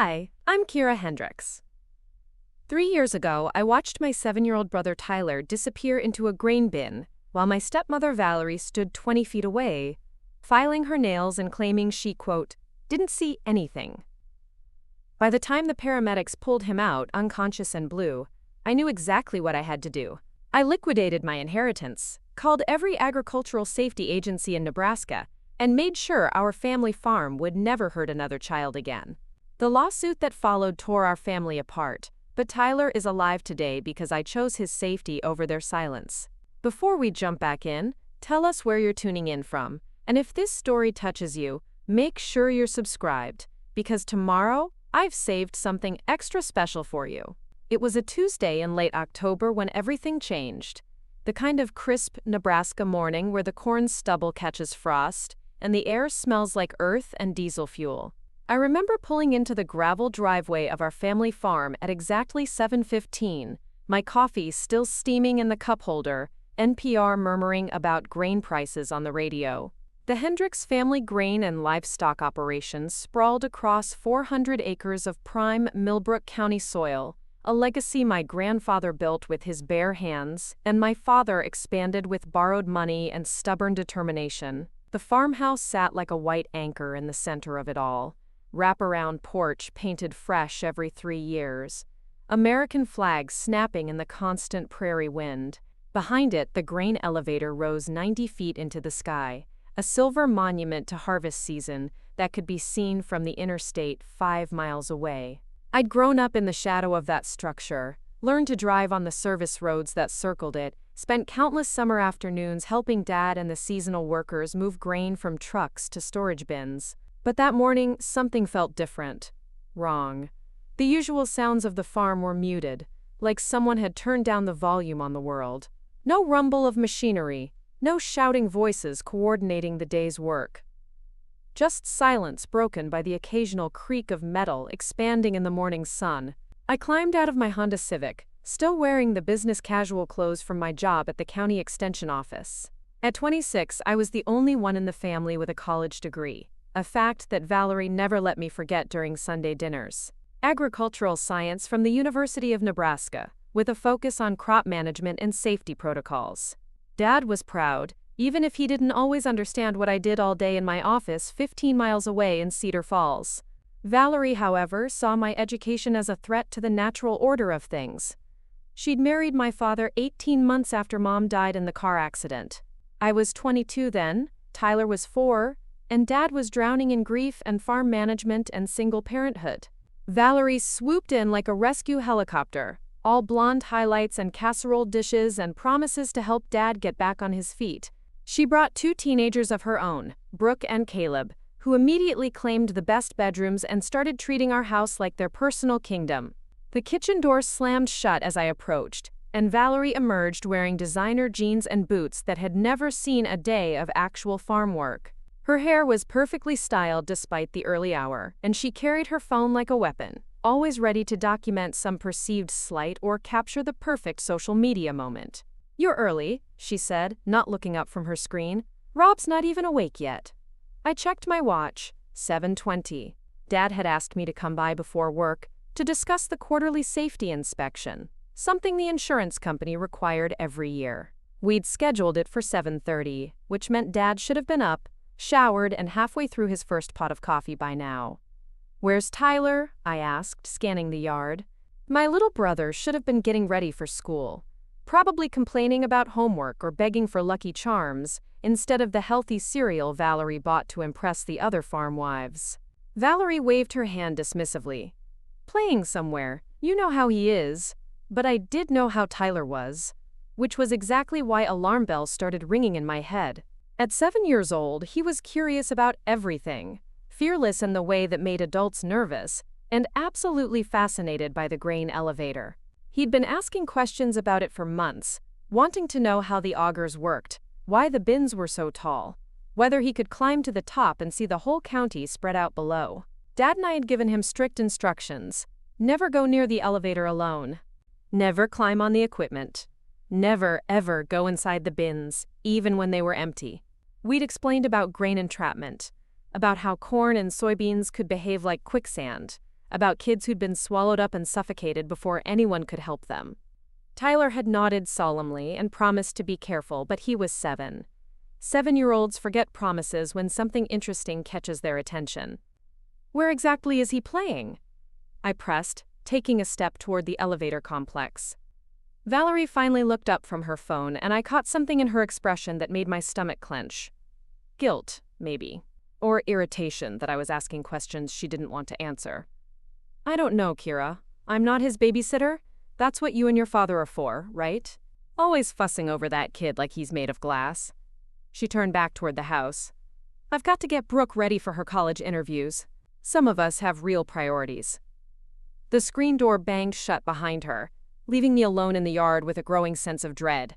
Hi, I'm Kira Hendricks. 3 years ago, I watched my 7-year-old brother Tyler disappear into a grain bin, while my stepmother Valerie stood 20 feet away, filing her nails and claiming she, quote, didn't see anything. By the time the paramedics pulled him out, unconscious and blue, I knew exactly what I had to do. I liquidated my inheritance, called every agricultural safety agency in Nebraska, and made sure our family farm would never hurt another child again. The lawsuit that followed tore our family apart, but Tyler is alive today because I chose his safety over their silence. Before we jump back in, tell us where you're tuning in from, and if this story touches you, make sure you're subscribed, because tomorrow, I've saved something extra special for you. It was a Tuesday in late October when everything changed. The kind of crisp Nebraska morning where the corn stubble catches frost, and the air smells like earth and diesel fuel. I remember pulling into the gravel driveway of our family farm at exactly 7:15, my coffee still steaming in the cup holder, NPR murmuring about grain prices on the radio. The Hendricks family grain and livestock operations sprawled across 400 acres of prime Millbrook County soil, a legacy my grandfather built with his bare hands, and my father expanded with borrowed money and stubborn determination. The farmhouse sat like a white anchor in the center of it all. Wraparound porch painted fresh every 3 years. American flags snapping in the constant prairie wind. Behind it, the grain elevator rose 90 feet into the sky, a silver monument to harvest season that could be seen from the interstate 5 miles away. I'd grown up in the shadow of that structure, learned to drive on the service roads that circled it, spent countless summer afternoons helping Dad and the seasonal workers move grain from trucks to storage bins. But that morning, something felt different. Wrong. The usual sounds of the farm were muted, like someone had turned down the volume on the world. No rumble of machinery, no shouting voices coordinating the day's work. Just silence broken by the occasional creak of metal expanding in the morning sun. I climbed out of my Honda Civic, still wearing the business casual clothes from my job at the county extension office. At 26, I was the only one in the family with a college degree, a fact that Valerie never let me forget during Sunday dinners. Agricultural science from the University of Nebraska, with a focus on crop management and safety protocols. Dad was proud, even if he didn't always understand what I did all day in my office 15 miles away in Cedar Falls. Valerie, however, saw my education as a threat to the natural order of things. She'd married my father 18 months after Mom died in the car accident. I was 22 then, Tyler was 4, and Dad was drowning in grief and farm management and single parenthood. Valerie swooped in like a rescue helicopter, all blonde highlights and casserole dishes and promises to help Dad get back on his feet. She brought 2 teenagers of her own, Brooke and Caleb, who immediately claimed the best bedrooms and started treating our house like their personal kingdom. The kitchen door slammed shut as I approached, and Valerie emerged wearing designer jeans and boots that had never seen a day of actual farm work. Her hair was perfectly styled despite the early hour, and she carried her phone like a weapon, always ready to document some perceived slight or capture the perfect social media moment. "You're early," she said, not looking up from her screen. "Rob's not even awake yet." I checked my watch, 7:20. Dad had asked me to come by before work to discuss the quarterly safety inspection, something the insurance company required every year. We'd scheduled it for 7:30, which meant Dad should have been up, showered, and halfway through his first pot of coffee by now. "Where's Tyler?" I asked, scanning the yard. My little brother should have been getting ready for school, probably complaining about homework or begging for Lucky Charms, instead of the healthy cereal Valerie bought to impress the other farm wives. Valerie waved her hand dismissively. "Playing somewhere, you know how he is." But I did know how Tyler was, which was exactly why alarm bells started ringing in my head. At 7 years old, he was curious about everything, fearless in the way that made adults nervous, and absolutely fascinated by the grain elevator. He'd been asking questions about it for months, wanting to know how the augers worked, why the bins were so tall, whether he could climb to the top and see the whole county spread out below. Dad and I had given him strict instructions: never go near the elevator alone, never climb on the equipment, never ever go inside the bins, even when they were empty. We'd explained about grain entrapment, about how corn and soybeans could behave like quicksand, about kids who'd been swallowed up and suffocated before anyone could help them. Tyler had nodded solemnly and promised to be careful, but he was 7. 7-year-olds forget promises when something interesting catches their attention. Where exactly is he playing? I pressed, taking a step toward the elevator complex. Valerie finally looked up from her phone, and I caught something in her expression that made my stomach clench. Guilt, maybe. Or irritation that I was asking questions she didn't want to answer. I don't know, Kira. I'm not his babysitter. That's what you and your father are for, right? Always fussing over that kid like he's made of glass. She turned back toward the house. I've got to get Brooke ready for her college interviews. Some of us have real priorities. The screen door banged shut behind her, leaving me alone in the yard with a growing sense of dread.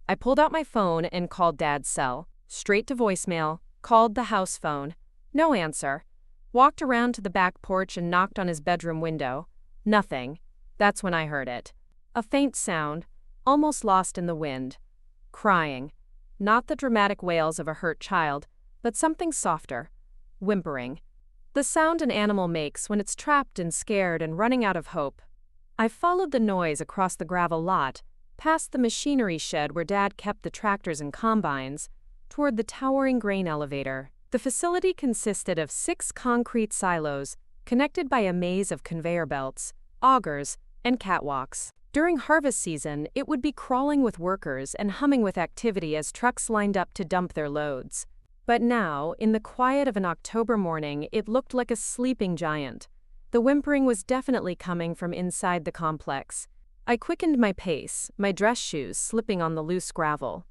I pulled out my phone and called Dad's cell. Straight to voicemail, called the house phone. No answer. Walked around to the back porch and knocked on his bedroom window. Nothing. That's when I heard it. A faint sound, almost lost in the wind. Crying. Not the dramatic wails of a hurt child, but something softer. Whimpering. The sound an animal makes when it's trapped and scared and running out of hope. I followed the noise across the gravel lot, past the machinery shed where Dad kept the tractors and combines, toward the towering grain elevator. The facility consisted of 6 concrete silos, connected by a maze of conveyor belts, augers, and catwalks. During harvest season, it would be crawling with workers and humming with activity as trucks lined up to dump their loads. But now, in the quiet of an October morning, it looked like a sleeping giant. The whimpering was definitely coming from inside the complex. I quickened my pace, my dress shoes slipping on the loose gravel.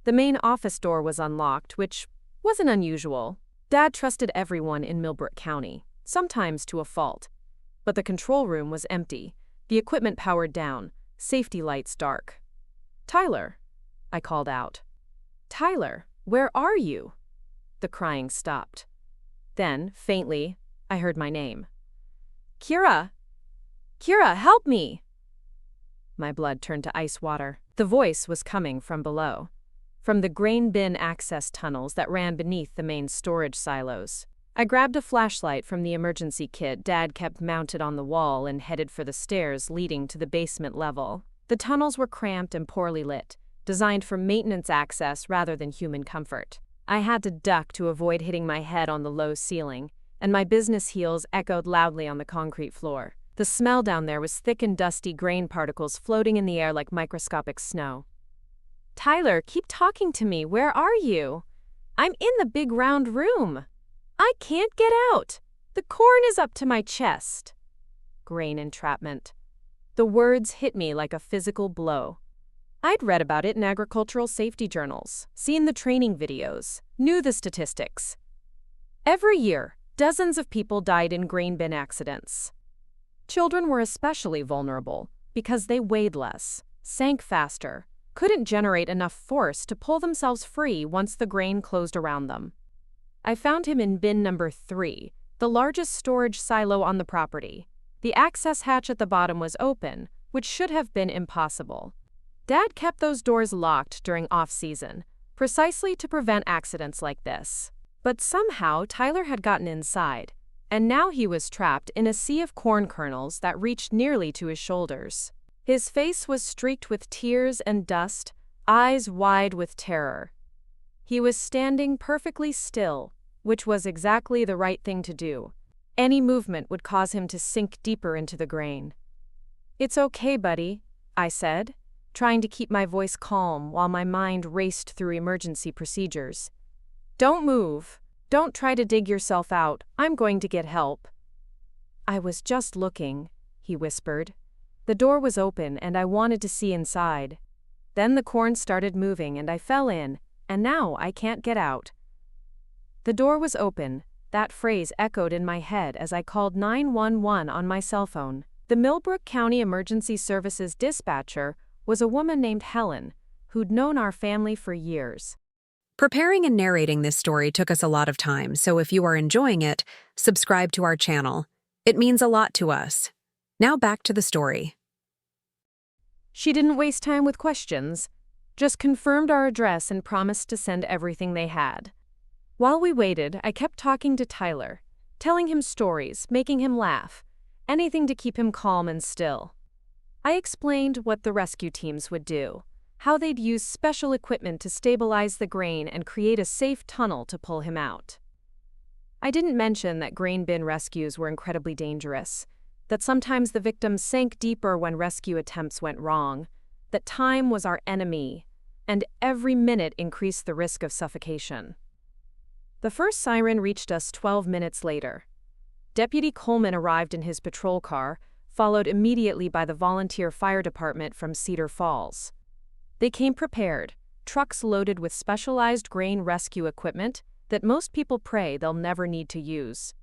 The main office door was unlocked, which wasn't unusual. Dad trusted everyone in Millbrook County, sometimes to a fault. But the control room was empty, the equipment powered down, safety lights dark. "Tyler," I called out. "Tyler, where are you?" The crying stopped. Then, faintly, I heard my name. "Kira! Kira, help me!" My blood turned to ice water. The voice was coming from below, from the grain bin access tunnels that ran beneath the main storage silos. I grabbed a flashlight from the emergency kit Dad kept mounted on the wall and headed for the stairs leading to the basement level. The tunnels were cramped and poorly lit, designed for maintenance access rather than human comfort. I had to duck to avoid hitting my head on the low ceiling, and my business heels echoed loudly on the concrete floor. The smell down there was thick and dusty grain particles floating in the air like microscopic snow. "Tyler, keep talking to me. Where are you?" "I'm in the big round room." "I can't get out. The corn is up to my chest." Grain entrapment. The words hit me like a physical blow. I'd read about it in agricultural safety journals, seen the training videos, knew the statistics. Every year, dozens of people died in grain bin accidents. Children were especially vulnerable because they weighed less, sank faster, couldn't generate enough force to pull themselves free once the grain closed around them. I found him in bin number 3, the largest storage silo on the property. The access hatch at the bottom was open, which should have been impossible. Dad kept those doors locked during off-season, precisely to prevent accidents like this. But somehow Tyler had gotten inside, and now he was trapped in a sea of corn kernels that reached nearly to his shoulders. His face was streaked with tears and dust, eyes wide with terror. He was standing perfectly still, which was exactly the right thing to do. Any movement would cause him to sink deeper into the grain. "It's okay, buddy," I said, trying to keep my voice calm while my mind raced through emergency procedures. "Don't move. Don't try to dig yourself out. I'm going to get help." "I was just looking," he whispered. The door was open and I wanted to see inside. Then the corn started moving and I fell in, and now I can't get out. The door was open. That phrase echoed in my head as I called 911 on my cell phone. The Millbrook County Emergency Services dispatcher was a woman named Helen, who'd known our family for years. Preparing and narrating this story took us a lot of time, so if you are enjoying it, subscribe to our channel. It means a lot to us. Now back to the story. She didn't waste time with questions, just confirmed our address and promised to send everything they had. While we waited, I kept talking to Tyler, telling him stories, making him laugh, anything to keep him calm and still. I explained what the rescue teams would do, how they'd use special equipment to stabilize the grain and create a safe tunnel to pull him out. I didn't mention that grain bin rescues were incredibly dangerous, that sometimes the victims sank deeper when rescue attempts went wrong, that time was our enemy, and every minute increased the risk of suffocation. The first siren reached us 12 minutes later. Deputy Coleman arrived in his patrol car, followed immediately by the volunteer fire department from Cedar Falls. They came prepared, trucks loaded with specialized grain rescue equipment that most people pray they'll never need to use.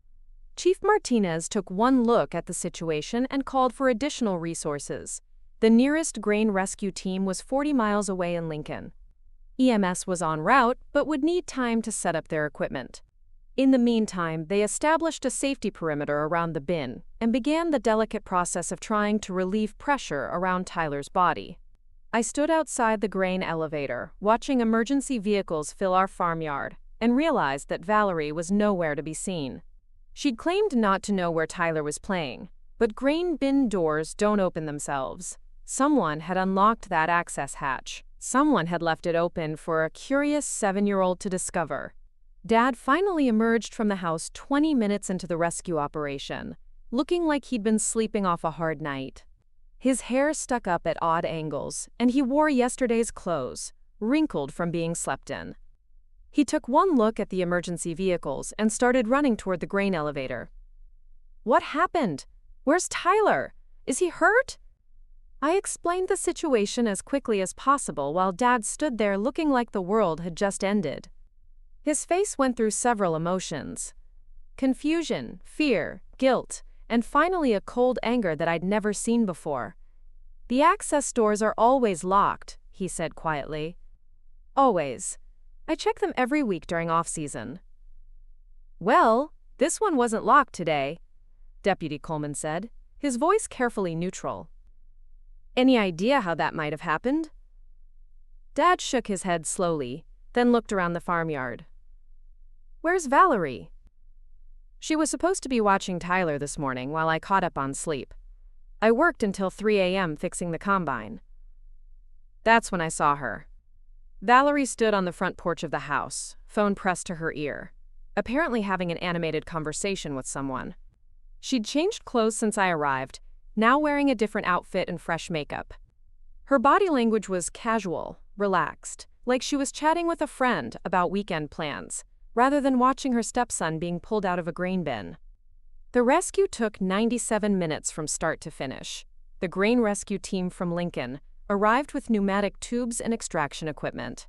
Chief Martinez took one look at the situation and called for additional resources. The nearest grain rescue team was 40 miles away in Lincoln. EMS was en route, but would need time to set up their equipment. In the meantime, they established a safety perimeter around the bin and began the delicate process of trying to relieve pressure around Tyler's body. I stood outside the grain elevator, watching emergency vehicles fill our farmyard, and realized that Valerie was nowhere to be seen. She'd claimed not to know where Tyler was playing, but grain bin doors don't open themselves. Someone had unlocked that access hatch. Someone had left it open for a curious 7-year-old to discover. Dad finally emerged from the house 20 minutes into the rescue operation, looking like he'd been sleeping off a hard night. His hair stuck up at odd angles, and he wore yesterday's clothes, wrinkled from being slept in. He took one look at the emergency vehicles and started running toward the grain elevator. "What happened? Where's Tyler? Is he hurt?" I explained the situation as quickly as possible while Dad stood there looking like the world had just ended. His face went through several emotions: confusion, fear, guilt, and finally a cold anger that I'd never seen before. "The access doors are always locked," he said quietly. "Always. I check them every week during off-season." "Well, this one wasn't locked today," Deputy Coleman said, his voice carefully neutral. "Any idea how that might have happened?" Dad shook his head slowly, then looked around the farmyard. "Where's Valerie?" "She was supposed to be watching Tyler this morning while I caught up on sleep. I worked until 3 a.m. fixing the combine. That's when I saw her." Valerie stood on the front porch of the house, phone pressed to her ear, apparently having an animated conversation with someone. She'd changed clothes since I arrived, now wearing a different outfit and fresh makeup. Her body language was casual, relaxed, like she was chatting with a friend about weekend plans, rather than watching her stepson being pulled out of a grain bin. The rescue took 97 minutes from start to finish. The grain rescue team from Lincoln arrived with pneumatic tubes and extraction equipment.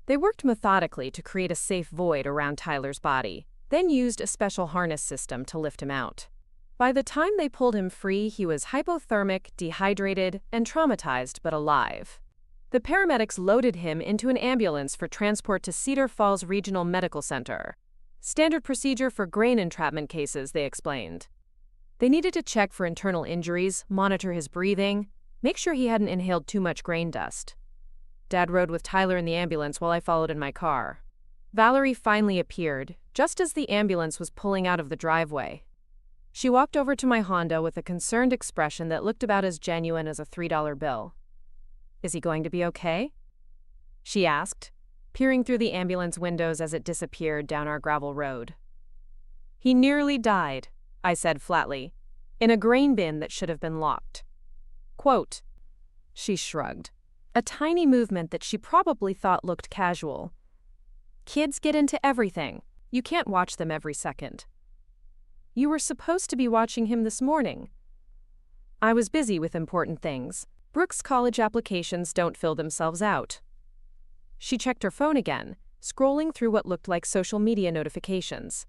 They worked methodically to create a safe void around Tyler's body, then used a special harness system to lift him out. By the time they pulled him free, he was hypothermic, dehydrated, and traumatized but alive. The paramedics loaded him into an ambulance for transport to Cedar Falls Regional Medical Center. Standard procedure for grain entrapment cases, they explained. They needed to check for internal injuries, monitor his breathing, make sure he hadn't inhaled too much grain dust. Dad rode with Tyler in the ambulance while I followed in my car. Valerie finally appeared, just as the ambulance was pulling out of the driveway. She walked over to my Honda with a concerned expression that looked about as genuine as a $3 bill. "Is he going to be okay?" she asked, peering through the ambulance windows as it disappeared down our gravel road. "He nearly died," I said flatly, "in a grain bin that should have been locked." Quote. She shrugged, a tiny movement that she probably thought looked casual. "Kids get into everything. You can't watch them every second." "You were supposed to be watching him this morning." "I was busy with important things. Brooks College applications don't fill themselves out." She checked her phone again, scrolling through what looked like social media notifications.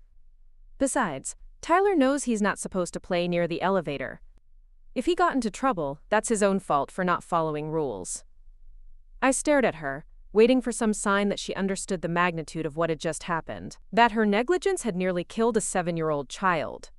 "Besides, Tyler knows he's not supposed to play near the elevator. If he got into trouble, that's his own fault for not following rules." I stared at her, waiting for some sign that she understood the magnitude of what had just happened, that her negligence had nearly killed a 7-year-old child.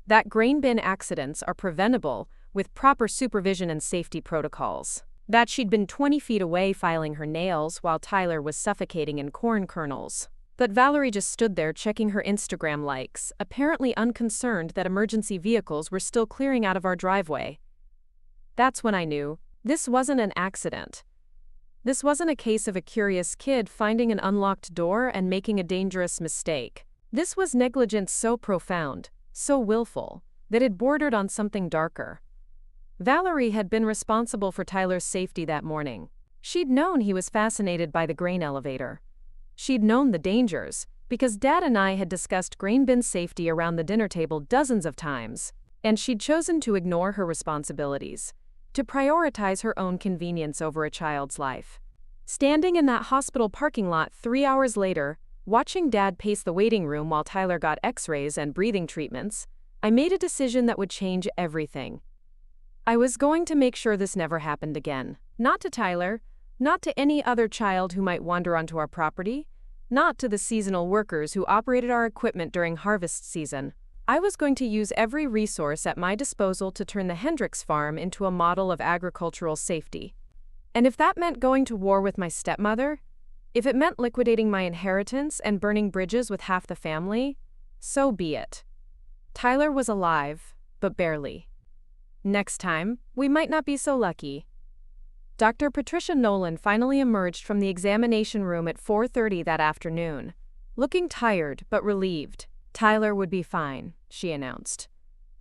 That grain bin accidents are preventable with proper supervision and safety protocols. That she'd been 20 feet away filing her nails while Tyler was suffocating in corn kernels. But Valerie just stood there checking her Instagram likes, apparently unconcerned that emergency vehicles were still clearing out of our driveway. That's when I knew this wasn't an accident. This wasn't a case of a curious kid finding an unlocked door and making a dangerous mistake. This was negligence so profound, so willful, that it bordered on something darker. Valerie had been responsible for Tyler's safety that morning. She'd known he was fascinated by the grain elevator. She'd known the dangers, because Dad and I had discussed grain bin safety around the dinner table dozens of times, and she'd chosen to ignore her responsibilities, to prioritize her own convenience over a child's life. Standing in that hospital parking lot 3 hours later, watching Dad pace the waiting room while Tyler got x-rays and breathing treatments, I made a decision that would change everything. I was going to make sure this never happened again. Not to Tyler, not to any other child who might wander onto our property, not to the seasonal workers who operated our equipment during harvest season. I was going to use every resource at my disposal to turn the Hendricks farm into a model of agricultural safety. And if that meant going to war with my stepmother, if it meant liquidating my inheritance and burning bridges with half the family, so be it. Tyler was alive, but barely. Next time, we might not be so lucky. Dr. Patricia Nolan finally emerged from the examination room at 4:30 that afternoon, looking tired but relieved. Tyler would be fine, she announced.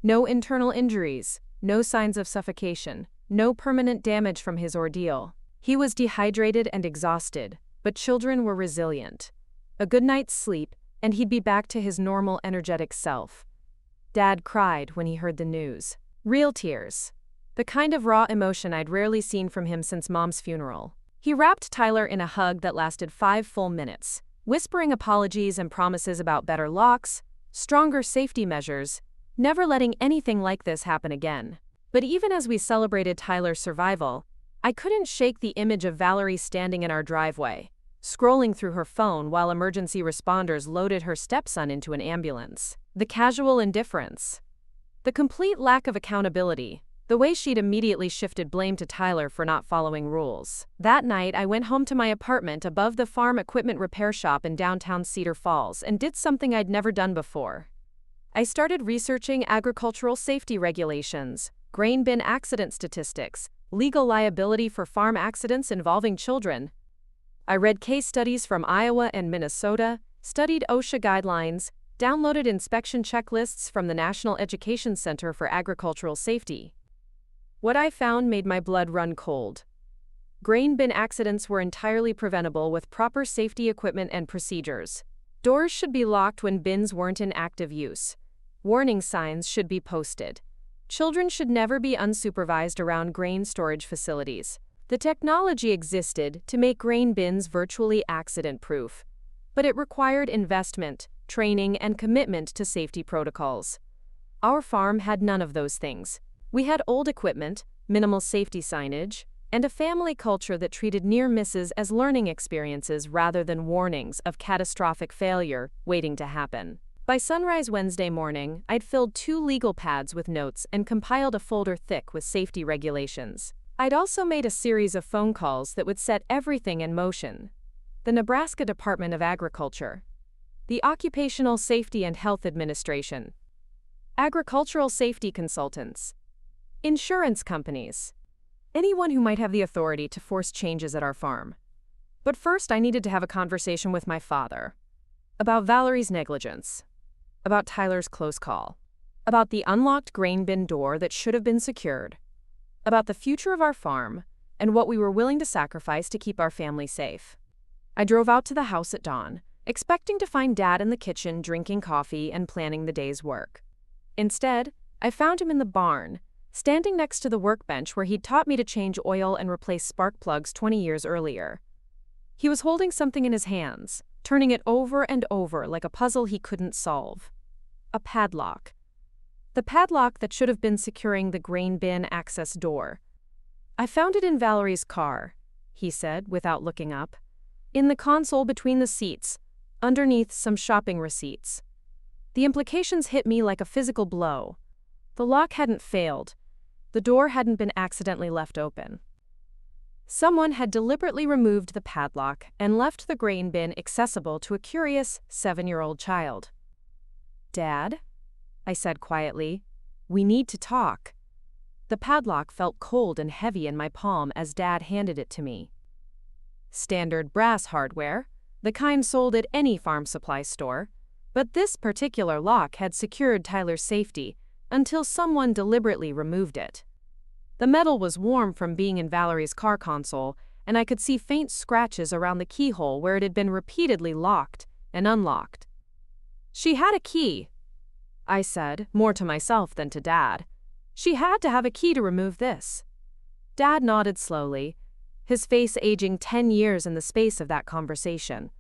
No internal injuries, no signs of suffocation, no permanent damage from his ordeal. He was dehydrated and exhausted, but children were resilient. A good night's sleep, and he'd be back to his normal energetic self. Dad cried when he heard the news. Real tears. The kind of raw emotion I'd rarely seen from him since Mom's funeral. He wrapped Tyler in a hug that lasted 5 full minutes, whispering apologies and promises about better locks, stronger safety measures, never letting anything like this happen again. But even as we celebrated Tyler's survival, I couldn't shake the image of Valerie standing in our driveway, scrolling through her phone while emergency responders loaded her stepson into an ambulance. The casual indifference. The complete lack of accountability. The way she'd immediately shifted blame to Tyler for not following rules. That night, I went home to my apartment above the farm equipment repair shop in downtown Cedar Falls and did something I'd never done before. I started researching agricultural safety regulations, grain bin accident statistics, legal liability for farm accidents involving children. I read case studies from Iowa and Minnesota, studied OSHA guidelines, downloaded inspection checklists from the National Education Center for Agricultural Safety. What I found made my blood run cold. Grain bin accidents were entirely preventable with proper safety equipment and procedures. Doors should be locked when bins weren't in active use. Warning signs should be posted. Children should never be unsupervised around grain storage facilities. The technology existed to make grain bins virtually accident-proof, but it required investment, training, and commitment to safety protocols. Our farm had none of those things. We had old equipment, minimal safety signage, and a family culture that treated near misses as learning experiences rather than warnings of catastrophic failure waiting to happen. By sunrise Wednesday morning, I'd filled 2 legal pads with notes and compiled a folder thick with safety regulations. I'd also made a series of phone calls that would set everything in motion. The Nebraska Department of Agriculture, the Occupational Safety and Health Administration, agricultural safety consultants, insurance companies, anyone who might have the authority to force changes at our farm. But first, I needed to have a conversation with my father about Valerie's negligence, about Tyler's close call, about the unlocked grain bin door that should have been secured, about the future of our farm, and what we were willing to sacrifice to keep our family safe. I drove out to the house at dawn, expecting to find Dad in the kitchen drinking coffee and planning the day's work. Instead, I found him in the barn, standing next to the workbench where he'd taught me to change oil and replace spark plugs 20 years earlier. He was holding something in his hands, turning it over and over like a puzzle he couldn't solve. A padlock. The padlock that should have been securing the grain bin access door. "I found it in Valerie's car," he said without looking up. "In the console between the seats, underneath some shopping receipts." The implications hit me like a physical blow. The lock hadn't failed. The door hadn't been accidentally left open. Someone had deliberately removed the padlock and left the grain bin accessible to a curious 7-year-old child. "Dad?" I said quietly. "We need to talk." The padlock felt cold and heavy in my palm as Dad handed it to me. Standard brass hardware, the kind sold at any farm supply store, but this particular lock had secured Tyler's safety until someone deliberately removed it. The metal was warm from being in Valerie's car console, and I could see faint scratches around the keyhole where it had been repeatedly locked and unlocked. "She had a key," I said, more to myself than to Dad. "She had to have a key to remove this." Dad nodded slowly, his face aging 10 years in the space of that conversation.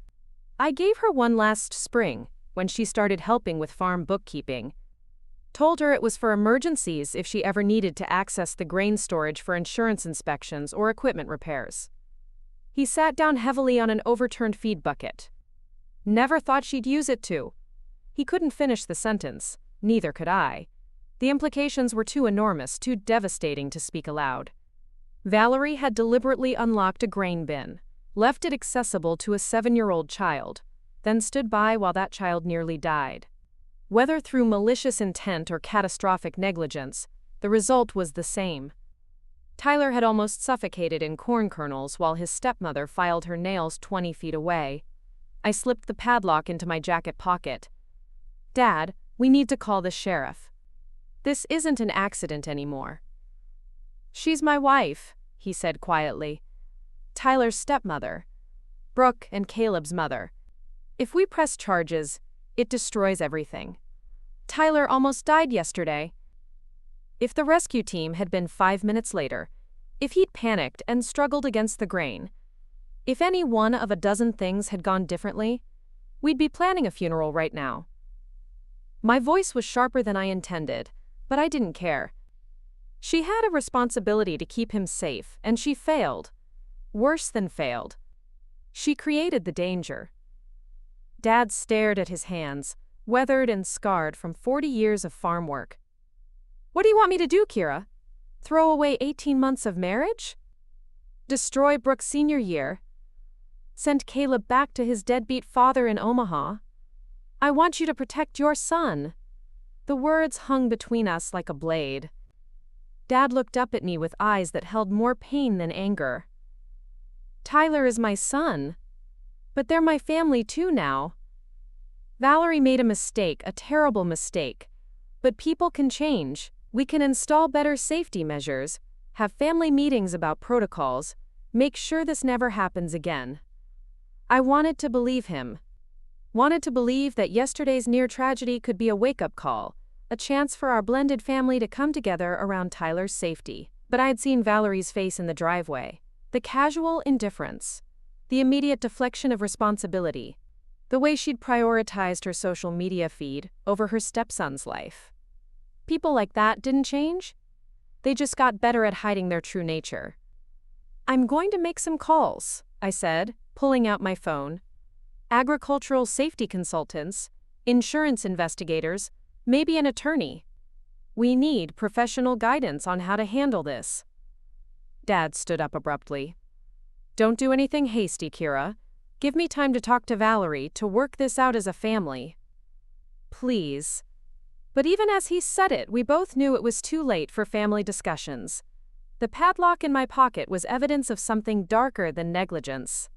"I gave her one last spring, when she started helping with farm bookkeeping. Told her it was for emergencies if she ever needed to access the grain storage for insurance inspections or equipment repairs." He sat down heavily on an overturned feed bucket. "Never thought she'd use it to." He couldn't finish the sentence, neither could I. The implications were too enormous, too devastating to speak aloud. Valerie had deliberately unlocked a grain bin, left it accessible to a 7-year-old child, then stood by while that child nearly died. Whether through malicious intent or catastrophic negligence, the result was the same. Tyler had almost suffocated in corn kernels while his stepmother filed her nails 20 feet away. I slipped the padlock into my jacket pocket. "Dad, we need to call the sheriff. This isn't an accident anymore." "She's my wife," he said quietly. "Tyler's stepmother. Brooke and Caleb's mother. If we press charges, it destroys everything. Tyler almost died yesterday." If the rescue team had been 5 minutes later, if he'd panicked and struggled against the grain, if any one of a dozen things had gone differently, we'd be planning a funeral right now. My voice was sharper than I intended, but I didn't care. She had a responsibility to keep him safe, and she failed. Worse than failed. She created the danger. Dad stared at his hands, weathered and scarred from 40 years of farm work. "What do you want me to do, Kira? Throw away 18 months of marriage? Destroy Brooke's senior year? Send Caleb back to his deadbeat father in Omaha? I want you to protect your son." The words hung between us like a blade. Dad looked up at me with eyes that held more pain than anger. "Tyler is my son. But they're my family too now. Valerie made a mistake, a terrible mistake. But people can change. We can install better safety measures, have family meetings about protocols, make sure this never happens again." I wanted to believe him. Wanted to believe that yesterday's near tragedy could be a wake-up call, a chance for our blended family to come together around Tyler's safety. But I had seen Valerie's face in the driveway, the casual indifference, the immediate deflection of responsibility, the way she'd prioritized her social media feed over her stepson's life. People like that didn't change. They just got better at hiding their true nature. "I'm going to make some calls," I said, pulling out my phone. "Agricultural safety consultants, insurance investigators, maybe an attorney. We need professional guidance on how to handle this." Dad stood up abruptly. "Don't do anything hasty, Kira. Give me time to talk to Valerie, to work this out as a family. Please." But even as he said it, we both knew it was too late for family discussions. The padlock in my pocket was evidence of something darker than negligence.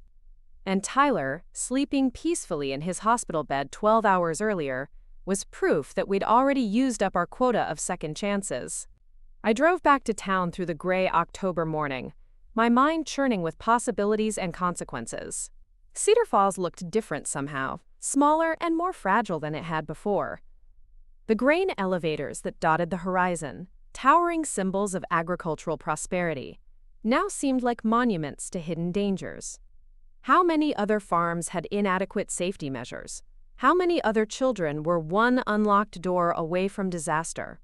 And Tyler, sleeping peacefully in his hospital bed 12 hours earlier, was proof that we'd already used up our quota of second chances. I drove back to town through the gray October morning, my mind churning with possibilities and consequences. Cedar Falls looked different somehow, smaller and more fragile than it had before. The grain elevators that dotted the horizon, towering symbols of agricultural prosperity, now seemed like monuments to hidden dangers. How many other farms had inadequate safety measures? How many other children were one unlocked door away from disaster?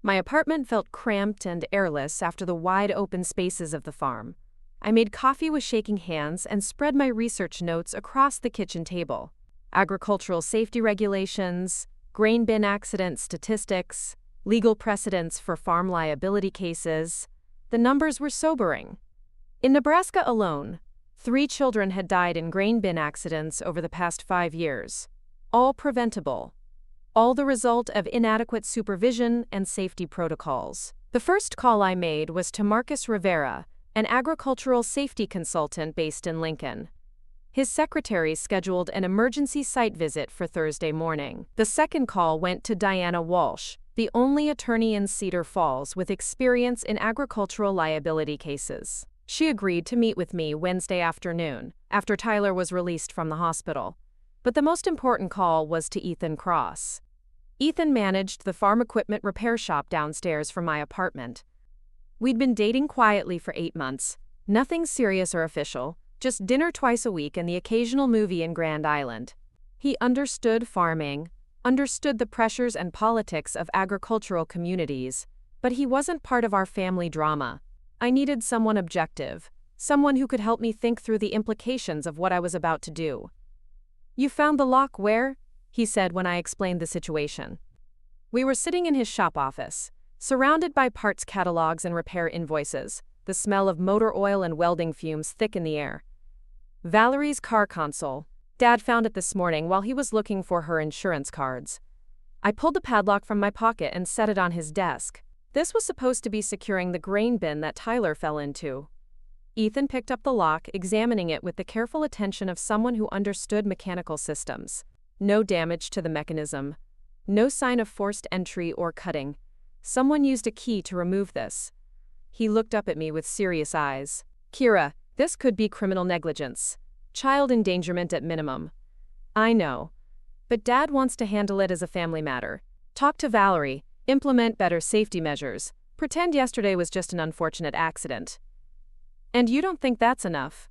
My apartment felt cramped and airless after the wide open spaces of the farm. I made coffee with shaking hands and spread my research notes across the kitchen table. Agricultural safety regulations, grain bin accident statistics, legal precedents for farm liability cases. The numbers were sobering. In Nebraska alone, 3 children had died in grain bin accidents over the past 5 years. All preventable. All the result of inadequate supervision and safety protocols. The first call I made was to Marcus Rivera, an agricultural safety consultant based in Lincoln. His secretary scheduled an emergency site visit for Thursday morning. The second call went to Diana Walsh, the only attorney in Cedar Falls with experience in agricultural liability cases. She agreed to meet with me Wednesday afternoon, after Tyler was released from the hospital. But the most important call was to Ethan Cross. Ethan managed the farm equipment repair shop downstairs from my apartment. We'd been dating quietly for 8 months, nothing serious or official, just dinner twice a week and the occasional movie in Grand Island. He understood farming, understood the pressures and politics of agricultural communities, but he wasn't part of our family drama. I needed someone objective, someone who could help me think through the implications of what I was about to do. "You found the lock where?" he said when I explained the situation. We were sitting in his shop office, surrounded by parts catalogs and repair invoices, the smell of motor oil and welding fumes thick in the air. "Valerie's car console. Dad found it this morning while he was looking for her insurance cards." I pulled the padlock from my pocket and set it on his desk. This was supposed to be securing the grain bin that Tyler fell into. Ethan picked up the lock, examining it with the careful attention of someone who understood mechanical systems. No damage to the mechanism. No sign of forced entry or cutting. Someone used a key to remove this. He looked up at me with serious eyes. "Kira, this could be criminal negligence. Child endangerment at minimum." "I know. But Dad wants to handle it as a family matter. Talk to Valerie, implement better safety measures, pretend yesterday was just an unfortunate accident." "And you don't think that's enough?"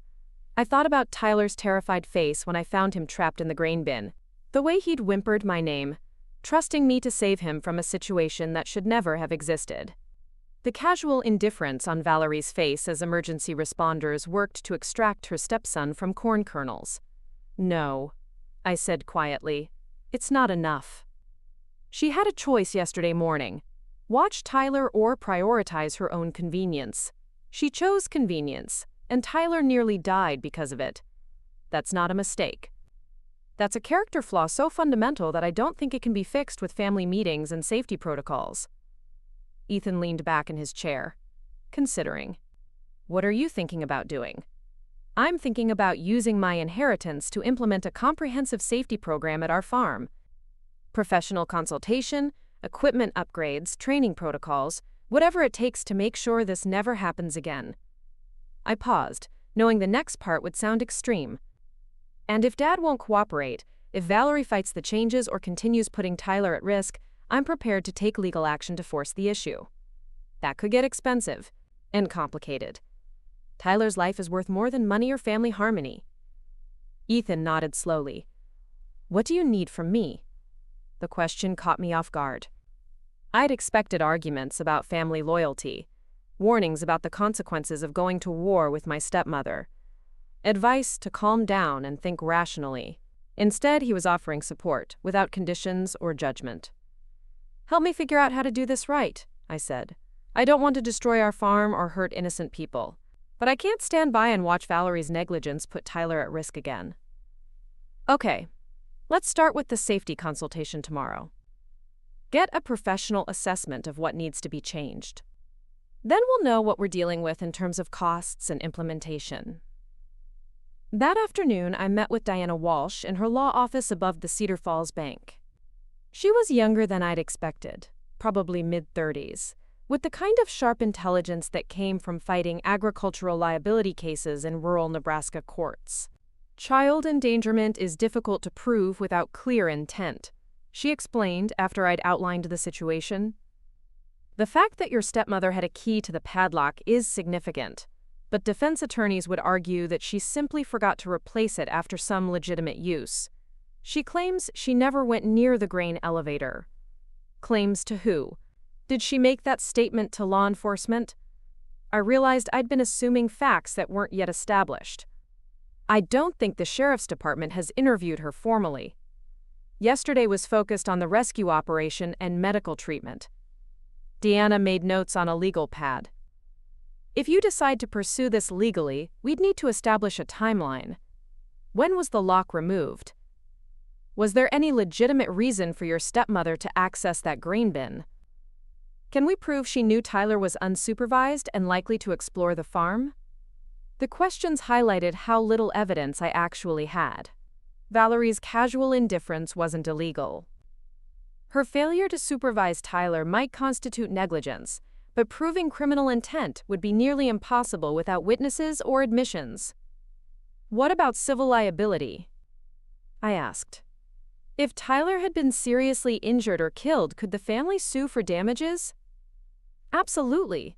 I thought about Tyler's terrified face when I found him trapped in the grain bin. The way he'd whimpered my name, trusting me to save him from a situation that should never have existed. The casual indifference on Valerie's face as emergency responders worked to extract her stepson from corn kernels. "No," I said quietly. "It's not enough." She had a choice yesterday morning. Watch Tyler or prioritize her own convenience. She chose convenience, and Tyler nearly died because of it. That's not a mistake. That's a character flaw so fundamental that I don't think it can be fixed with family meetings and safety protocols. Ethan leaned back in his chair, considering. "What are you thinking about doing?" "I'm thinking about using my inheritance to implement a comprehensive safety program at our farm. Professional consultation, equipment upgrades, training protocols, whatever it takes to make sure this never happens again." I paused, knowing the next part would sound extreme. "And if Dad won't cooperate, if Valerie fights the changes or continues putting Tyler at risk, I'm prepared to take legal action to force the issue. That could get expensive and complicated. Tyler's life is worth more than money or family harmony." Ethan nodded slowly. "What do you need from me?" The question caught me off guard. I'd expected arguments about family loyalty, warnings about the consequences of going to war with my stepmother, advice to calm down and think rationally. Instead, he was offering support, without conditions or judgment. "Help me figure out how to do this right," I said. "I don't want to destroy our farm or hurt innocent people, but I can't stand by and watch Valerie's negligence put Tyler at risk again." "Okay, let's start with the safety consultation tomorrow. Get a professional assessment of what needs to be changed. Then we'll know what we're dealing with in terms of costs and implementation." That afternoon, I met with Diana Walsh in her law office above the Cedar Falls Bank. She was younger than I'd expected, probably mid-30s, with the kind of sharp intelligence that came from fighting agricultural liability cases in rural Nebraska courts. "Child endangerment is difficult to prove without clear intent," she explained after I'd outlined the situation. "The fact that your stepmother had a key to the padlock is significant, but defense attorneys would argue that she simply forgot to replace it after some legitimate use. She claims she never went near the grain elevator." Claims to who? Did she make that statement to law enforcement? I realized I'd been assuming facts that weren't yet established. "I don't think the sheriff's department has interviewed her formally. Yesterday was focused on the rescue operation and medical treatment." Deanna made notes on a legal pad. If you decide to pursue this legally, we'd need to establish a timeline. When was the lock removed? Was there any legitimate reason for your stepmother to access that grain bin? Can we prove she knew Tyler was unsupervised and likely to explore the farm? The questions highlighted how little evidence I actually had. Valerie's casual indifference wasn't illegal. Her failure to supervise Tyler might constitute negligence, but proving criminal intent would be nearly impossible without witnesses or admissions. What about civil liability? I asked. If Tyler had been seriously injured or killed, could the family sue for damages? Absolutely.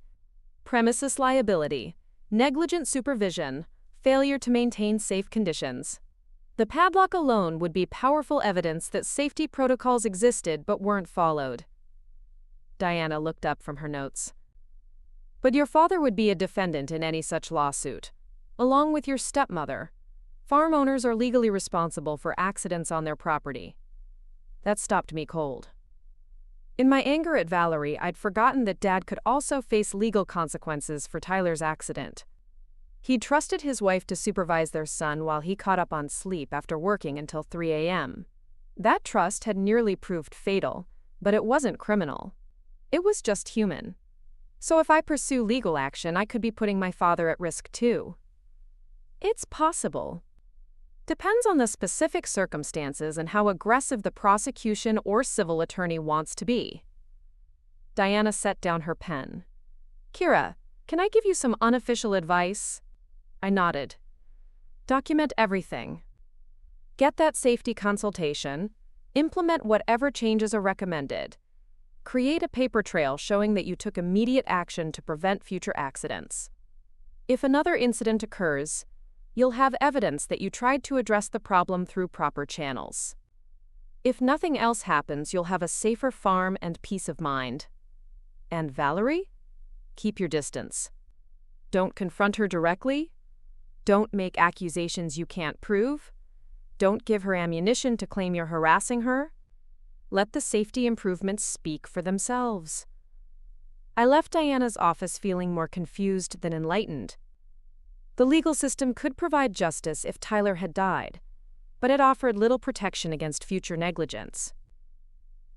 Premises liability, negligent supervision, failure to maintain safe conditions. The padlock alone would be powerful evidence that safety protocols existed but weren't followed. Diana looked up from her notes. But your father would be a defendant in any such lawsuit, along with your stepmother. Farm owners are legally responsible for accidents on their property. That stopped me cold. In my anger at Valerie, I'd forgotten that Dad could also face legal consequences for Tyler's accident. He'd trusted his wife to supervise their son while he caught up on sleep after working until 3 a.m. That trust had nearly proved fatal, but it wasn't criminal. It was just human. So if I pursue legal action, I could be putting my father at risk too. It's possible. Depends on the specific circumstances and how aggressive the prosecution or civil attorney wants to be. Diana set down her pen. Kira, can I give you some unofficial advice? I nodded. Document everything. Get that safety consultation. Implement whatever changes are recommended. Create a paper trail showing that you took immediate action to prevent future accidents. If another incident occurs, you'll have evidence that you tried to address the problem through proper channels. If nothing else happens, you'll have a safer farm and peace of mind. And Valerie? Keep your distance. Don't confront her directly. Don't make accusations you can't prove. Don't give her ammunition to claim you're harassing her. Let the safety improvements speak for themselves. I left Diana's office feeling more confused than enlightened. The legal system could provide justice if Tyler had died, but it offered little protection against future negligence.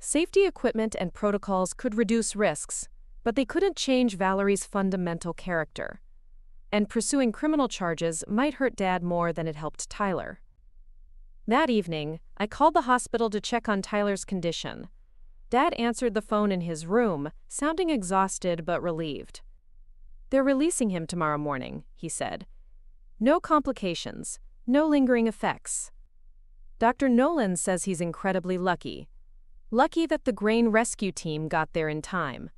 Safety equipment and protocols could reduce risks, but they couldn't change Valerie's fundamental character. And pursuing criminal charges might hurt Dad more than it helped Tyler. That evening, I called the hospital to check on Tyler's condition. Dad answered the phone in his room, sounding exhausted but relieved. They're releasing him tomorrow morning, he said. No complications, no lingering effects. Dr. Nolan says he's incredibly lucky. Lucky that the grain rescue team got there in time.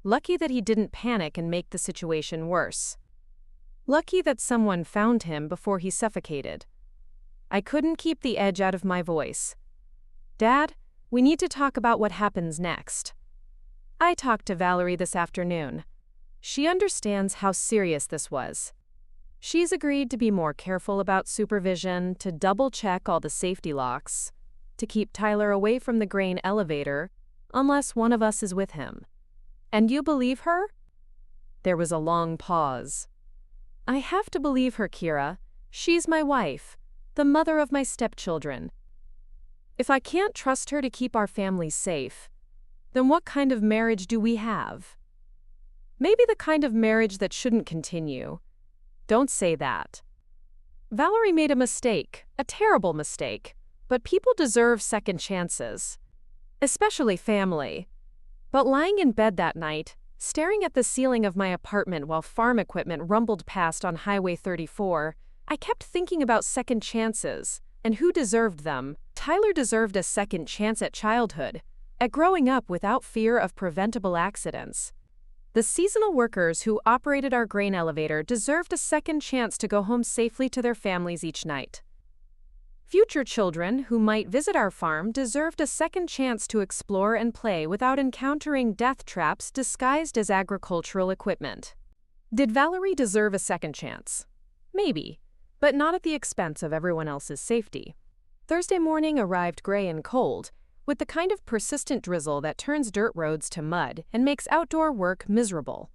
Lucky that he didn't panic and make the situation worse. Lucky that someone found him before he suffocated. I couldn't keep the edge out of my voice. Dad, we need to talk about what happens next. I talked to Valerie this afternoon. She understands how serious this was. She's agreed to be more careful about supervision, to double-check all the safety locks, to keep Tyler away from the grain elevator, unless one of us is with him. And you believe her? There was a long pause. I have to believe her, Kira. She's my wife, the mother of my stepchildren. If I can't trust her to keep our family safe, then what kind of marriage do we have? Maybe the kind of marriage that shouldn't continue. Don't say that. Valerie made a mistake, a terrible mistake, but people deserve second chances. Especially family. But lying in bed that night, staring at the ceiling of my apartment while farm equipment rumbled past on Highway 34, I kept thinking about second chances, and who deserved them. Tyler deserved a second chance at childhood, at growing up without fear of preventable accidents. The seasonal workers who operated our grain elevator deserved a second chance to go home safely to their families each night. Future children who might visit our farm deserved a second chance to explore and play without encountering death traps disguised as agricultural equipment. Did Valerie deserve a second chance? Maybe, but not at the expense of everyone else's safety. Thursday morning arrived gray and cold, with the kind of persistent drizzle that turns dirt roads to mud and makes outdoor work miserable.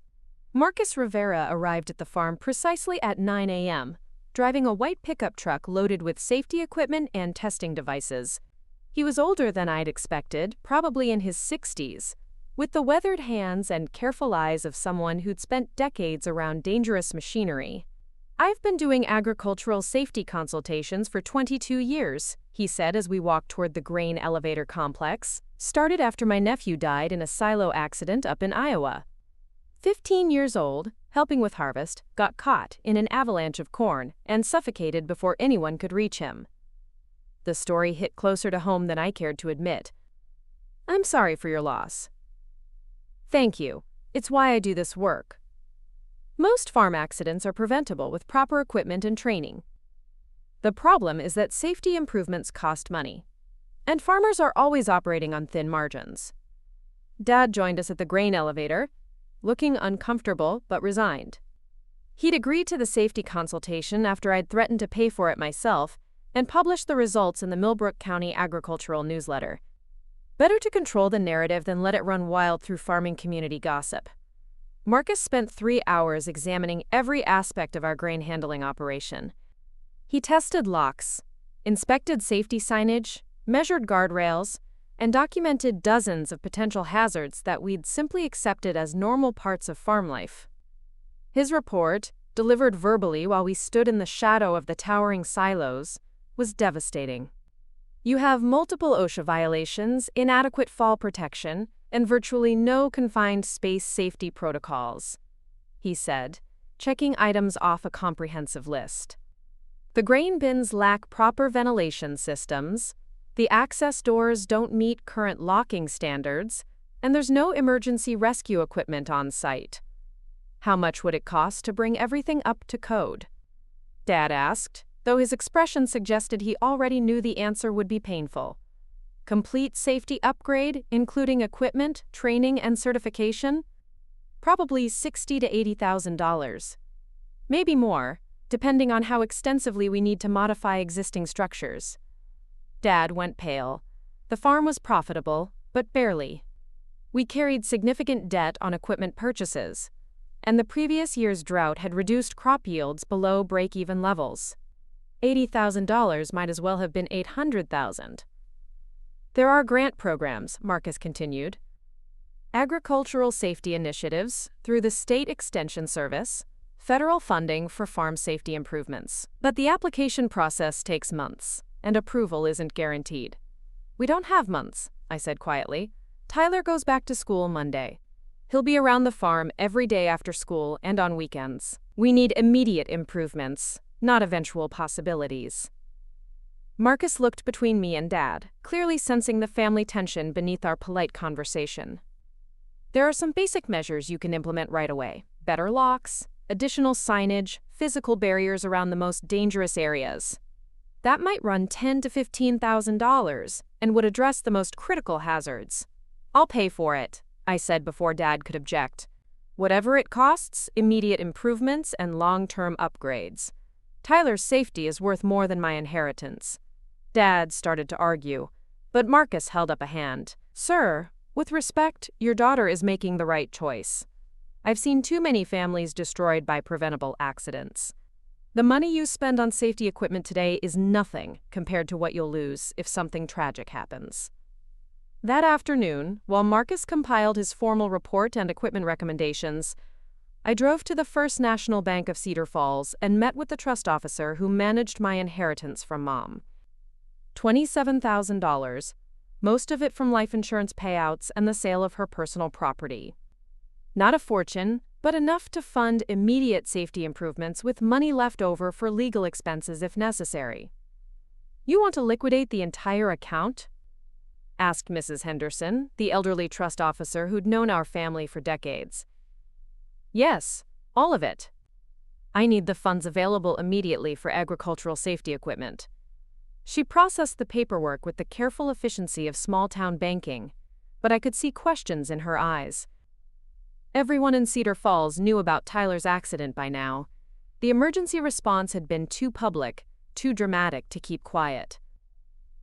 Marcus Rivera arrived at the farm precisely at 9 a.m., driving a white pickup truck loaded with safety equipment and testing devices. He was older than I'd expected, probably in his 60s, with the weathered hands and careful eyes of someone who'd spent decades around dangerous machinery. "I've been doing agricultural safety consultations for 22 years, he said as we walked toward the grain elevator complex. "Started after my nephew died in a silo accident up in Iowa. 15 years old, helping with harvest, got caught in an avalanche of corn and suffocated before anyone could reach him." The story hit closer to home than I cared to admit. "I'm sorry for your loss." "Thank you. It's why I do this work." Most farm accidents are preventable with proper equipment and training. The problem is that safety improvements cost money, and farmers are always operating on thin margins. Dad joined us at the grain elevator, looking uncomfortable but resigned. He'd agreed to the safety consultation after I'd threatened to pay for it myself and published the results in the Millbrook County agricultural newsletter. Better to control the narrative than let it run wild through farming community gossip. Marcus spent 3 hours examining every aspect of our grain handling operation. He tested locks, inspected safety signage, measured guardrails, and documented dozens of potential hazards that we'd simply accepted as normal parts of farm life. His report, delivered verbally while we stood in the shadow of the towering silos, was devastating. "You have multiple OSHA violations, inadequate fall protection, and virtually no confined space safety protocols," he said, checking items off a comprehensive list. "The grain bins lack proper ventilation systems, the access doors don't meet current locking standards, and there's no emergency rescue equipment on site. How much would it cost to bring everything up to code?" Dad asked, though his expression suggested he already knew the answer would be painful. "Complete safety upgrade, including equipment, training, and certification? Probably $60,000 to $80,000. Maybe more, depending on how extensively we need to modify existing structures." Dad went pale. The farm was profitable, but barely. We carried significant debt on equipment purchases, and the previous year's drought had reduced crop yields below break-even levels. $80,000 might as well have been $800,000. "There are grant programs," Marcus continued. "Agricultural safety initiatives through the State Extension Service, federal funding for farm safety improvements. But the application process takes months, and approval isn't guaranteed." "We don't have months," I said quietly. "Tyler goes back to school Monday. He'll be around the farm every day after school and on weekends. We need immediate improvements, not eventual possibilities." Marcus looked between me and Dad, clearly sensing the family tension beneath our polite conversation. "There are some basic measures you can implement right away. Better locks, additional signage, physical barriers around the most dangerous areas. That might run $10,000 to $15,000 and would address the most critical hazards." "I'll pay for it," I said before Dad could object. "Whatever it costs, immediate improvements and long-term upgrades. Tyler's safety is worth more than my inheritance." Dad started to argue, but Marcus held up a hand. "Sir, with respect, your daughter is making the right choice. I've seen too many families destroyed by preventable accidents. The money you spend on safety equipment today is nothing compared to what you'll lose if something tragic happens." That afternoon, while Marcus compiled his formal report and equipment recommendations, I drove to the First National Bank of Cedar Falls and met with the trust officer who managed my inheritance from Mom. $27,000, most of it from life insurance payouts and the sale of her personal property. Not a fortune, but enough to fund immediate safety improvements with money left over for legal expenses if necessary. "You want to liquidate the entire account?" asked Mrs. Henderson, the elderly trust officer who'd known our family for decades. "Yes, all of it. I need the funds available immediately for agricultural safety equipment." She processed the paperwork with the careful efficiency of small-town banking, but I could see questions in her eyes. Everyone in Cedar Falls knew about Tyler's accident by now. The emergency response had been too public, too dramatic to keep quiet.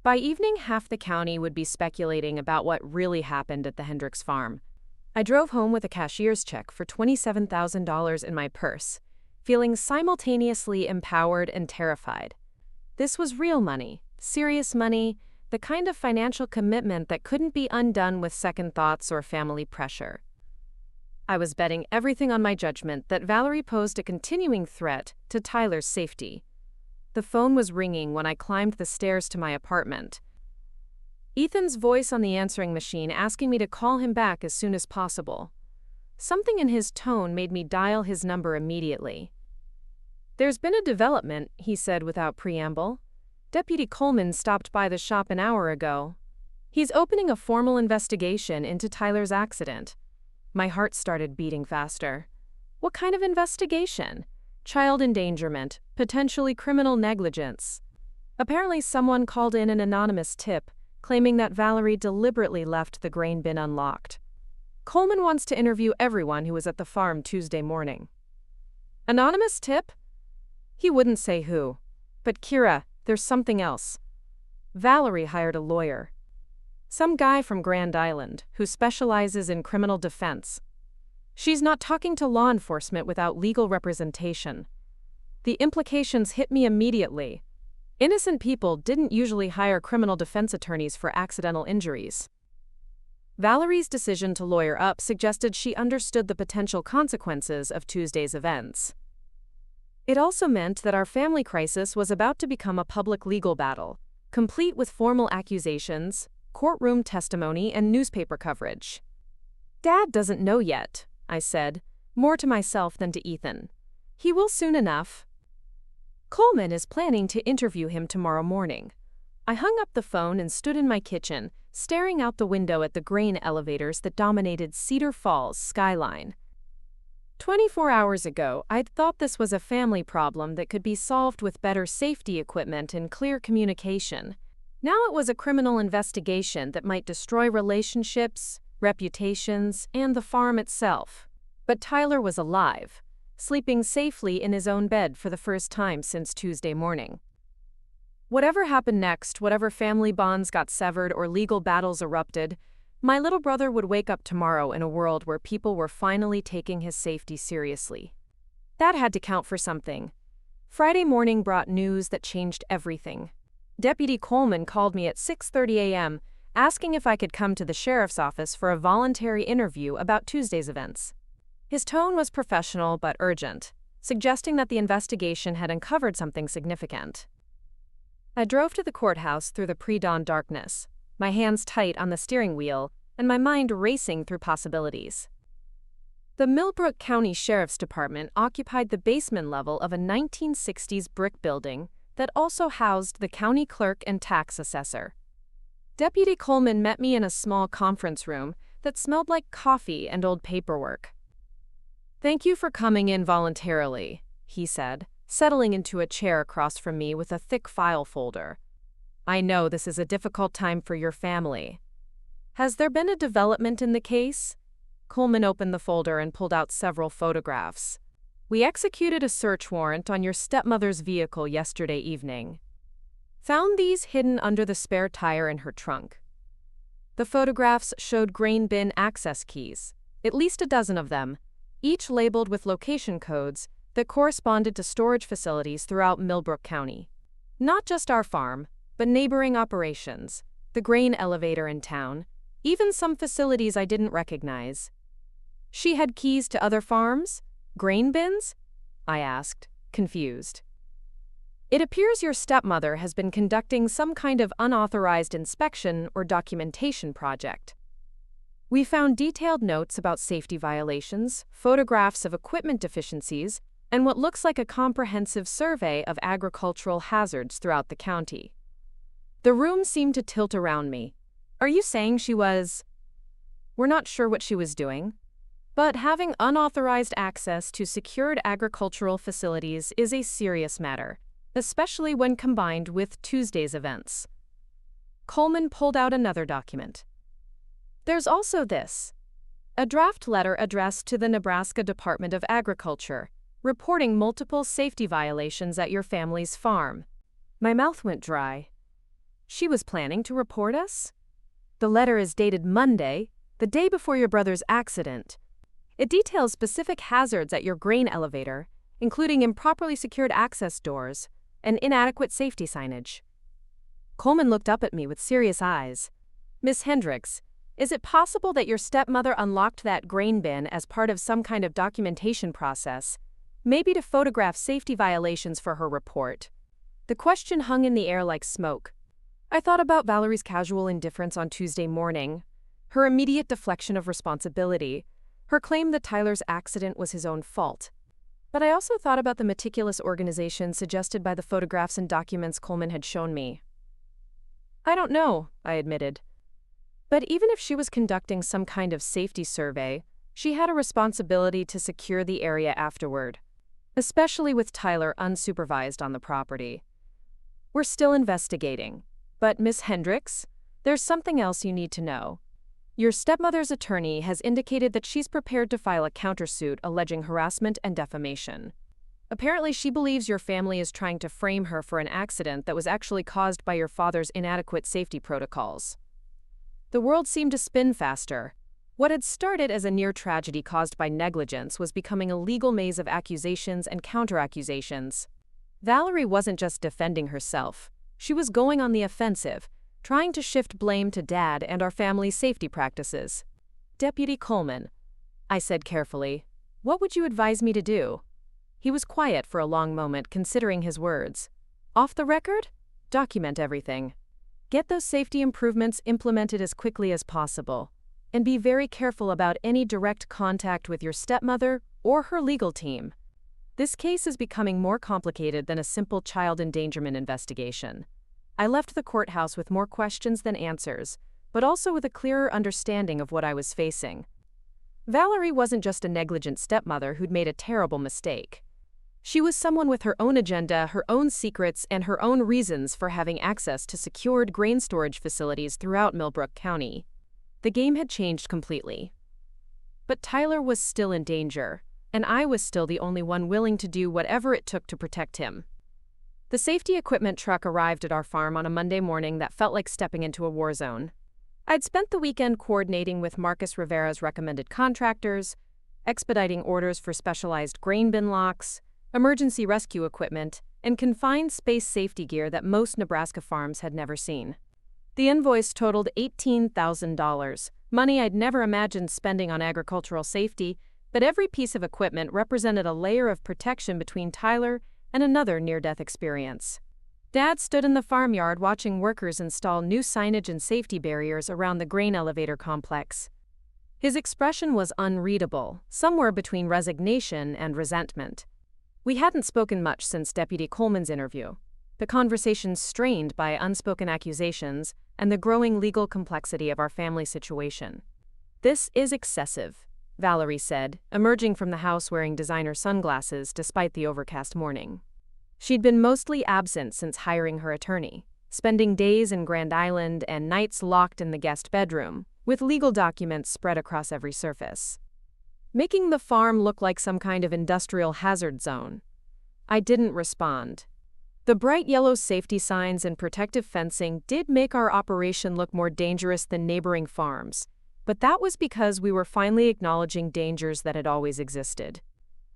By evening, half the county would be speculating about what really happened at the Hendricks farm. I drove home with a cashier's check for $27,000 in my purse, feeling simultaneously empowered and terrified. This was real money, serious money, the kind of financial commitment that couldn't be undone with second thoughts or family pressure. I was betting everything on my judgment that Valerie posed a continuing threat to Tyler's safety. The phone was ringing when I climbed the stairs to my apartment. Ethan's voice on the answering machine asking me to call him back as soon as possible. Something in his tone made me dial his number immediately. "There's been a development," he said without preamble. "Deputy Coleman stopped by the shop an hour ago. He's opening a formal investigation into Tyler's accident." My heart started beating faster. What kind of investigation? Child endangerment, potentially criminal negligence. Apparently someone called in an anonymous tip, claiming that Valerie deliberately left the grain bin unlocked. Coleman wants to interview everyone who was at the farm Tuesday morning. Anonymous tip? He wouldn't say who. But Kira, there's something else. Valerie hired a lawyer. Some guy from Grand Island who specializes in criminal defense. She's not talking to law enforcement without legal representation. The implications hit me immediately. Innocent people didn't usually hire criminal defense attorneys for accidental injuries. Valerie's decision to lawyer up suggested she understood the potential consequences of Tuesday's events. It also meant that our family crisis was about to become a public legal battle, complete with formal accusations, courtroom testimony, and newspaper coverage. "Dad doesn't know yet," I said, more to myself than to Ethan. "He will soon enough." Coleman is planning to interview him tomorrow morning. I hung up the phone and stood in my kitchen, staring out the window at the grain elevators that dominated Cedar Falls' skyline. 24 hours ago, I'd thought this was a family problem that could be solved with better safety equipment and clear communication. Now it was a criminal investigation that might destroy relationships, reputations, and the farm itself. But Tyler was alive, sleeping safely in his own bed for the first time since Tuesday morning. Whatever happened next, whatever family bonds got severed or legal battles erupted, my little brother would wake up tomorrow in a world where people were finally taking his safety seriously. That had to count for something. Friday morning brought news that changed everything. Deputy Coleman called me at 6:30 a.m., asking if I could come to the sheriff's office for a voluntary interview about Tuesday's events. His tone was professional but urgent, suggesting that the investigation had uncovered something significant. I drove to the courthouse through the pre-dawn darkness, my hands tight on the steering wheel and my mind racing through possibilities. The Millbrook County Sheriff's Department occupied the basement level of a 1960s brick building that also housed the county clerk and tax assessor. Deputy Coleman met me in a small conference room that smelled like coffee and old paperwork. "Thank you for coming in voluntarily," he said, settling into a chair across from me with a thick file folder. "I know this is a difficult time for your family. Has there been a development in the case?" Coleman opened the folder and pulled out several photographs. "We executed a search warrant on your stepmother's vehicle yesterday evening. Found these hidden under the spare tire in her trunk." The photographs showed grain bin access keys, at least a dozen of them, each labeled with location codes that corresponded to storage facilities throughout Millbrook County. Not just our farm, but neighboring operations, the grain elevator in town, even some facilities I didn't recognize. "She had keys to other farms? Grain bins?" I asked, confused. "It appears your stepmother has been conducting some kind of unauthorized inspection or documentation project. We found detailed notes about safety violations, photographs of equipment deficiencies, and what looks like a comprehensive survey of agricultural hazards throughout the county." The room seemed to tilt around me. "Are you saying she was—" "We're not sure what she was doing. But having unauthorized access to secured agricultural facilities is a serious matter, especially when combined with Tuesday's events." Coleman pulled out another document. "There's also this. A draft letter addressed to the Nebraska Department of Agriculture, reporting multiple safety violations at your family's farm." My mouth went dry. She was planning to report us? The letter is dated Monday, the the day before your brother's accident. It details specific hazards at your grain elevator, including improperly secured access doors and inadequate safety signage. Coleman looked up at me with serious eyes. Miss Hendricks, is it possible that your stepmother unlocked that grain bin as part of some kind of documentation process, maybe to photograph safety violations for her report? The question hung in the air like smoke. I thought about Valerie's casual indifference on Tuesday morning, her immediate deflection of responsibility, her claim that Tyler's accident was his own fault. But I also thought about the meticulous organization suggested by the photographs and documents Coleman had shown me. I don't know, I admitted. But even if she was conducting some kind of safety survey, she had a responsibility to secure the area afterward, especially with Tyler unsupervised on the property. We're still investigating, but Miss Hendricks, there's something else you need to know. Your stepmother's attorney has indicated that she's prepared to file a countersuit alleging harassment and defamation. Apparently, she believes your family is trying to frame her for an accident that was actually caused by your father's inadequate safety protocols. The world seemed to spin faster. What had started as a near tragedy caused by negligence was becoming a legal maze of accusations and counter-accusations. Valerie wasn't just defending herself. She was going on the offensive, trying to shift blame to Dad and our family's safety practices. Deputy Coleman, I said carefully, what would you advise me to do? He was quiet for a long moment, considering his words. Off the record? Document everything. Get those safety improvements implemented as quickly as possible. And be very careful about any direct contact with your stepmother or her legal team. This case is becoming more complicated than a simple child endangerment investigation. I left the courthouse with more questions than answers, but also with a clearer understanding of what I was facing. Valerie wasn't just a negligent stepmother who'd made a terrible mistake. She was someone with her own agenda, her own secrets, and her own reasons for having access to secured grain storage facilities throughout Millbrook County. The game had changed completely. But Tyler was still in danger, and I was still the only one willing to do whatever it took to protect him. The safety equipment truck arrived at our farm on a Monday morning that felt like stepping into a war zone. I'd spent the weekend coordinating with Marcus Rivera's recommended contractors, expediting orders for specialized grain bin locks, emergency rescue equipment, and confined space safety gear that most Nebraska farms had never seen. The invoice totaled $18,000, money I'd never imagined spending on agricultural safety, but every piece of equipment represented a layer of protection between Tyler and another near-death experience. Dad stood in the farmyard watching workers install new signage and safety barriers around the grain elevator complex. His expression was unreadable, somewhere between resignation and resentment. We hadn't spoken much since Deputy Coleman's interview, the conversation strained by unspoken accusations and the growing legal complexity of our family situation. This is excessive, Valerie said, emerging from the house wearing designer sunglasses despite the overcast morning. She'd been mostly absent since hiring her attorney, spending days in Grand Island and nights locked in the guest bedroom, with legal documents spread across every surface, making the farm look like some kind of industrial hazard zone. I didn't respond. The bright yellow safety signs and protective fencing did make our operation look more dangerous than neighboring farms, but that was because we were finally acknowledging dangers that had always existed.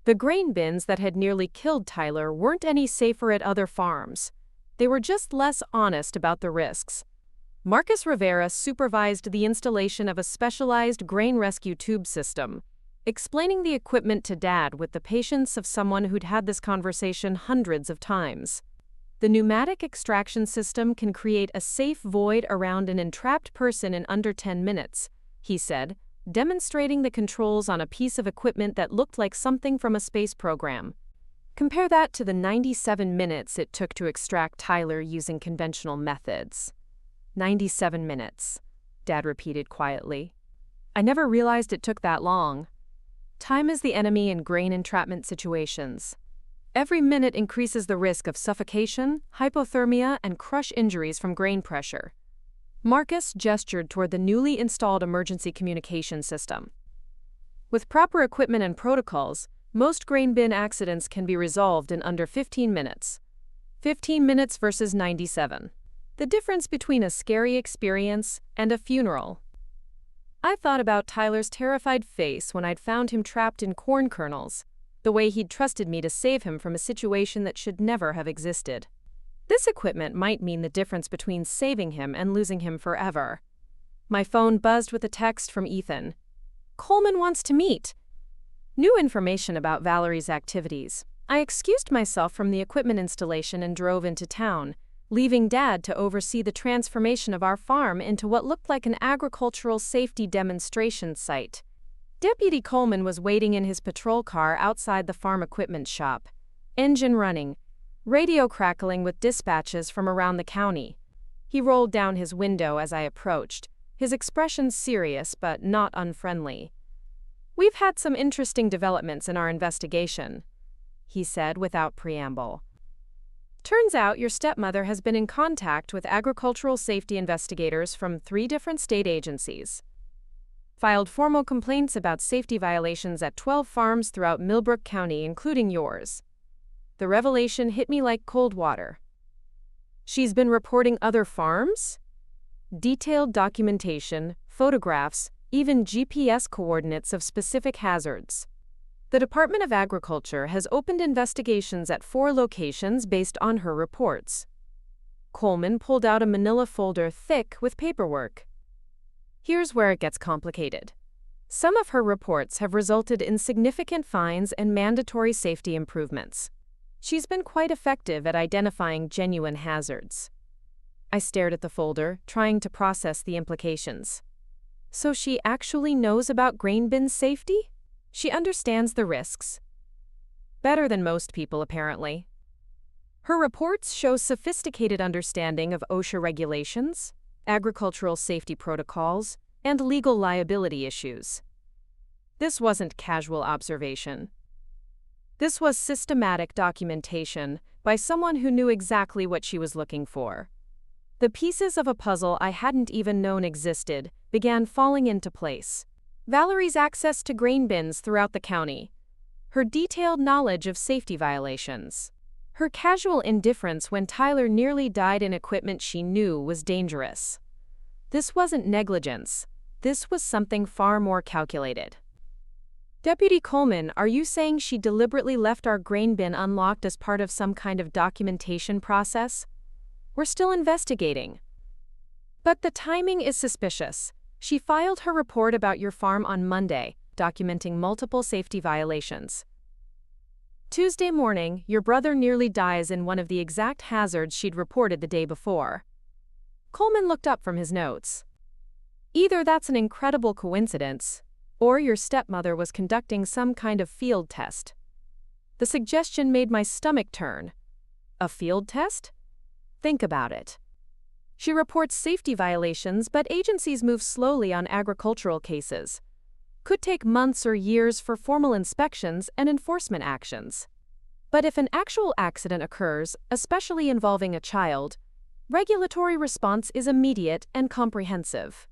The grain bins that had nearly killed Tyler weren't any safer at other farms. They were just less honest about the risks. Marcus Rivera supervised the installation of a specialized grain rescue tube system, explaining the equipment to Dad with the patience of someone who'd had this conversation hundreds of times. The pneumatic extraction system can create a safe void around an entrapped person in under 10 minutes, he said, demonstrating the controls on a piece of equipment that looked like something from a space program. Compare that to the 97 minutes it took to extract Tyler using conventional methods. 97 minutes, Dad repeated quietly. I never realized it took that long. Time is the enemy in grain entrapment situations. Every minute increases the risk of suffocation, hypothermia, and crush injuries from grain pressure. Marcus gestured toward the newly installed emergency communication system. With proper equipment and protocols, most grain bin accidents can be resolved in under 15 minutes. 15 minutes versus 97. The difference between a scary experience and a funeral. I thought about Tyler's terrified face when I'd found him trapped in corn kernels, the way he'd trusted me to save him from a situation that should never have existed. This equipment might mean the difference between saving him and losing him forever. My phone buzzed with a text from Ethan. "Coleman wants to meet." New information about Valerie's activities. I excused myself from the equipment installation and drove into town, leaving Dad to oversee the transformation of our farm into what looked like an agricultural safety demonstration site. Deputy Coleman was waiting in his patrol car outside the farm equipment shop, engine running, radio crackling with dispatches from around the county. He rolled down his window as I approached, his expression serious but not unfriendly. "We've had some interesting developments in our investigation," he said without preamble. "Turns out your stepmother has been in contact with agricultural safety investigators from 3 different state agencies. Filed formal complaints about safety violations at 12 farms throughout Millbrook County, including yours." The revelation hit me like cold water. "She's been reporting other farms?" Detailed documentation, photographs, even GPS coordinates of specific hazards. The Department of Agriculture has opened investigations at 4 locations based on her reports. Coleman pulled out a manila folder thick with paperwork. Here's where it gets complicated. Some of her reports have resulted in significant fines and mandatory safety improvements. She's been quite effective at identifying genuine hazards. I stared at the folder, trying to process the implications. So she actually knows about grain bin safety? She understands the risks. Better than most people, apparently. Her reports show sophisticated understanding of OSHA regulations, agricultural safety protocols, and legal liability issues. This wasn't casual observation. This was systematic documentation by someone who knew exactly what she was looking for. The pieces of a puzzle I hadn't even known existed began falling into place. Valerie's access to grain bins throughout the county, her detailed knowledge of safety violations, her casual indifference when Tyler nearly died in equipment she knew was dangerous. This wasn't negligence. This was something far more calculated. "Deputy Coleman, are you saying she deliberately left our grain bin unlocked as part of some kind of documentation process?" "We're still investigating." "But the timing is suspicious. She filed her report about your farm on Monday, documenting multiple safety violations. Tuesday morning, your brother nearly dies in one of the exact hazards she'd reported the day before." Coleman looked up from his notes. "Either that's an incredible coincidence, or your stepmother was conducting some kind of field test." The suggestion made my stomach turn. A field test? Think about it. She reports safety violations, but agencies move slowly on agricultural cases. Could take months or years for formal inspections and enforcement actions. But if an actual accident occurs, especially involving a child, regulatory response is immediate and comprehensive.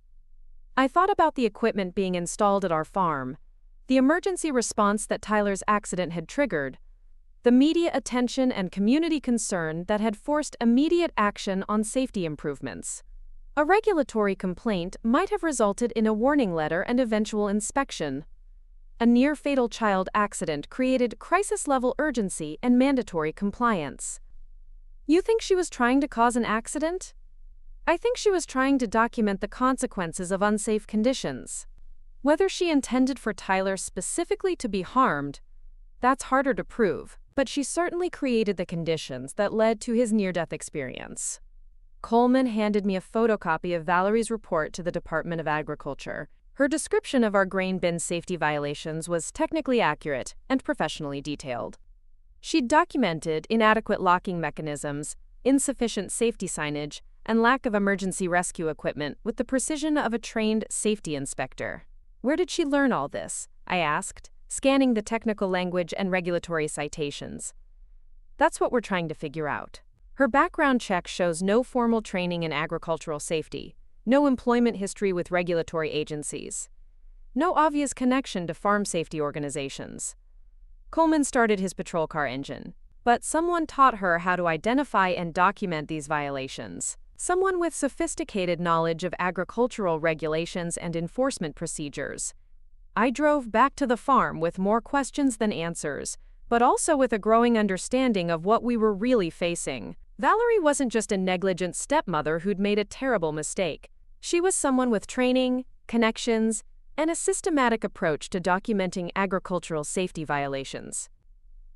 I thought about the equipment being installed at our farm, the emergency response that Tyler's accident had triggered, the media attention and community concern that had forced immediate action on safety improvements. A regulatory complaint might have resulted in a warning letter and eventual inspection. A near-fatal child accident created crisis-level urgency and mandatory compliance. You think she was trying to cause an accident? I think she was trying to document the consequences of unsafe conditions. Whether she intended for Tyler specifically to be harmed, that's harder to prove, but she certainly created the conditions that led to his near-death experience. Coleman handed me a photocopy of Valerie's report to the Department of Agriculture. Her description of our grain bin safety violations was technically accurate and professionally detailed. She'd documented inadequate locking mechanisms, insufficient safety signage, and lack of emergency rescue equipment with the precision of a trained safety inspector. Where did she learn all this? I asked, scanning the technical language and regulatory citations. That's what we're trying to figure out. Her background check shows no formal training in agricultural safety, no employment history with regulatory agencies, no obvious connection to farm safety organizations. Coleman started his patrol car engine, but someone taught her how to identify and document these violations. someone with sophisticated knowledge of agricultural regulations and enforcement procedures. I drove back to the farm with more questions than answers, but also with a growing understanding of what we were really facing. Valerie wasn't just a negligent stepmother who'd made a terrible mistake. She was someone with training, connections, and a systematic approach to documenting agricultural safety violations.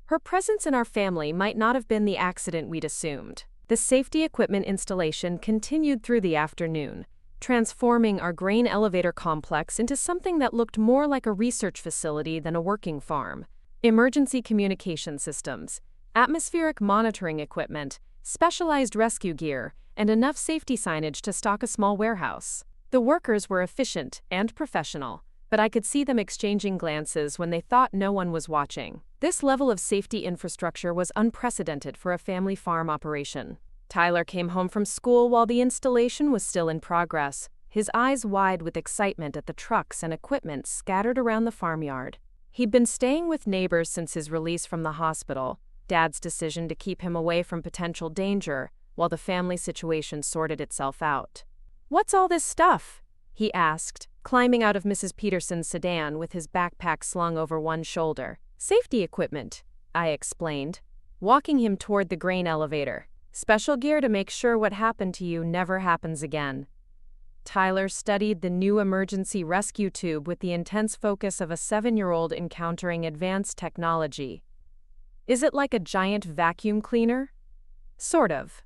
Her presence in our family might not have been the accident we'd assumed. The safety equipment installation continued through the afternoon, transforming our grain elevator complex into something that looked more like a research facility than a working farm. Emergency communication systems, atmospheric monitoring equipment, specialized rescue gear, and enough safety signage to stock a small warehouse. The workers were efficient and professional, but I could see them exchanging glances when they thought no one was watching. This level of safety infrastructure was unprecedented for a family farm operation. Tyler came home from school while the installation was still in progress, his eyes wide with excitement at the trucks and equipment scattered around the farmyard. He'd been staying with neighbors since his release from the hospital, Dad's decision to keep him away from potential danger while the family situation sorted itself out. "What's all this stuff?" he asked, climbing out of Mrs. Peterson's sedan with his backpack slung over one shoulder. "Safety equipment," I explained, walking him toward the grain elevator. "Special gear to make sure what happened to you never happens again." Tyler studied the new emergency rescue tube with the intense focus of a 7-year-old encountering advanced technology. "Is it like a giant vacuum cleaner?" "Sort of.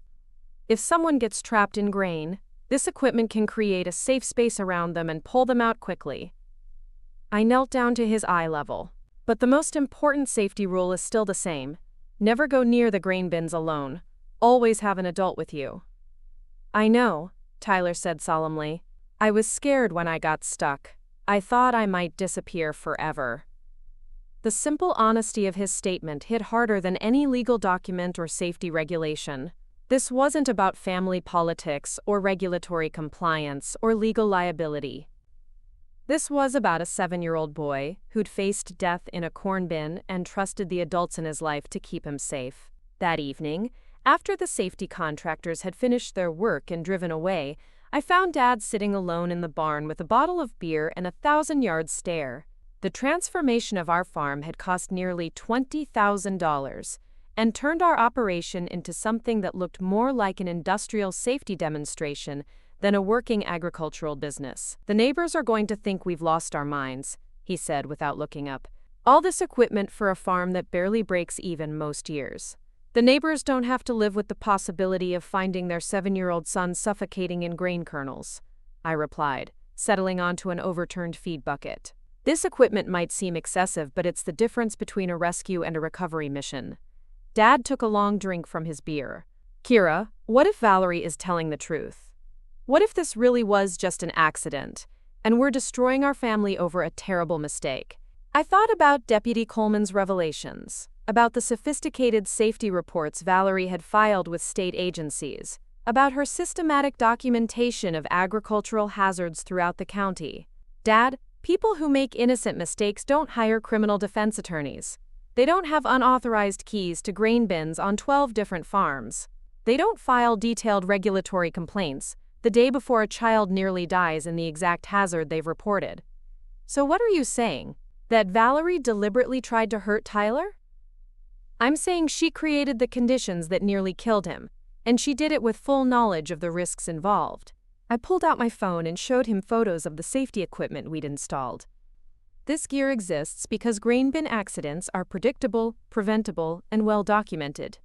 If someone gets trapped in grain, this equipment can create a safe space around them and pull them out quickly." I knelt down to his eye level. "But the most important safety rule is still the same. Never go near the grain bins alone. Always have an adult with you." "I know," Tyler said solemnly. "I was scared when I got stuck. I thought I might disappear forever." The simple honesty of his statement hit harder than any legal document or safety regulation. This wasn't about family politics or regulatory compliance or legal liability. This was about a 7-year-old boy who'd faced death in a corn bin and trusted the adults in his life to keep him safe. That evening, after the safety contractors had finished their work and driven away, I found Dad sitting alone in the barn with a bottle of beer and a 1,000-yard stare. The transformation of our farm had cost nearly $20,000 and turned our operation into something that looked more like an industrial safety demonstration than a working agricultural business. "The neighbors are going to think we've lost our minds," he said without looking up. "All this equipment for a farm that barely breaks even most years. The neighbors don't have to live with the possibility of finding their 7-year-old son suffocating in grain kernels," I replied, settling onto an overturned feed bucket. "This equipment might seem excessive, but it's the difference between a rescue and a recovery mission." Dad took a long drink from his beer. "Kira, what if Valerie is telling the truth? What if this really was just an accident, and we're destroying our family over a terrible mistake?" I thought about Deputy Coleman's revelations, about the sophisticated safety reports Valerie had filed with state agencies, about her systematic documentation of agricultural hazards throughout the county. "Dad, people who make innocent mistakes don't hire criminal defense attorneys. They don't have unauthorized keys to grain bins on 12 different farms. They don't file detailed regulatory complaints the day before a child nearly dies in the exact hazard they've reported. So what are you saying? That Valerie deliberately tried to hurt Tyler?" "I'm saying she created the conditions that nearly killed him, and she did it with full knowledge of the risks involved." I pulled out my phone and showed him photos of the safety equipment we'd installed. "This gear exists because grain bin accidents are predictable, preventable, and well documented.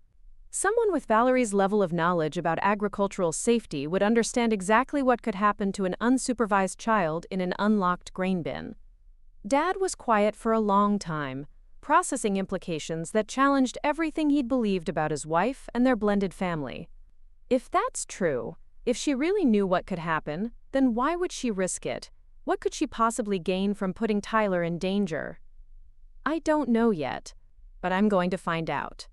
Someone with Valerie's level of knowledge about agricultural safety would understand exactly what could happen to an unsupervised child in an unlocked grain bin." Dad was quiet for a long time, processing implications that challenged everything he'd believed about his wife and their blended family. If that's true, if she really knew what could happen, then why would she risk it? What could she possibly gain from putting Tyler in danger? I don't know yet, but I'm going to find out.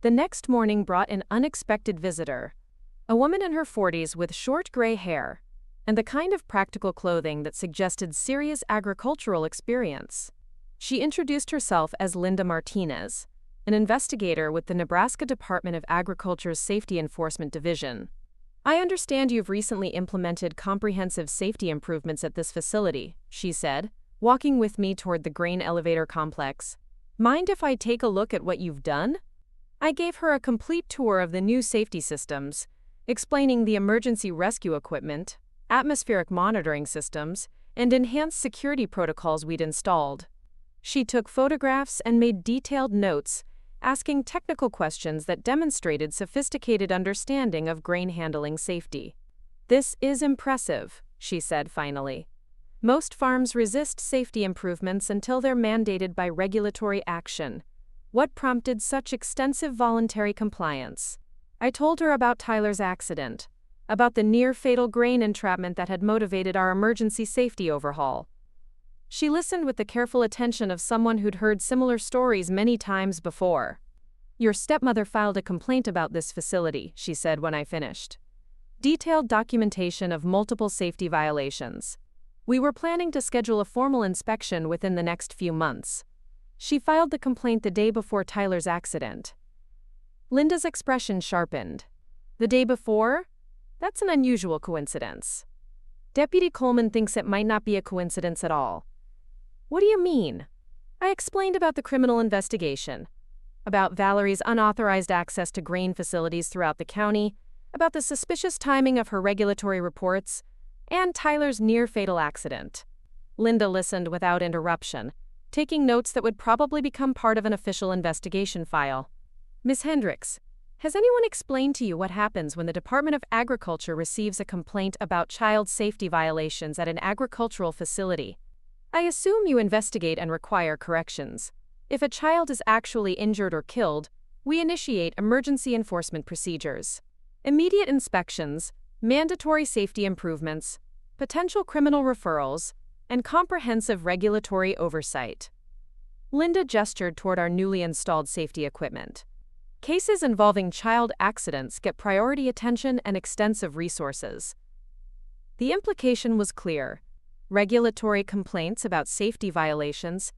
The next morning brought an unexpected visitor, a woman in her 40s with short gray hair, and the kind of practical clothing that suggested serious agricultural experience. She introduced herself as Linda Martinez, an investigator with the Nebraska Department of Agriculture's Safety Enforcement Division. I understand you've recently implemented comprehensive safety improvements at this facility, she said, walking with me toward the grain elevator complex. Mind if I take a look at what you've done? I gave her a complete tour of the new safety systems, explaining the emergency rescue equipment, atmospheric monitoring systems, and enhanced security protocols we'd installed. She took photographs and made detailed notes, asking technical questions that demonstrated sophisticated understanding of grain handling safety. This is impressive, she said finally. Most farms resist safety improvements until they're mandated by regulatory action. What prompted such extensive voluntary compliance? I told her about Tyler's accident, about the near-fatal grain entrapment that had motivated our emergency safety overhaul. She listened with the careful attention of someone who'd heard similar stories many times before. Your stepmother filed a complaint about this facility, she said when I finished. Detailed documentation of multiple safety violations. We were planning to schedule a formal inspection within the next few months. She filed the complaint the day before Tyler's accident. Linda's expression sharpened. The day before? That's an unusual coincidence. Deputy Coleman thinks it might not be a coincidence at all. What do you mean? I explained about the criminal investigation, about Valerie's unauthorized access to grain facilities throughout the county, about the suspicious timing of her regulatory reports, and Tyler's near-fatal accident. Linda listened without interruption, taking notes that would probably become part of an official investigation file. Ms. Hendricks, has anyone explained to you what happens when the Department of Agriculture receives a complaint about child safety violations at an agricultural facility? I assume you investigate and require corrections. If a child is actually injured or killed, we initiate emergency enforcement procedures. Immediate inspections, mandatory safety improvements, potential criminal referrals, and comprehensive regulatory oversight. Linda gestured toward our newly installed safety equipment. Cases involving child accidents get priority attention and extensive resources. The implication was clear. Regulatory complaints about safety violations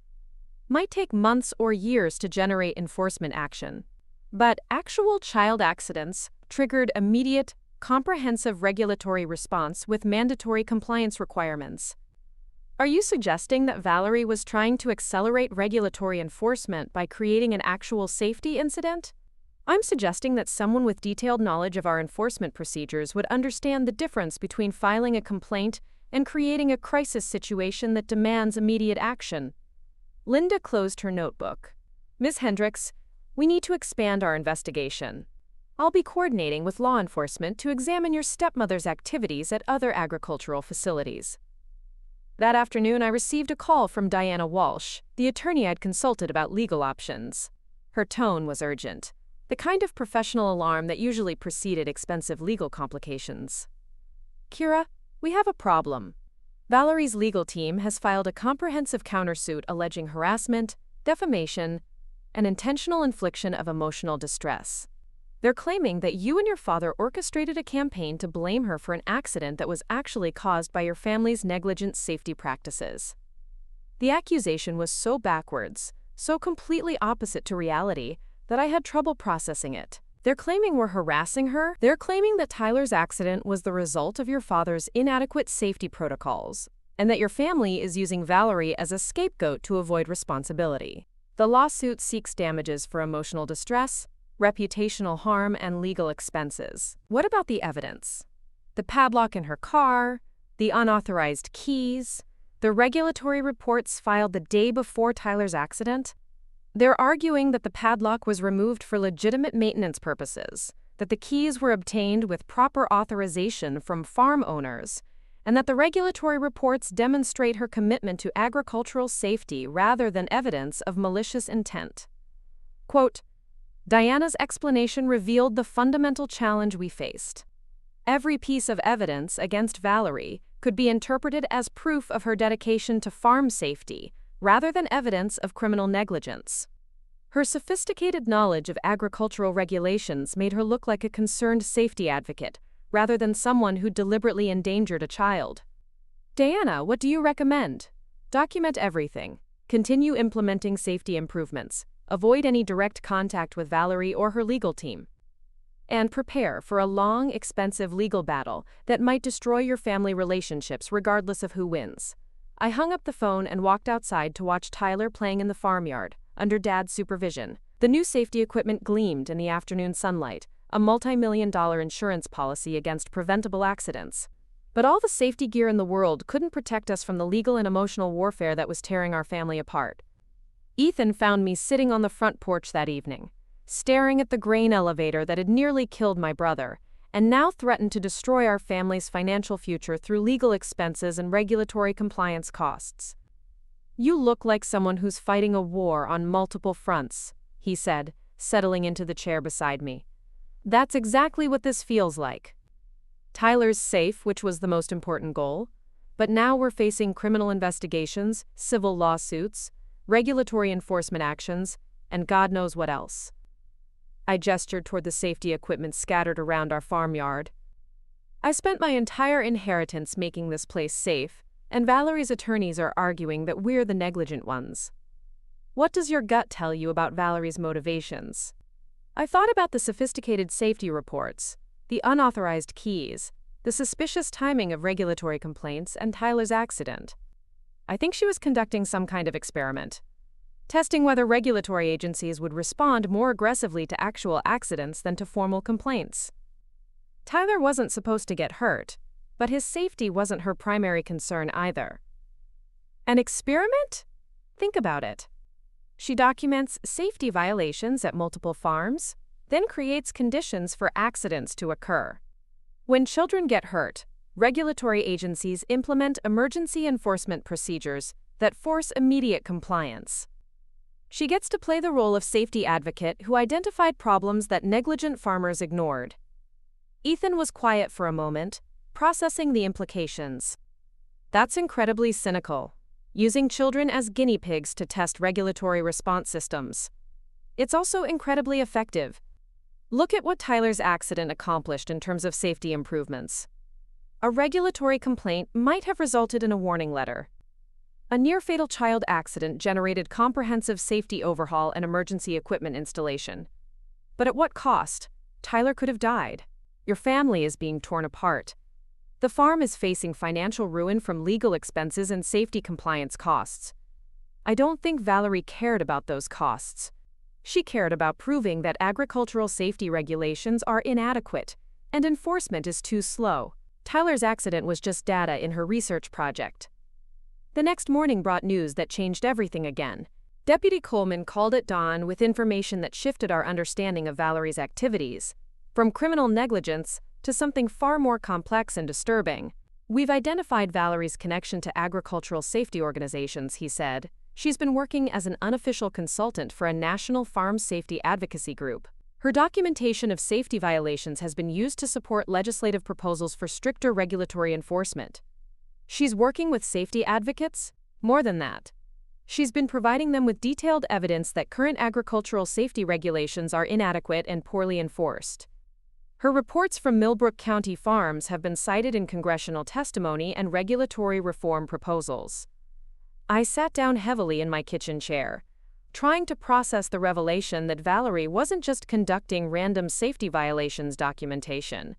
might take months or years to generate enforcement action. But actual child accidents triggered immediate, comprehensive regulatory response with mandatory compliance requirements. Are you suggesting that Valerie was trying to accelerate regulatory enforcement by creating an actual safety incident? I'm suggesting that someone with detailed knowledge of our enforcement procedures would understand the difference between filing a complaint and creating a crisis situation that demands immediate action. Linda closed her notebook. Ms. Hendricks, we need to expand our investigation. I'll be coordinating with law enforcement to examine your stepmother's activities at other agricultural facilities. That afternoon, I received a call from Diana Walsh, the attorney I'd consulted about legal options. Her tone was urgent, the kind of professional alarm that usually preceded expensive legal complications. Kira, we have a problem. Valerie's legal team has filed a comprehensive countersuit alleging harassment, defamation, and intentional infliction of emotional distress. They're claiming that you and your father orchestrated a campaign to blame her for an accident that was actually caused by your family's negligent safety practices. The accusation was so backwards, so completely opposite to reality, that I had trouble processing it. They're claiming we're harassing her. They're claiming that Tyler's accident was the result of your father's inadequate safety protocols, and that your family is using Valerie as a scapegoat to avoid responsibility. The lawsuit seeks damages for emotional distress, reputational harm, and legal expenses. What about the evidence? The padlock in her car, the unauthorized keys, the regulatory reports filed the day before Tyler's accident? They're arguing that the padlock was removed for legitimate maintenance purposes, that the keys were obtained with proper authorization from farm owners, and that the regulatory reports demonstrate her commitment to agricultural safety rather than evidence of malicious intent. Quote, Diana's explanation revealed the fundamental challenge we faced. Every piece of evidence against Valerie could be interpreted as proof of her dedication to farm safety, rather than evidence of criminal negligence. Her sophisticated knowledge of agricultural regulations made her look like a concerned safety advocate, rather than someone who deliberately endangered a child. Diana, what do you recommend? Document everything. Continue implementing safety improvements. Avoid any direct contact with Valerie or her legal team. and prepare for a long, expensive legal battle that might destroy your family relationships regardless of who wins. I hung up the phone and walked outside to watch Tyler playing in the farmyard, under Dad's supervision. The new safety equipment gleamed in the afternoon sunlight, a multi-million-dollar insurance policy against preventable accidents. But all the safety gear in the world couldn't protect us from the legal and emotional warfare that was tearing our family apart. Ethan found me sitting on the front porch that evening, staring at the grain elevator that had nearly killed my brother, and now threatened to destroy our family's financial future through legal expenses and regulatory compliance costs. "You look like someone who's fighting a war on multiple fronts," he said, settling into the chair beside me. "That's exactly what this feels like. Tyler's safe, which was the most important goal, but now we're facing criminal investigations, civil lawsuits, regulatory enforcement actions, and God knows what else." I gestured toward the safety equipment scattered around our farmyard. "I spent my entire inheritance making this place safe, and Valerie's attorneys are arguing that we're the negligent ones. What does your gut tell you about Valerie's motivations?" I thought about the sophisticated safety reports, the unauthorized keys, the suspicious timing of regulatory complaints, and Tyler's accident. I think she was conducting some kind of experiment, testing whether regulatory agencies would respond more aggressively to actual accidents than to formal complaints. Tyler wasn't supposed to get hurt, but his safety wasn't her primary concern either. An experiment? Think about it. She documents safety violations at multiple farms, then creates conditions for accidents to occur. When children get hurt, regulatory agencies implement emergency enforcement procedures that force immediate compliance. She gets to play the role of safety advocate who identified problems that negligent farmers ignored. Ethan was quiet for a moment, processing the implications. "That's incredibly cynical, using children as guinea pigs to test regulatory response systems. It's also incredibly effective. Look at what Tyler's accident accomplished in terms of safety improvements. A regulatory complaint might have resulted in a warning letter. A near-fatal child accident generated comprehensive safety overhaul and emergency equipment installation. But at what cost? Tyler could have died. Your family is being torn apart. The farm is facing financial ruin from legal expenses and safety compliance costs. I don't think Valerie cared about those costs. She cared about proving that agricultural safety regulations are inadequate and enforcement is too slow. Tyler's accident was just data in her research project." The next morning brought news that changed everything again. Deputy Coleman called at dawn with information that shifted our understanding of Valerie's activities, from criminal negligence to something far more complex and disturbing. "We've identified Valerie's connection to agricultural safety organizations," he said. "She's been working as an unofficial consultant for a national farm safety advocacy group. Her documentation of safety violations has been used to support legislative proposals for stricter regulatory enforcement. She's working with safety advocates? More than that. She's been providing them with detailed evidence that current agricultural safety regulations are inadequate and poorly enforced. Her reports from Millbrook County farms have been cited in congressional testimony and regulatory reform proposals." I sat down heavily in my kitchen chair, trying to process the revelation that Valerie wasn't just conducting random safety violations documentation.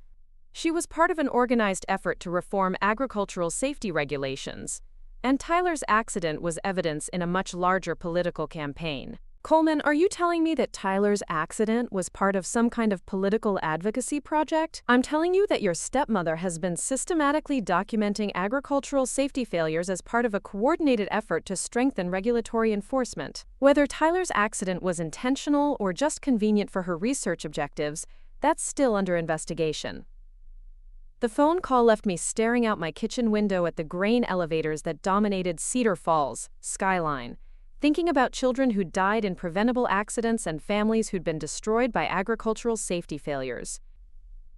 She was part of an organized effort to reform agricultural safety regulations, and Tyler's accident was evidence in a much larger political campaign. "Coleman, are you telling me that Tyler's accident was part of some kind of political advocacy project?" "I'm telling you that your stepmother has been systematically documenting agricultural safety failures as part of a coordinated effort to strengthen regulatory enforcement. Whether Tyler's accident was intentional or just convenient for her research objectives, that's still under investigation." The phone call left me staring out my kitchen window at the grain elevators that dominated Cedar Falls' skyline, thinking about children who'd died in preventable accidents and families who'd been destroyed by agricultural safety failures.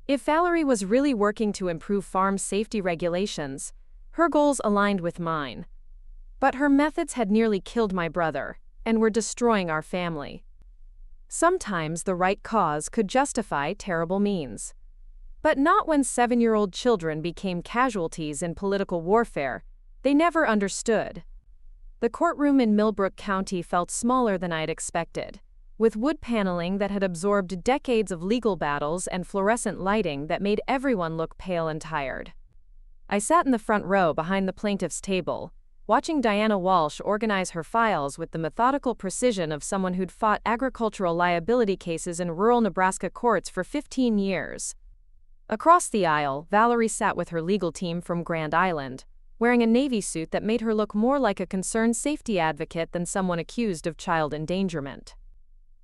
If Valerie was really working to improve farm safety regulations, her goals aligned with mine. But her methods had nearly killed my brother, and were destroying our family. Sometimes the right cause could justify terrible means. But not when 7-year-old children became casualties in political warfare. They never understood. The courtroom in Millbrook County felt smaller than I had expected. with wood paneling that had absorbed decades of legal battles and fluorescent lighting that made everyone look pale and tired. I sat in the front row behind the plaintiff's table, watching Diana Walsh organize her files with the methodical precision of someone who'd fought agricultural liability cases in rural Nebraska courts for 15 years. Across the aisle, Valerie sat with her legal team from Grand Island, wearing a Navy suit that made her look more like a concerned safety advocate than someone accused of child endangerment.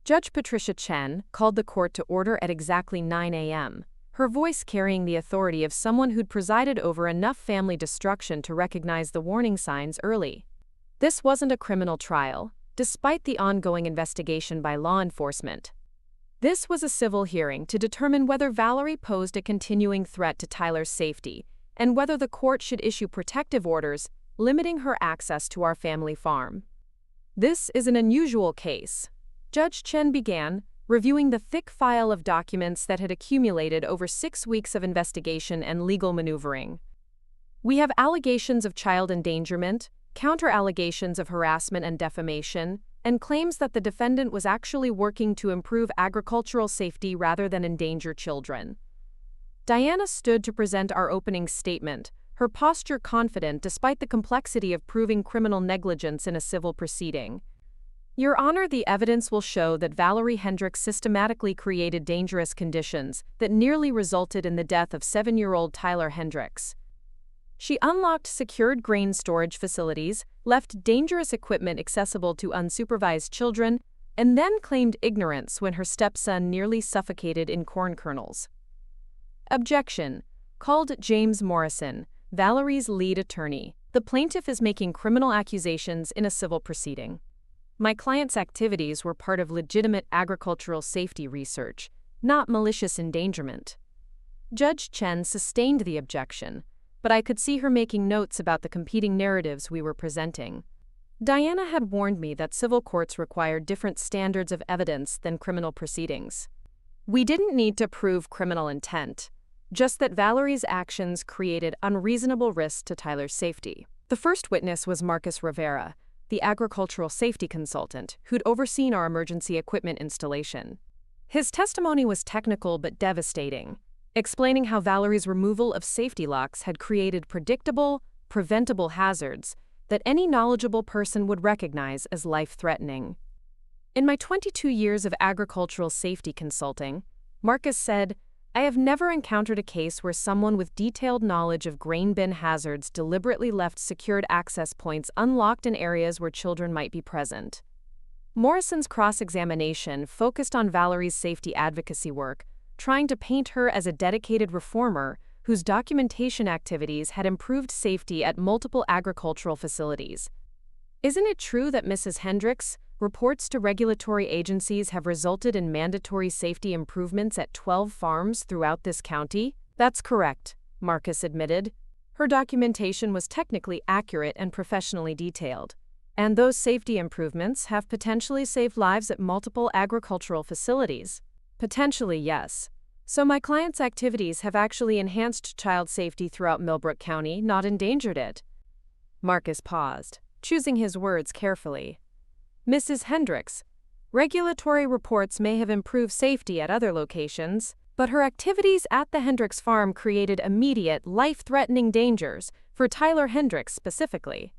Judge Patricia Chen called the court to order at exactly 9 a.m., her voice carrying the authority of someone who'd presided over enough family destruction to recognize the warning signs early. This wasn't a criminal trial, despite the ongoing investigation by law enforcement. This was a civil hearing to determine whether Valerie posed a continuing threat to Tyler's safety and whether the court should issue protective orders limiting her access to our family farm. This is an unusual case. Judge Chen began, reviewing the thick file of documents that had accumulated over 6 weeks of investigation and legal maneuvering. We have allegations of child endangerment, counter-allegations of harassment and defamation, and claims that the defendant was actually working to improve agricultural safety rather than endanger children. Diana stood to present our opening statement, her posture confident despite the complexity of proving criminal negligence in a civil proceeding. Your Honor, the evidence will show that Valerie Hendricks systematically created dangerous conditions that nearly resulted in the death of 7-year-old Tyler Hendricks. She unlocked secured grain storage facilities, left dangerous equipment accessible to unsupervised children, and then claimed ignorance when her stepson nearly suffocated in corn kernels. Objection. Called James Morrison, Valerie's lead attorney. The plaintiff is making criminal accusations in a civil proceeding. My client's activities were part of legitimate agricultural safety research, not malicious endangerment. Judge Chen sustained the objection, but I could see her making notes about the competing narratives we were presenting. Diana had warned me that civil courts required different standards of evidence than criminal proceedings. We didn't need to prove criminal intent, just that Valerie's actions created unreasonable risks to Tyler's safety. The first witness was Marcus Rivera, the agricultural safety consultant who'd overseen our emergency equipment installation. His testimony was technical but devastating, explaining how Valerie's removal of safety locks had created predictable, preventable hazards that any knowledgeable person would recognize as life-threatening. In my 22 years of agricultural safety consulting, Marcus said, I have never encountered a case where someone with detailed knowledge of grain bin hazards deliberately left secured access points unlocked in areas where children might be present. Morrison's cross-examination focused on Valerie's safety advocacy work, trying to paint her as a dedicated reformer whose documentation activities had improved safety at multiple agricultural facilities. Isn't it true that Mrs. Hendricks' reports to regulatory agencies have resulted in mandatory safety improvements at 12 farms throughout this county? That's correct, Marcus admitted. Her documentation was technically accurate and professionally detailed. And those safety improvements have potentially saved lives at multiple agricultural facilities. Potentially, yes. So my client's activities have actually enhanced child safety throughout Millbrook County, not endangered it. Marcus paused, choosing his words carefully. Mrs. Hendricks, regulatory reports may have improved safety at other locations, but her activities at the Hendricks farm created immediate, life-threatening dangers for Tyler Hendricks specifically.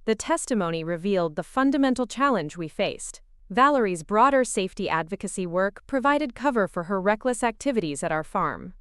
The testimony revealed the fundamental challenge we faced. Valerie's broader safety advocacy work provided cover for her reckless activities at our farm.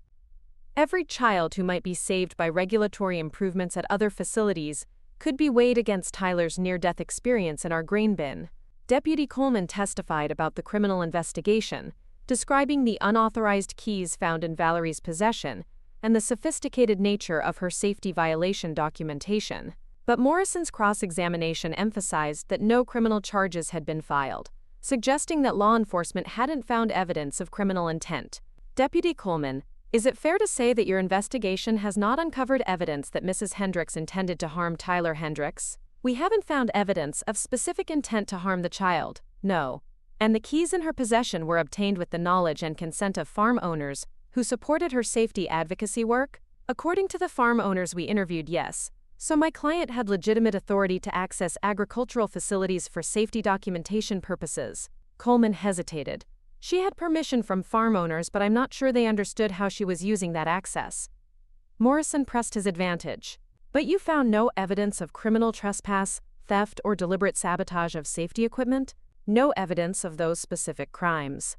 Every child who might be saved by regulatory improvements at other facilities could be weighed against Tyler's near-death experience in our grain bin. Deputy Coleman testified about the criminal investigation, describing the unauthorized keys found in Valerie's possession and the sophisticated nature of her safety violation documentation. But Morrison's cross-examination emphasized that no criminal charges had been filed, suggesting that law enforcement hadn't found evidence of criminal intent. Deputy Coleman, is it fair to say that your investigation has not uncovered evidence that Mrs. Hendricks intended to harm Tyler Hendricks? We haven't found evidence of specific intent to harm the child, no. And the keys in her possession were obtained with the knowledge and consent of farm owners who supported her safety advocacy work? According to the farm owners we interviewed, yes. So my client had legitimate authority to access agricultural facilities for safety documentation purposes. Coleman hesitated. She had permission from farm owners, but I'm not sure they understood how she was using that access. Morrison pressed his advantage. But you found no evidence of criminal trespass, theft, or deliberate sabotage of safety equipment? No evidence of those specific crimes.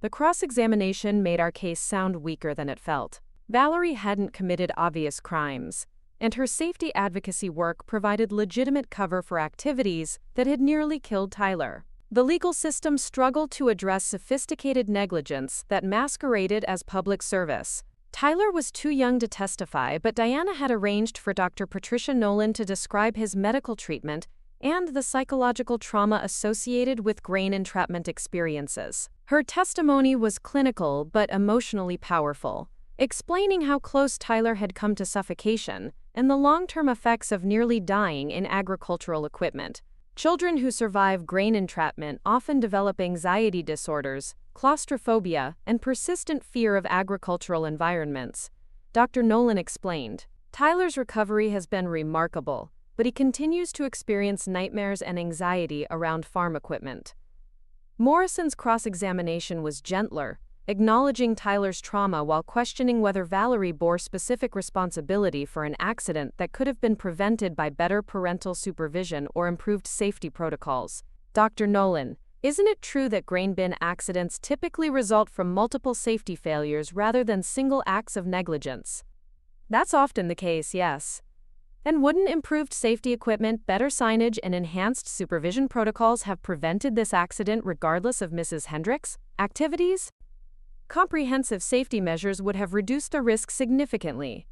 The cross-examination made our case sound weaker than it felt. Valerie hadn't committed obvious crimes, and her safety advocacy work provided legitimate cover for activities that had nearly killed Tyler. The legal system struggled to address sophisticated negligence that masqueraded as public service. Tyler was too young to testify, but Diana had arranged for Dr. Patricia Nolan to describe his medical treatment and the psychological trauma associated with grain entrapment experiences. Her testimony was clinical but emotionally powerful, explaining how close Tyler had come to suffocation and the long-term effects of nearly dying in agricultural equipment. Children who survive grain entrapment often develop anxiety disorders, claustrophobia, and persistent fear of agricultural environments. Dr. Nolan explained, Tyler's recovery has been remarkable, but he continues to experience nightmares and anxiety around farm equipment. Morrison's cross-examination was gentler, acknowledging Tyler's trauma while questioning whether Valerie bore specific responsibility for an accident that could have been prevented by better parental supervision or improved safety protocols. Dr. Nolan, isn't it true that grain bin accidents typically result from multiple safety failures rather than single acts of negligence? That's often the case, yes. And wouldn't improved safety equipment, better signage, and enhanced supervision protocols have prevented this accident regardless of Mrs. Hendricks' activities? Comprehensive safety measures would have reduced the risk significantly.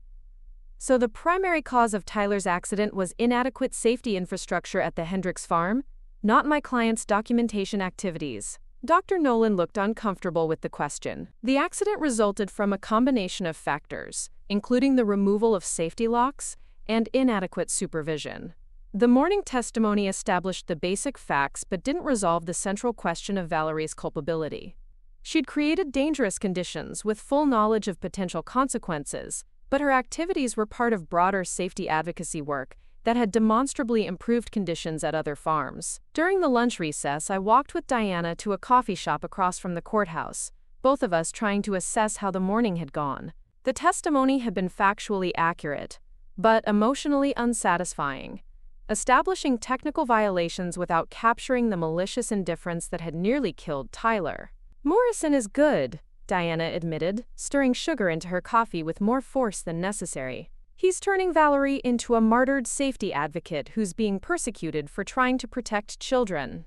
So the primary cause of Tyler's accident was inadequate safety infrastructure at the Hendricks farm, not my client's documentation activities. Dr. Nolan looked uncomfortable with the question. The accident resulted from a combination of factors, including the removal of safety locks and inadequate supervision. The morning testimony established the basic facts but didn't resolve the central question of Valerie's culpability. She'd created dangerous conditions with full knowledge of potential consequences, but her activities were part of broader safety advocacy work that had demonstrably improved conditions at other farms. During the lunch recess, I walked with Diana to a coffee shop across from the courthouse, both of us trying to assess how the morning had gone. The testimony had been factually accurate, but emotionally unsatisfying, establishing technical violations without capturing the malicious indifference that had nearly killed Tyler. Morrison is good, Diana admitted, stirring sugar into her coffee with more force than necessary. He's turning Valerie into a martyred safety advocate who's being persecuted for trying to protect children.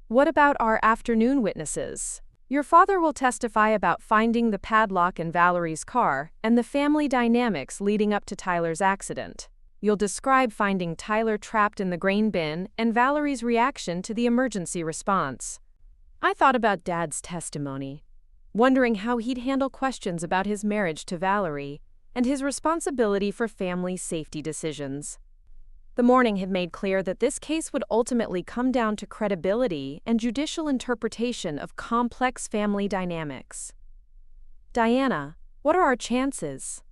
What about our afternoon witnesses? Your father will testify about finding the padlock in Valerie's car and the family dynamics leading up to Tyler's accident. You'll describe finding Tyler trapped in the grain bin and Valerie's reaction to the emergency response. I thought about Dad's testimony, wondering how he'd handle questions about his marriage to Valerie and his responsibility for family safety decisions. The morning had made clear that this case would ultimately come down to credibility and judicial interpretation of complex family dynamics. Diana, what are our chances?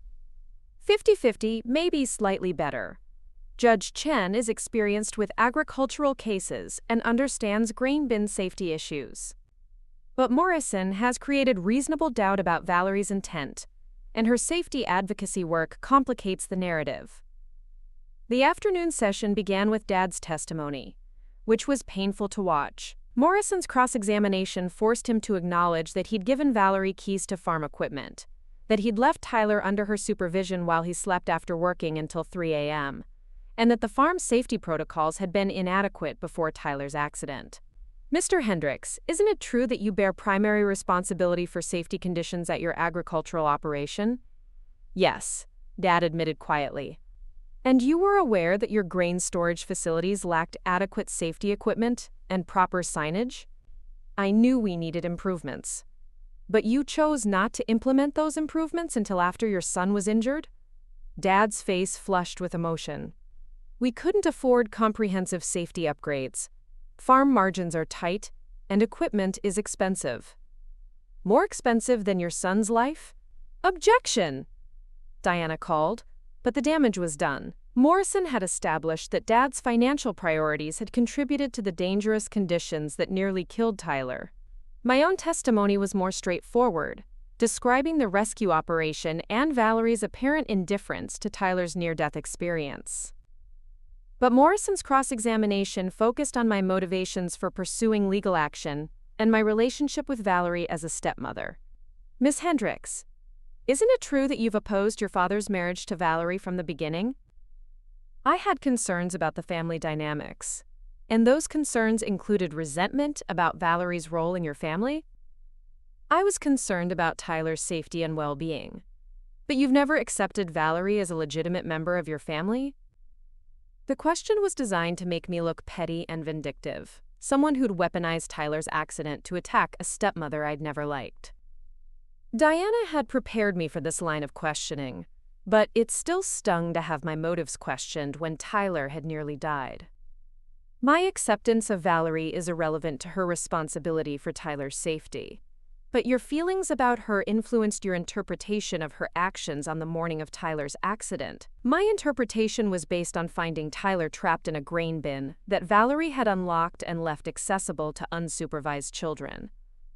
50-50, maybe slightly better. Judge Chen is experienced with agricultural cases and understands grain bin safety issues. But Morrison has created reasonable doubt about Valerie's intent, and her safety advocacy work complicates the narrative. The afternoon session began with Dad's testimony, which was painful to watch. Morrison's cross-examination forced him to acknowledge that he'd given Valerie keys to farm equipment, that he'd left Tyler under her supervision while he slept after working until 3 a.m., and that the farm's safety protocols had been inadequate before Tyler's accident. Mr. Hendricks, isn't it true that you bear primary responsibility for safety conditions at your agricultural operation? Yes, Dad admitted quietly. And you were aware that your grain storage facilities lacked adequate safety equipment and proper signage? I knew we needed improvements. But you chose not to implement those improvements until after your son was injured? Dad's face flushed with emotion. We couldn't afford comprehensive safety upgrades. Farm margins are tight, and equipment is expensive. More expensive than your son's life? Objection! Diana called, but the damage was done. Morrison had established that Dad's financial priorities had contributed to the dangerous conditions that nearly killed Tyler. My own testimony was more straightforward, describing the rescue operation and Valerie's apparent indifference to Tyler's near-death experience. But Morrison's cross-examination focused on my motivations for pursuing legal action and my relationship with Valerie as a stepmother. Miss Hendricks, isn't it true that you've opposed your father's marriage to Valerie from the beginning? I had concerns about the family dynamics, and those concerns included resentment about Valerie's role in your family. I was concerned about Tyler's safety and well-being. But you've never accepted Valerie as a legitimate member of your family? The question was designed to make me look petty and vindictive, someone who'd weaponized Tyler's accident to attack a stepmother I'd never liked. Diana had prepared me for this line of questioning, but it still stung to have my motives questioned when Tyler had nearly died. My acceptance of Valerie is irrelevant to her responsibility for Tyler's safety, but your feelings about her influenced your interpretation of her actions on the morning of Tyler's accident. My interpretation was based on finding Tyler trapped in a grain bin that Valerie had unlocked and left accessible to unsupervised children.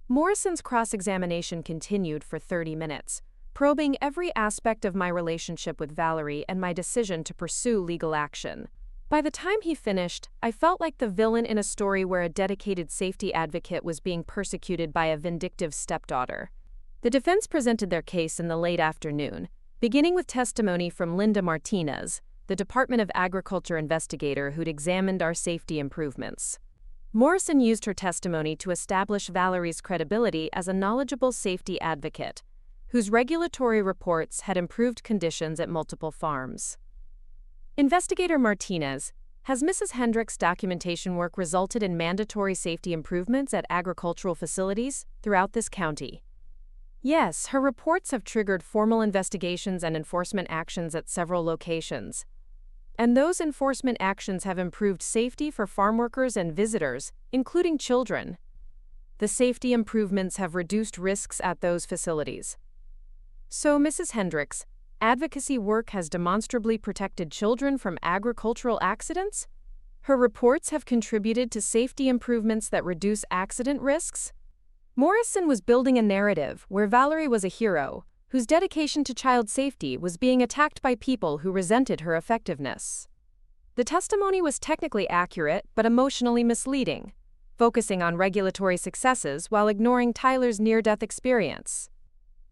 Morrison's cross-examination continued for 30 minutes, probing every aspect of my relationship with Valerie and my decision to pursue legal action. By the time he finished, I felt like the villain in a story where a dedicated safety advocate was being persecuted by a vindictive stepdaughter. The defense presented their case in the late afternoon, beginning with testimony from Linda Martinez, the Department of Agriculture investigator who'd examined our safety improvements. Morrison used her testimony to establish Valerie's credibility as a knowledgeable safety advocate, whose regulatory reports had improved conditions at multiple farms. Investigator Martinez, has Mrs. Hendricks' documentation work resulted in mandatory safety improvements at agricultural facilities throughout this county? Yes, her reports have triggered formal investigations and enforcement actions at several locations. And those enforcement actions have improved safety for farm workers and visitors, including children. The safety improvements have reduced risks at those facilities. So, Mrs. Hendricks, advocacy work has demonstrably protected children from agricultural accidents? Her reports have contributed to safety improvements that reduce accident risks? Morrison was building a narrative where Valerie was a hero, whose dedication to child safety was being attacked by people who resented her effectiveness. The testimony was technically accurate but emotionally misleading, focusing on regulatory successes while ignoring Tyler's near-death experience.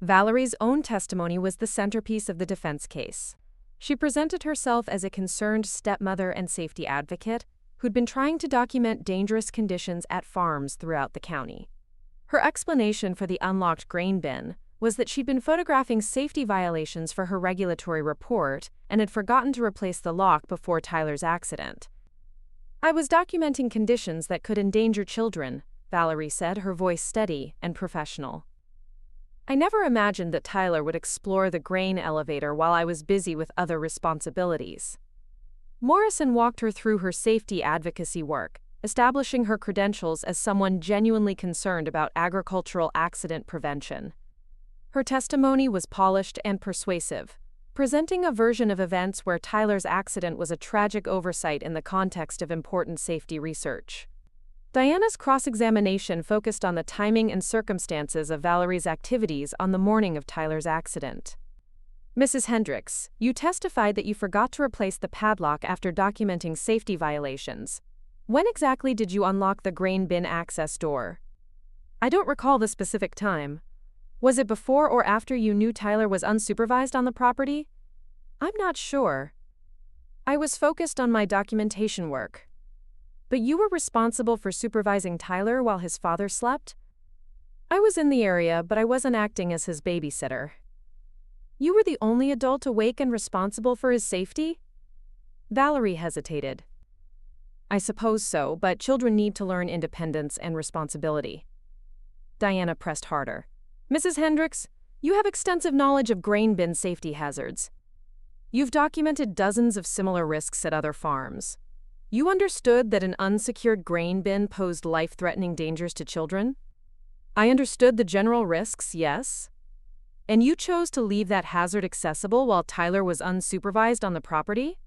Valerie's own testimony was the centerpiece of the defense case. She presented herself as a concerned stepmother and safety advocate who'd been trying to document dangerous conditions at farms throughout the county. Her explanation for the unlocked grain bin was that she'd been photographing safety violations for her regulatory report and had forgotten to replace the lock before Tyler's accident. "I was documenting conditions that could endanger children," Valerie said, her voice steady and professional. "I never imagined that Tyler would explore the grain elevator while I was busy with other responsibilities." Morrison walked her through her safety advocacy work, establishing her credentials as someone genuinely concerned about agricultural accident prevention. Her testimony was polished and persuasive, presenting a version of events where Tyler's accident was a tragic oversight in the context of important safety research. Diana's cross-examination focused on the timing and circumstances of Valerie's activities on the morning of Tyler's accident. "Mrs. Hendricks, you testified that you forgot to replace the padlock after documenting safety violations. When exactly did you unlock the grain bin access door?" "I don't recall the specific time. Was it before or after you knew Tyler was unsupervised on the property?" "I'm not sure. I was focused on my documentation work." "But you were responsible for supervising Tyler while his father slept?" "I was in the area, but I wasn't acting as his babysitter." "You were the only adult awake and responsible for his safety?" Valerie hesitated. "I suppose so, but children need to learn independence and responsibility." Diana pressed harder. "Mrs. Hendricks, you have extensive knowledge of grain bin safety hazards. You've documented dozens of similar risks at other farms. You understood that an unsecured grain bin posed life-threatening dangers to children?" "I understood the general risks, yes." "And you chose to leave that hazard accessible while Tyler was unsupervised on the property?"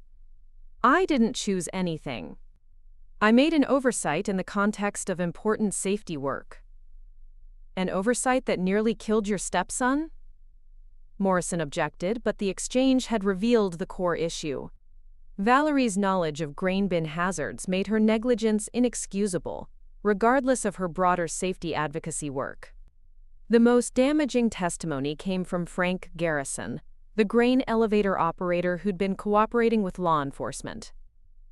I didn't choose anything. I made an oversight in the context of important safety work. An oversight that nearly killed your stepson? Morrison objected, but the exchange had revealed the core issue. Valerie's knowledge of grain bin hazards made her negligence inexcusable, regardless of her broader safety advocacy work. The most damaging testimony came from Frank Garrison, the grain elevator operator who'd been cooperating with law enforcement.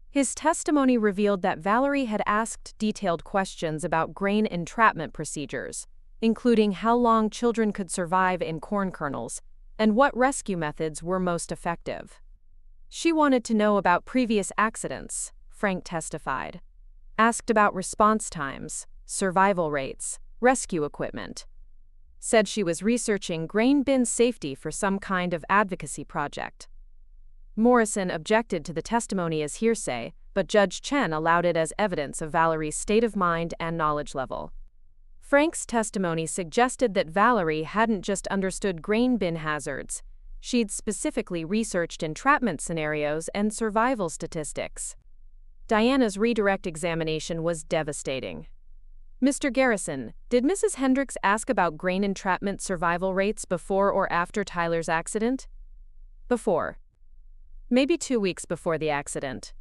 His testimony revealed that Valerie had asked detailed questions about grain entrapment procedures, including how long children could survive in corn kernels and what rescue methods were most effective. She wanted to know about previous accidents, Frank testified, asked about response times, survival rates, rescue equipment. Said she was researching grain bin safety for some kind of advocacy project. Morrison objected to the testimony as hearsay, but Judge Chen allowed it as evidence of Valerie's state of mind and knowledge level. Frank's testimony suggested that Valerie hadn't just understood grain bin hazards, she'd specifically researched entrapment scenarios and survival statistics. Diana's redirect examination was devastating. Mr. Garrison, did Mrs. Hendricks ask about grain entrapment survival rates before or after Tyler's accident? Before. Maybe 2 weeks before the accident.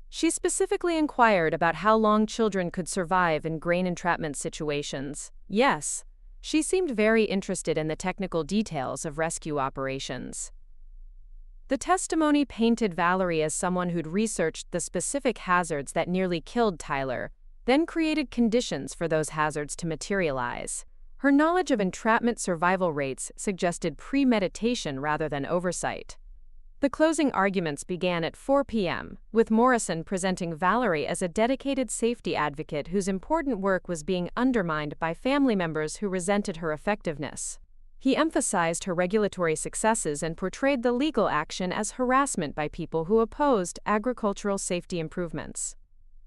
She specifically inquired about how long children could survive in grain entrapment situations. Yes, she seemed very interested in the technical details of rescue operations. The testimony painted Valerie as someone who'd researched the specific hazards that nearly killed Tyler, then created conditions for those hazards to materialize. Her knowledge of entrapment survival rates suggested premeditation rather than oversight. The closing arguments began at 4 p.m., with Morrison presenting Valerie as a dedicated safety advocate whose important work was being undermined by family members who resented her effectiveness. He emphasized her regulatory successes and portrayed the legal action as harassment by people who opposed agricultural safety improvements.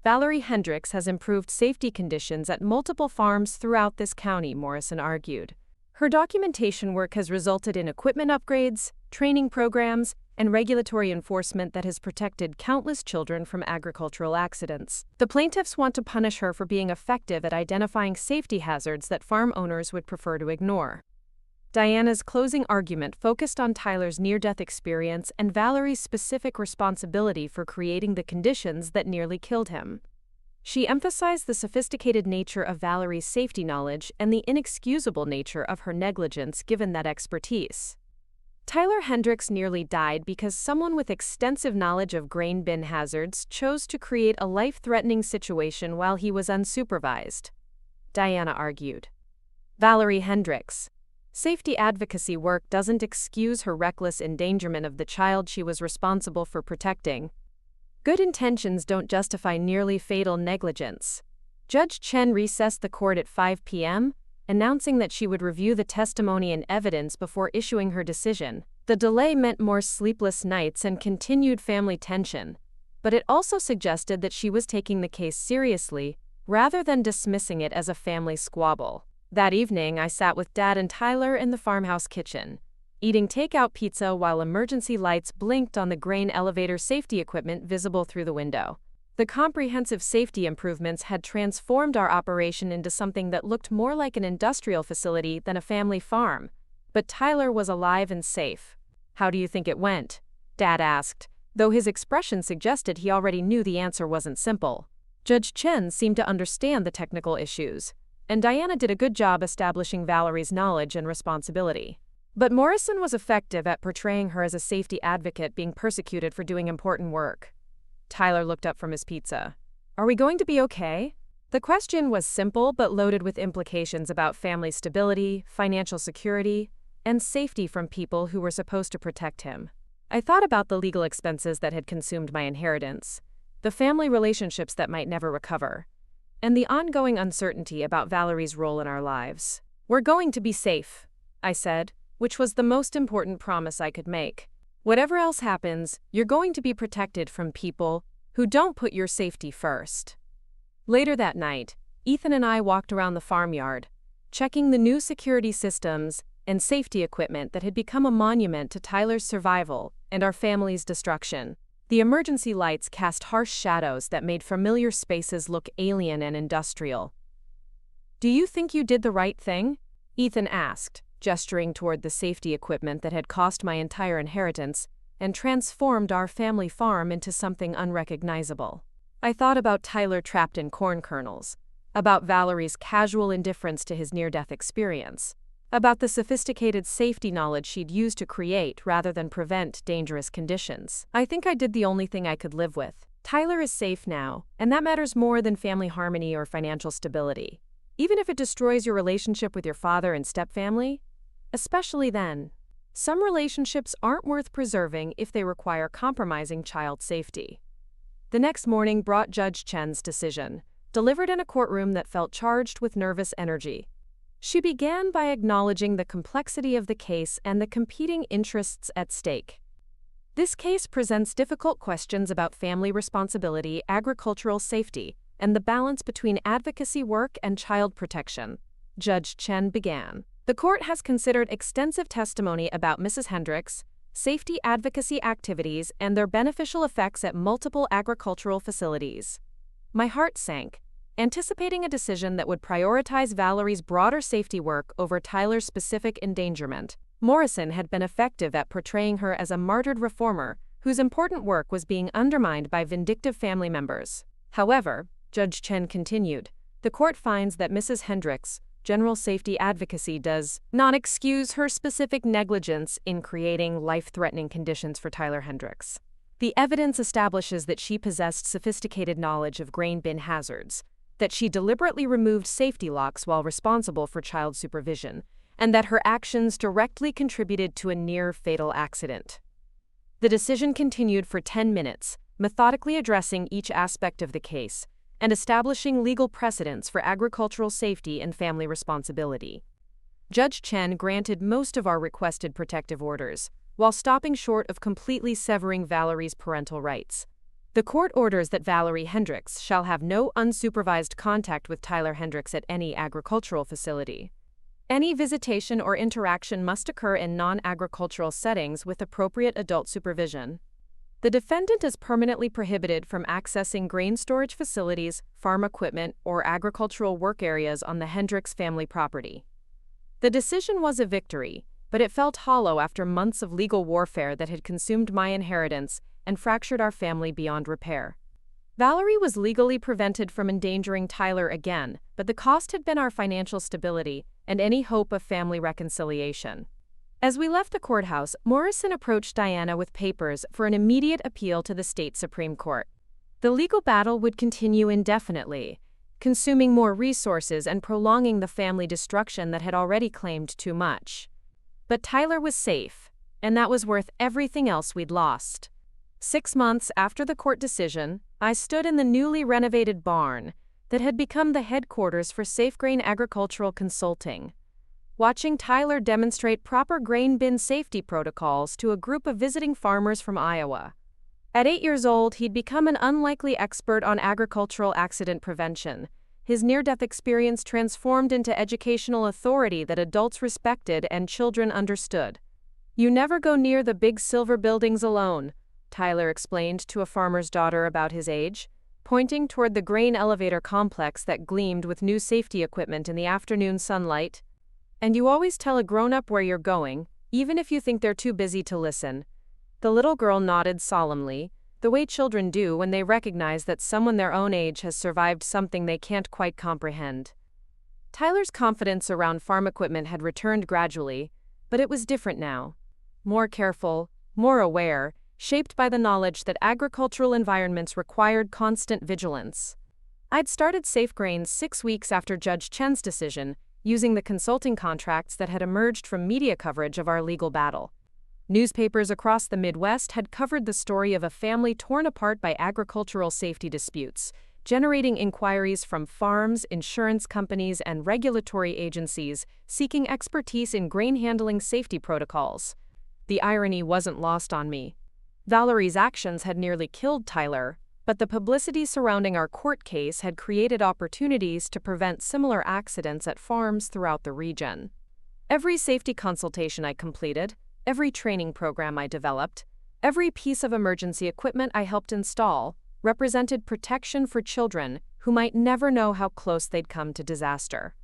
Valerie Hendricks has improved safety conditions at multiple farms throughout this county, Morrison argued. Her documentation work has resulted in equipment upgrades, training programs, and regulatory enforcement that has protected countless children from agricultural accidents. The plaintiffs want to punish her for being effective at identifying safety hazards that farm owners would prefer to ignore. Diana's closing argument focused on Tyler's near-death experience and Valerie's specific responsibility for creating the conditions that nearly killed him. She emphasized the sophisticated nature of Valerie's safety knowledge and the inexcusable nature of her negligence given that expertise. Tyler Hendricks nearly died because someone with extensive knowledge of grain bin hazards chose to create a life-threatening situation while he was unsupervised, Diana argued. Valerie Hendricks. Safety advocacy work doesn't excuse her reckless endangerment of the child she was responsible for protecting. Good intentions don't justify nearly fatal negligence. Judge Chen recessed the court at 5 p.m., announcing that she would review the testimony and evidence before issuing her decision. The delay meant more sleepless nights and continued family tension, but it also suggested that she was taking the case seriously, rather than dismissing it as a family squabble. That evening, I sat with Dad and Tyler in the farmhouse kitchen, eating takeout pizza while emergency lights blinked on the grain elevator safety equipment visible through the window. The comprehensive safety improvements had transformed our operation into something that looked more like an industrial facility than a family farm. But Tyler was alive and safe. How do you think it went? Dad asked, though his expression suggested he already knew the answer wasn't simple. Judge Chen seemed to understand the technical issues, and Diana did a good job establishing Valerie's knowledge and responsibility. But Morrison was effective at portraying her as a safety advocate being persecuted for doing important work. Tyler looked up from his pizza. Are we going to be okay? The question was simple but loaded with implications about family stability, financial security, and safety from people who were supposed to protect him. I thought about the legal expenses that had consumed my inheritance, the family relationships that might never recover, and the ongoing uncertainty about Valerie's role in our lives. We're going to be safe, I said, which was the most important promise I could make. Whatever else happens, you're going to be protected from people who don't put your safety first. Later that night, Ethan and I walked around the farmyard, checking the new security systems and safety equipment that had become a monument to Tyler's survival and our family's destruction. The emergency lights cast harsh shadows that made familiar spaces look alien and industrial. "Do you think you did the right thing?" Ethan asked, gesturing toward the safety equipment that had cost my entire inheritance and transformed our family farm into something unrecognizable. I thought about Tyler trapped in corn kernels, about Valerie's casual indifference to his near-death experience, about the sophisticated safety knowledge she'd used to create rather than prevent dangerous conditions. I think I did the only thing I could live with. Tyler is safe now, and that matters more than family harmony or financial stability. Even if it destroys your relationship with your father and stepfamily, especially then. Some relationships aren't worth preserving if they require compromising child safety. The next morning brought Judge Chen's decision, delivered in a courtroom that felt charged with nervous energy. She began by acknowledging the complexity of the case and the competing interests at stake. This case presents difficult questions about family responsibility, agricultural safety, and the balance between advocacy work and child protection. Judge Chen began. The court has considered extensive testimony about Mrs. Hendricks, safety advocacy activities, and their beneficial effects at multiple agricultural facilities. My heart sank, anticipating a decision that would prioritize Valerie's broader safety work over Tyler's specific endangerment. Morrison had been effective at portraying her as a martyred reformer whose important work was being undermined by vindictive family members. However, Judge Chen continued, the court finds that Mrs. Hendricks' general safety advocacy does not excuse her specific negligence in creating life-threatening conditions for Tyler Hendricks. The evidence establishes that she possessed sophisticated knowledge of grain bin hazards, that she deliberately removed safety locks while responsible for child supervision, and that her actions directly contributed to a near-fatal accident. The decision continued for 10 minutes, methodically addressing each aspect of the case, and establishing legal precedents for agricultural safety and family responsibility. Judge Chen granted most of our requested protective orders, while stopping short of completely severing Valerie's parental rights. The court orders that Valerie Hendricks shall have no unsupervised contact with Tyler Hendricks at any agricultural facility. Any visitation or interaction must occur in non-agricultural settings with appropriate adult supervision. The defendant is permanently prohibited from accessing grain storage facilities, farm equipment, or agricultural work areas on the Hendricks family property. The decision was a victory, but it felt hollow after months of legal warfare that had consumed my inheritance and fractured our family beyond repair. Valerie was legally prevented from endangering Tyler again, but the cost had been our financial stability and any hope of family reconciliation. As we left the courthouse, Morrison approached Diana with papers for an immediate appeal to the state Supreme Court. The legal battle would continue indefinitely, consuming more resources and prolonging the family destruction that had already claimed too much. But Tyler was safe, and that was worth everything else we'd lost. 6 months after the court decision, I stood in the newly renovated barn that had become the headquarters for Safe Grain Agricultural Consulting, watching Tyler demonstrate proper grain bin safety protocols to a group of visiting farmers from Iowa. At 8 years old, he'd become an unlikely expert on agricultural accident prevention. His near-death experience transformed into educational authority that adults respected and children understood. "You never go near the big silver buildings alone," Tyler explained to a farmer's daughter about his age, pointing toward the grain elevator complex that gleamed with new safety equipment in the afternoon sunlight. "And you always tell a grown-up where you're going, even if you think they're too busy to listen." The little girl nodded solemnly, the way children do when they recognize that someone their own age has survived something they can't quite comprehend. Tyler's confidence around farm equipment had returned gradually, but it was different now. More careful, more aware, shaped by the knowledge that agricultural environments required constant vigilance. I'd started Safe Grains 6 weeks after Judge Chen's decision, using the consulting contracts that had emerged from media coverage of our legal battle. Newspapers across the Midwest had covered the story of a family torn apart by agricultural safety disputes, generating inquiries from farms, insurance companies, and regulatory agencies seeking expertise in grain handling safety protocols. The irony wasn't lost on me. Valerie's actions had nearly killed Tyler, but the publicity surrounding our court case had created opportunities to prevent similar accidents at farms throughout the region. Every safety consultation I completed, every training program I developed, Every piece of emergency equipment I helped install represented protection for children who might never know how close they'd come to disaster.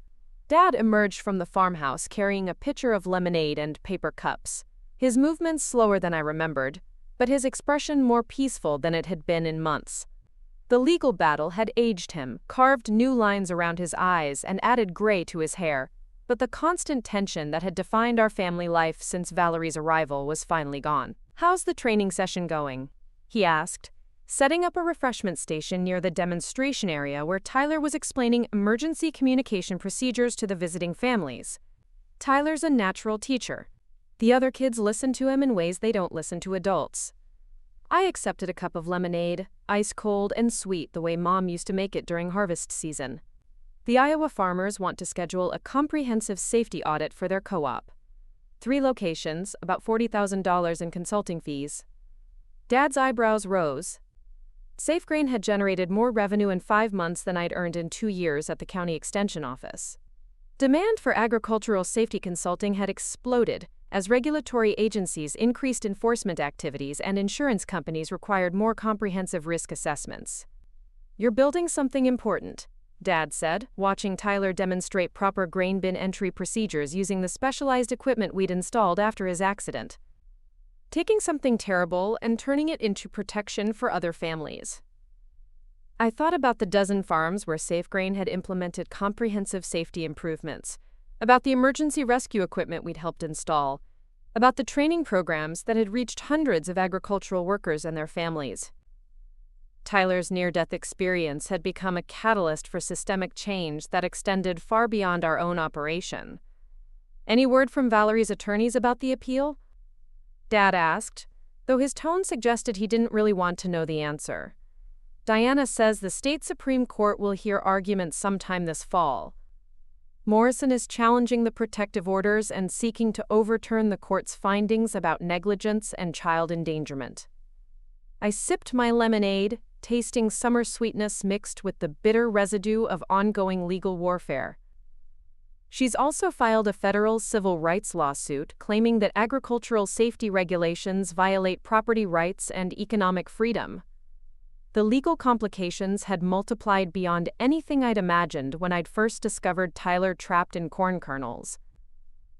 Dad emerged from the farmhouse carrying a pitcher of lemonade and paper cups, his movements slower than I remembered, but his expression more peaceful than it had been in months. The legal battle had aged him, carved new lines around his eyes, and added gray to his hair, but the constant tension that had defined our family life since Valerie's arrival was finally gone. "How's the training session going?" he asked, setting up a refreshment station near the demonstration area where Tyler was explaining emergency communication procedures to the visiting families. Tyler's a natural teacher. The other kids listen to him in ways they don't listen to adults. I accepted a cup of lemonade, ice cold and sweet the way Mom used to make it during harvest season. The Iowa farmers want to schedule a comprehensive safety audit for their co-op. 3 locations, about $40,000 in consulting fees. Dad's eyebrows rose. SafeGrain had generated more revenue in 5 months than I'd earned in 2 years at the county extension office. Demand for agricultural safety consulting had exploded as regulatory agencies increased enforcement activities and insurance companies required more comprehensive risk assessments. "You're building something important," Dad said, watching Tyler demonstrate proper grain bin entry procedures using the specialized equipment we'd installed after his accident. "Taking something terrible and turning it into protection for other families." I thought about the dozen farms where SafeGrain had implemented comprehensive safety improvements, about the emergency rescue equipment we'd helped install, about the training programs that had reached hundreds of agricultural workers and their families. Tyler's near-death experience had become a catalyst for systemic change that extended far beyond our own operation. "Any word from Valerie's attorneys about the appeal?" Dad asked, though his tone suggested he didn't really want to know the answer. "Diana says the state Supreme Court will hear arguments sometime this fall. Morrison is challenging the protective orders and seeking to overturn the court's findings about negligence and child endangerment." I sipped my lemonade, tasting summer sweetness mixed with the bitter residue of ongoing legal warfare. She's also filed a federal civil rights lawsuit claiming that agricultural safety regulations violate property rights and economic freedom. The legal complications had multiplied beyond anything I'd imagined when I'd first discovered Tyler trapped in corn kernels.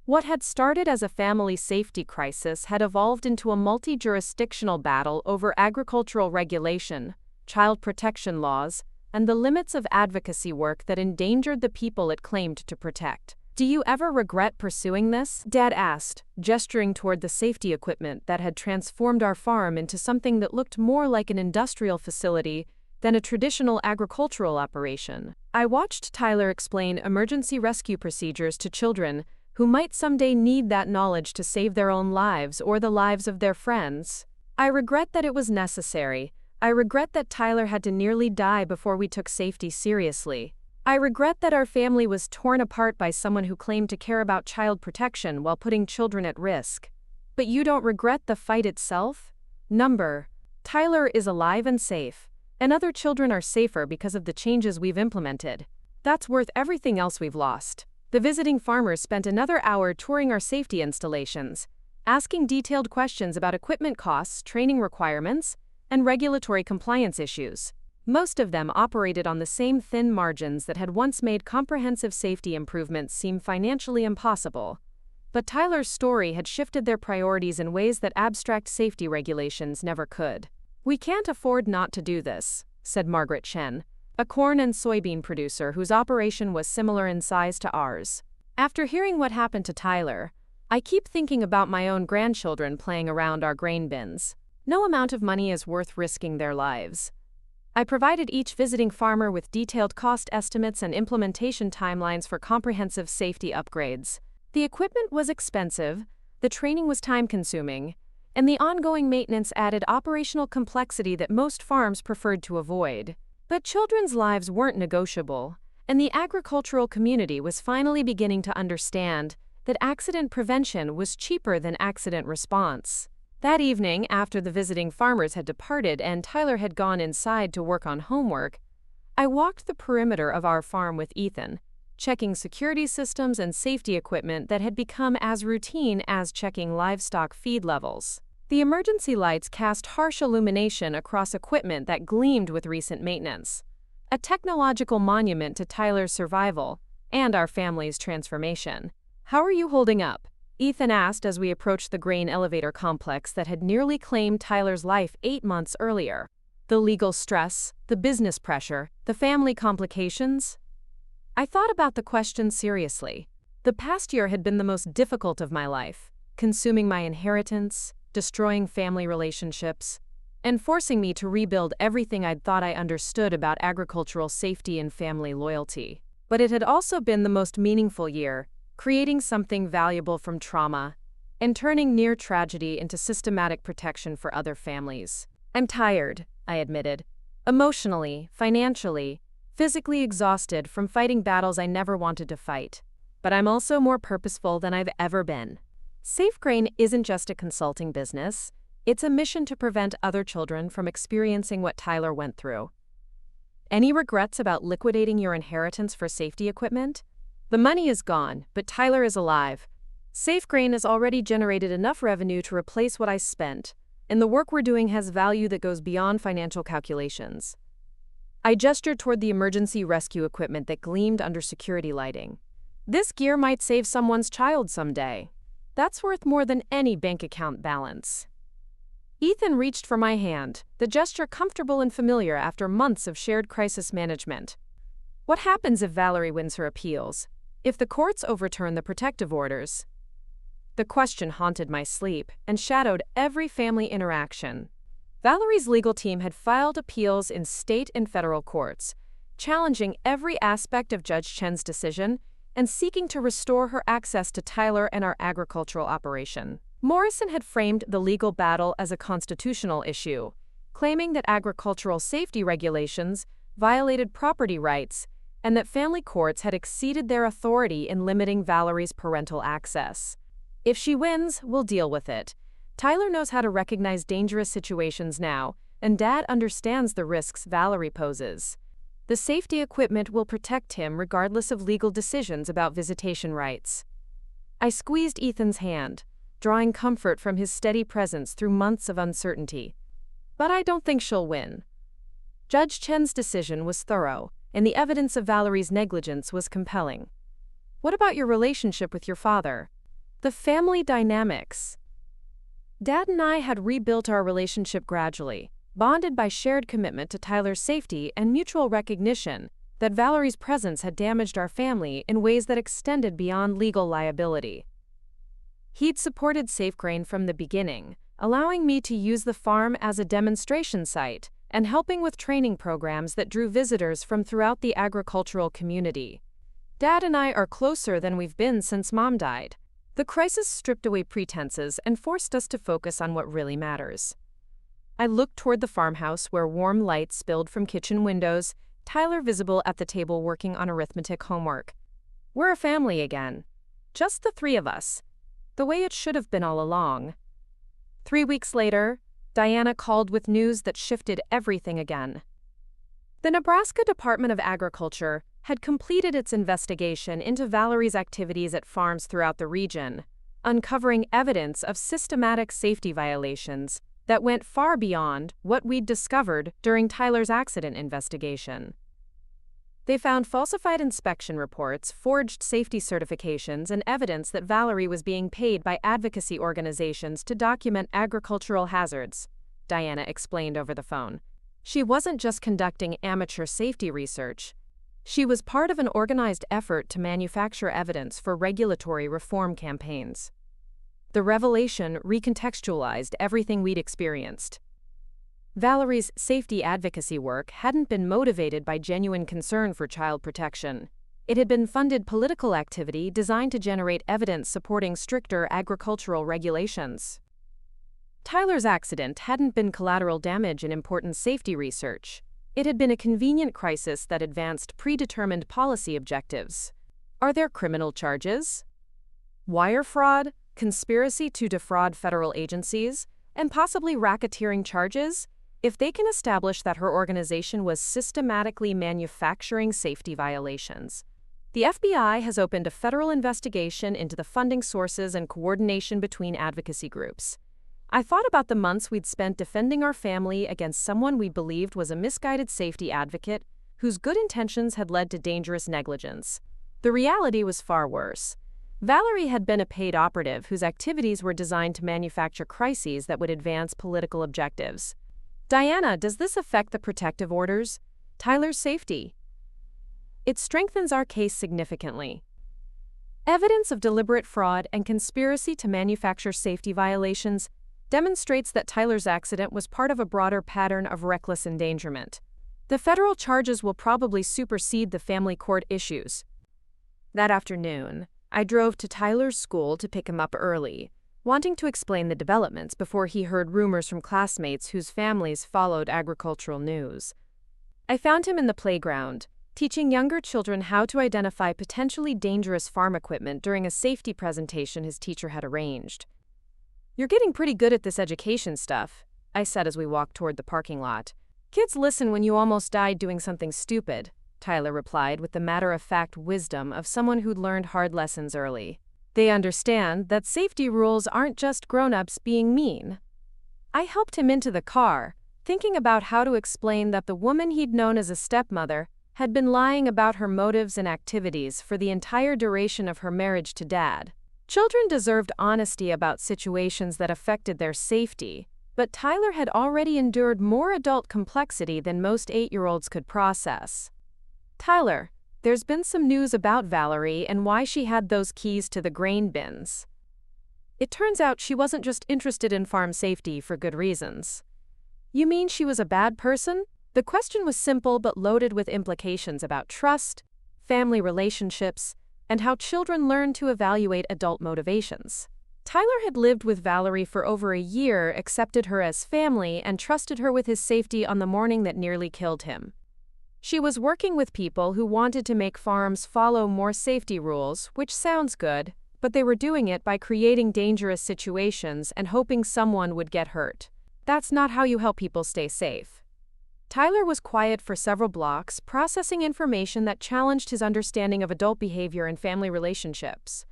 What had started as a family safety crisis had evolved into a multi-jurisdictional battle over agricultural regulation, child protection laws, and the limits of advocacy work that endangered the people it claimed to protect. "Do you ever regret pursuing this?" Dad asked, gesturing toward the safety equipment that had transformed our farm into something that looked more like an industrial facility than a traditional agricultural operation. I watched Tyler explain emergency rescue procedures to children who might someday need that knowledge to save their own lives or the lives of their friends. I regret that it was necessary. I regret that Tyler had to nearly die before we took safety seriously. I regret that our family was torn apart by someone who claimed to care about child protection while putting children at risk. But you don't regret the fight itself? Tyler is alive and safe, and other children are safer because of the changes we've implemented. That's worth everything else we've lost. The visiting farmers spent another hour touring our safety installations, asking detailed questions about equipment costs, training requirements, and regulatory compliance issues. Most of them operated on the same thin margins that had once made comprehensive safety improvements seem financially impossible. But Tyler's story had shifted their priorities in ways that abstract safety regulations never could. "We can't afford not to do this," said Margaret Shen, a corn and soybean producer whose operation was similar in size to ours. "After hearing what happened to Tyler, I keep thinking about my own grandchildren playing around our grain bins. No amount of money is worth risking their lives." I provided each visiting farmer with detailed cost estimates and implementation timelines for comprehensive safety upgrades. The equipment was expensive, the training was time-consuming, and the ongoing maintenance added operational complexity that most farms preferred to avoid. But children's lives weren't negotiable, and the agricultural community was finally beginning to understand that accident prevention was cheaper than accident response. That evening, after the visiting farmers had departed and Tyler had gone inside to work on homework, I walked the perimeter of our farm with Ethan, checking security systems and safety equipment that had become as routine as checking livestock feed levels. The emergency lights cast harsh illumination across equipment that gleamed with recent maintenance, a technological monument to Tyler's survival and our family's transformation. "How are you holding up?" Ethan asked as we approached the grain elevator complex that had nearly claimed Tyler's life 8 months earlier. The legal stress, the business pressure, the family complications. I thought about the question seriously. The past year had been the most difficult of my life, consuming my inheritance, destroying family relationships, and forcing me to rebuild everything I'd thought I understood about agricultural safety and family loyalty. But it had also been the most meaningful year, creating something valuable from trauma and turning near tragedy into systematic protection for other families. "I'm tired," I admitted. "Emotionally, financially, physically exhausted from fighting battles I never wanted to fight. But I'm also more purposeful than I've ever been." Safe Grain isn't just a consulting business. It's a mission to prevent other children from experiencing what Tyler went through. Any regrets about liquidating your inheritance for safety equipment? The money is gone, but Tyler is alive. Safe Grain has already generated enough revenue to replace what I spent, and the work we're doing has value that goes beyond financial calculations. I gestured toward the emergency rescue equipment that gleamed under security lighting. "This gear might save someone's child someday. That's worth more than any bank account balance." Ethan reached for my hand, the gesture comfortable and familiar after months of shared crisis management. "What happens if Valerie wins her appeals? If the courts overturn the protective orders?" The question haunted my sleep and shadowed every family interaction. Valerie's legal team had filed appeals in state and federal courts, challenging every aspect of Judge Chen's decision and seeking to restore her access to Tyler and our agricultural operation. Morrison had framed the legal battle as a constitutional issue, claiming that agricultural safety regulations violated property rights and that family courts had exceeded their authority in limiting Valerie's parental access. "If she wins, we'll deal with it. Tyler knows how to recognize dangerous situations now, and Dad understands the risks Valerie poses. The safety equipment will protect him regardless of legal decisions about visitation rights." I squeezed Ethan's hand, drawing comfort from his steady presence through months of uncertainty. "But I don't think she'll win." Judge Chen's decision was thorough, and the evidence of Valerie's negligence was compelling. "What about your relationship with your father?" The family dynamics. Dad and I had rebuilt our relationship gradually, bonded by shared commitment to Tyler's safety and mutual recognition that Valerie's presence had damaged our family in ways that extended beyond legal liability. He'd supported Safe Grain from the beginning, allowing me to use the farm as a demonstration site and helping with training programs that drew visitors from throughout the agricultural community. Dad and I are closer than we've been since Mom died. The crisis stripped away pretenses and forced us to focus on what really matters. I looked toward the farmhouse where warm light spilled from kitchen windows, Tyler visible at the table working on arithmetic homework. We're a family again. Just the three of us. The way it should have been all along. 3 weeks later, Diana called with news that shifted everything again. The Nebraska Department of Agriculture had completed its investigation into Valerie's activities at farms throughout the region, uncovering evidence of systematic safety violations that went far beyond what we'd discovered during Tyler's accident investigation. They found falsified inspection reports, forged safety certifications, and evidence that Valerie was being paid by advocacy organizations to document agricultural hazards, Diana explained over the phone. She wasn't just conducting amateur safety research. She was part of an organized effort to manufacture evidence for regulatory reform campaigns. The revelation recontextualized everything we'd experienced. Valerie's safety advocacy work hadn't been motivated by genuine concern for child protection. It had been funded political activity designed to generate evidence supporting stricter agricultural regulations. Tyler's accident hadn't been collateral damage in important safety research. It had been a convenient crisis that advanced predetermined policy objectives. Are there criminal charges? Wire fraud, conspiracy to defraud federal agencies, and possibly racketeering charges? If they can establish that her organization was systematically manufacturing safety violations. The FBI has opened a federal investigation into the funding sources and coordination between advocacy groups. I thought about the months we'd spent defending our family against someone we believed was a misguided safety advocate whose good intentions had led to dangerous negligence. The reality was far worse. Valerie had been a paid operative whose activities were designed to manufacture crises that would advance political objectives. Diana, does this affect the protective orders? Tyler's safety? It strengthens our case significantly. Evidence of deliberate fraud and conspiracy to manufacture safety violations demonstrates that Tyler's accident was part of a broader pattern of reckless endangerment. The federal charges will probably supersede the family court issues. That afternoon, I drove to Tyler's school to pick him up early, wanting to explain the developments before he heard rumors from classmates whose families followed agricultural news. I found him in the playground, teaching younger children how to identify potentially dangerous farm equipment during a safety presentation his teacher had arranged. "You're getting pretty good at this education stuff," I said as we walked toward the parking lot. "Kids listen when you almost died doing something stupid," Tyler replied with the matter-of-fact wisdom of someone who'd learned hard lessons early. "They understand that safety rules aren't just grown-ups being mean." I helped him into the car, thinking about how to explain that the woman he'd known as a stepmother had been lying about her motives and activities for the entire duration of her marriage to Dad. Children deserved honesty about situations that affected their safety, but Tyler had already endured more adult complexity than most 8-year-olds could process. "Tyler, there's been some news about Valerie and why she had those keys to the grain bins. It turns out she wasn't just interested in farm safety for good reasons." "You mean she was a bad person?" The question was simple but loaded with implications about trust, family relationships, and how children learn to evaluate adult motivations. Tyler had lived with Valerie for over a year, accepted her as family, and trusted her with his safety on the morning that nearly killed him. She was working with people who wanted to make farms follow more safety rules, which sounds good, but they were doing it by creating dangerous situations and hoping someone would get hurt. That's not how you help people stay safe. Tyler was quiet for several blocks, processing information that challenged his understanding of adult behavior and family relationships.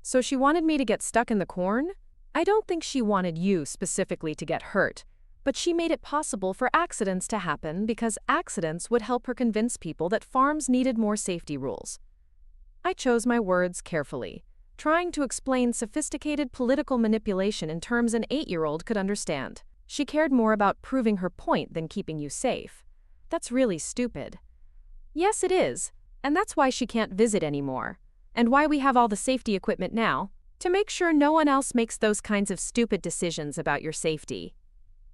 "So she wanted me to get stuck in the corn?" "I don't think she wanted you specifically to get hurt, but she made it possible for accidents to happen because accidents would help her convince people that farms needed more safety rules." I chose my words carefully, trying to explain sophisticated political manipulation in terms an 8-year-old could understand. "She cared more about proving her point than keeping you safe." "That's really stupid." "Yes, it is, and that's why she can't visit anymore, and why we have all the safety equipment now, to make sure no one else makes those kinds of stupid decisions about your safety."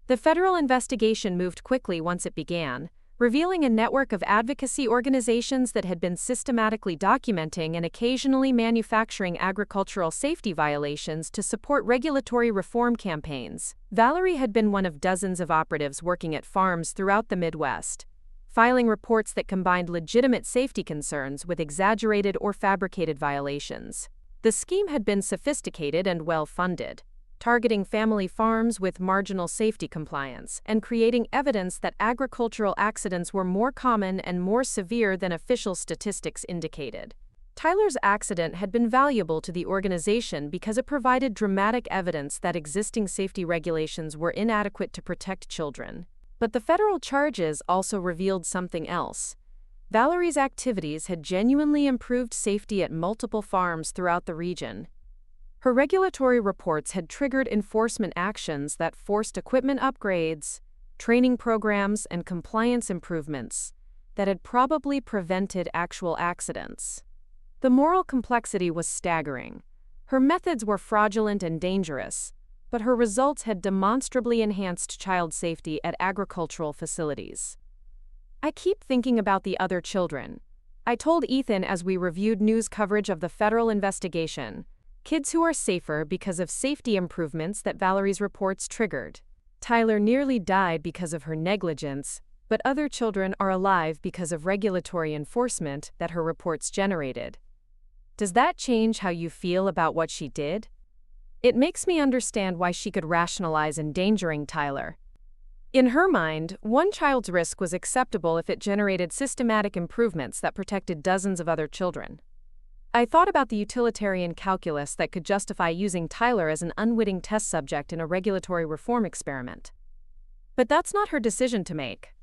The federal investigation moved quickly once it began, revealing a network of advocacy organizations that had been systematically documenting and occasionally manufacturing agricultural safety violations to support regulatory reform campaigns. Valerie had been one of dozens of operatives working at farms throughout the Midwest, filing reports that combined legitimate safety concerns with exaggerated or fabricated violations. The scheme had been sophisticated and well-funded, targeting family farms with marginal safety compliance, and creating evidence that agricultural accidents were more common and more severe than official statistics indicated. Tyler's accident had been valuable to the organization because it provided dramatic evidence that existing safety regulations were inadequate to protect children. But the federal charges also revealed something else. Valerie's activities had genuinely improved safety at multiple farms throughout the region. Her regulatory reports had triggered enforcement actions that forced equipment upgrades, training programs, and compliance improvements that had probably prevented actual accidents. The moral complexity was staggering. Her methods were fraudulent and dangerous, but her results had demonstrably enhanced child safety at agricultural facilities. "I keep thinking about the other children," I told Ethan as we reviewed news coverage of the federal investigation. "Kids who are safer because of safety improvements that Valerie's reports triggered. Tyler nearly died because of her negligence, but other children are alive because of regulatory enforcement that her reports generated." Does that change how you feel about what she did? It makes me understand why she could rationalize endangering Tyler. In her mind, one child's risk was acceptable if it generated systematic improvements that protected dozens of other children. I thought about the utilitarian calculus that could justify using Tyler as an unwitting test subject in a regulatory reform experiment. But that's not her decision to make.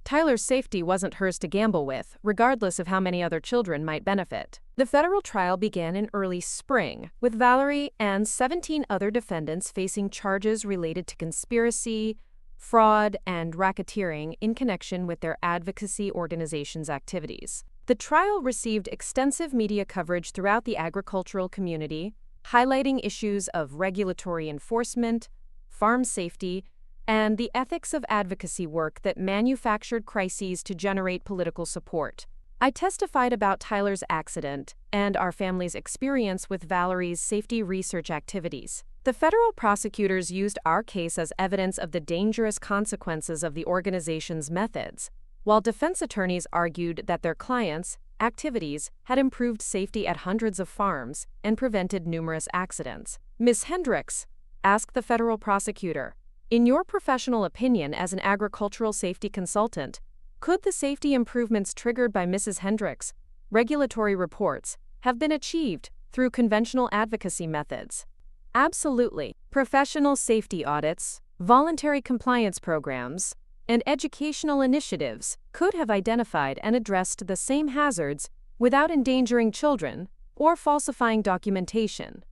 Tyler's safety wasn't hers to gamble with, regardless of how many other children might benefit. The federal trial began in early spring, with Valerie and 17 other defendants facing charges related to conspiracy, fraud, and racketeering in connection with their advocacy organization's activities. The trial received extensive media coverage throughout the agricultural community, highlighting issues of regulatory enforcement, farm safety, and the ethics of advocacy work that manufactured crises to generate political support. I testified about Tyler's accident and our family's experience with Valerie's safety research activities. The federal prosecutors used our case as evidence of the dangerous consequences of the organization's methods, while defense attorneys argued that their clients' activities had improved safety at hundreds of farms and prevented numerous accidents. Ms. Hendricks asked the federal prosecutor, "In your professional opinion as an agricultural safety consultant, could the safety improvements triggered by Mrs. Hendricks' regulatory reports have been achieved through conventional advocacy methods?" Absolutely. Professional safety audits, voluntary compliance programs, and educational initiatives could have identified and addressed the same hazards without endangering children or falsifying documentation.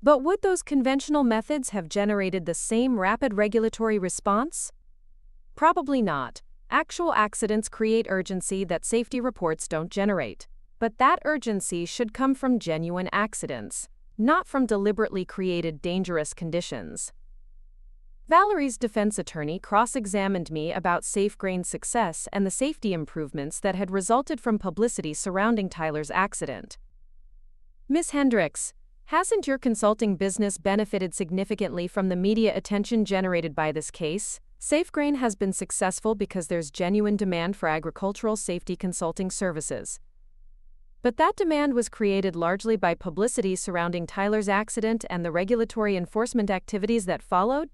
But would those conventional methods have generated the same rapid regulatory response? Probably not. Actual accidents create urgency that safety reports don't generate. But that urgency should come from genuine accidents, not from deliberately created dangerous conditions. Valerie's defense attorney cross-examined me about SafeGrain's success and the safety improvements that had resulted from publicity surrounding Tyler's accident. Ms. Hendricks, hasn't your consulting business benefited significantly from the media attention generated by this case? SafeGrain has been successful because there's genuine demand for agricultural safety consulting services. But that demand was created largely by publicity surrounding Tyler's accident and the regulatory enforcement activities that followed.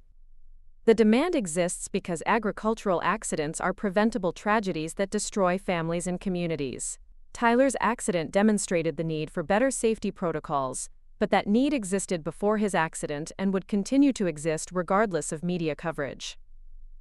The demand exists because agricultural accidents are preventable tragedies that destroy families and communities. Tyler's accident demonstrated the need for better safety protocols, but that need existed before his accident and would continue to exist regardless of media coverage.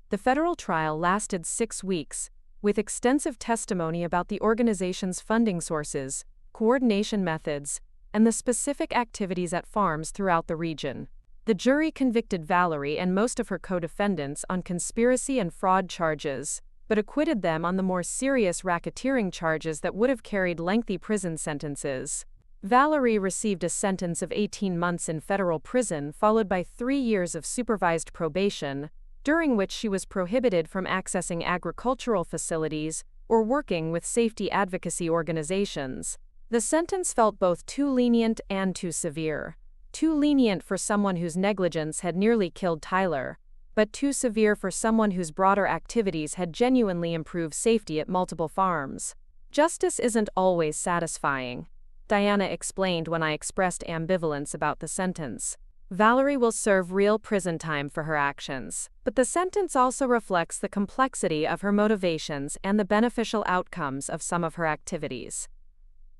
The federal trial lasted 6 weeks, with extensive testimony about the organization's funding sources, coordination methods, and the specific activities at farms throughout the region. The jury convicted Valerie and most of her co-defendants on conspiracy and fraud charges, but acquitted them on the more serious racketeering charges that would have carried lengthy prison sentences. Valerie received a sentence of 18 months in federal prison followed by 3 years of supervised probation, during which she was prohibited from accessing agricultural facilities or working with safety advocacy organizations. The sentence felt both too lenient and too severe. Too lenient for someone whose negligence had nearly killed Tyler, but too severe for someone whose broader activities had genuinely improved safety at multiple farms. Justice isn't always satisfying, Diana explained when I expressed ambivalence about the sentence. Valerie will serve real prison time for her actions, but the sentence also reflects the complexity of her motivations and the beneficial outcomes of some of her activities.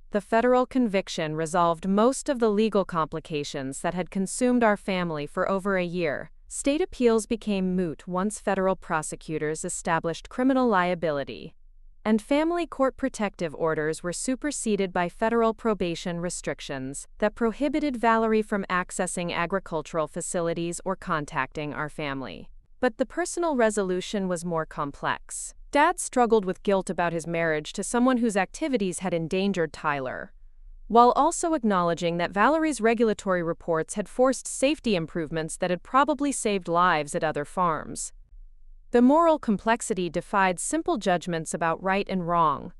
The federal conviction resolved most of the legal complications that had consumed our family for over a year. State appeals became moot once federal prosecutors established criminal liability, and family court protective orders were superseded by federal probation restrictions that prohibited Valerie from accessing agricultural facilities or contacting our family. But the personal resolution was more complex. Dad struggled with guilt about his marriage to someone whose activities had endangered Tyler, while also acknowledging that Valerie's regulatory reports had forced safety improvements that had probably saved lives at other farms. The moral complexity defied simple judgments about right and wrong.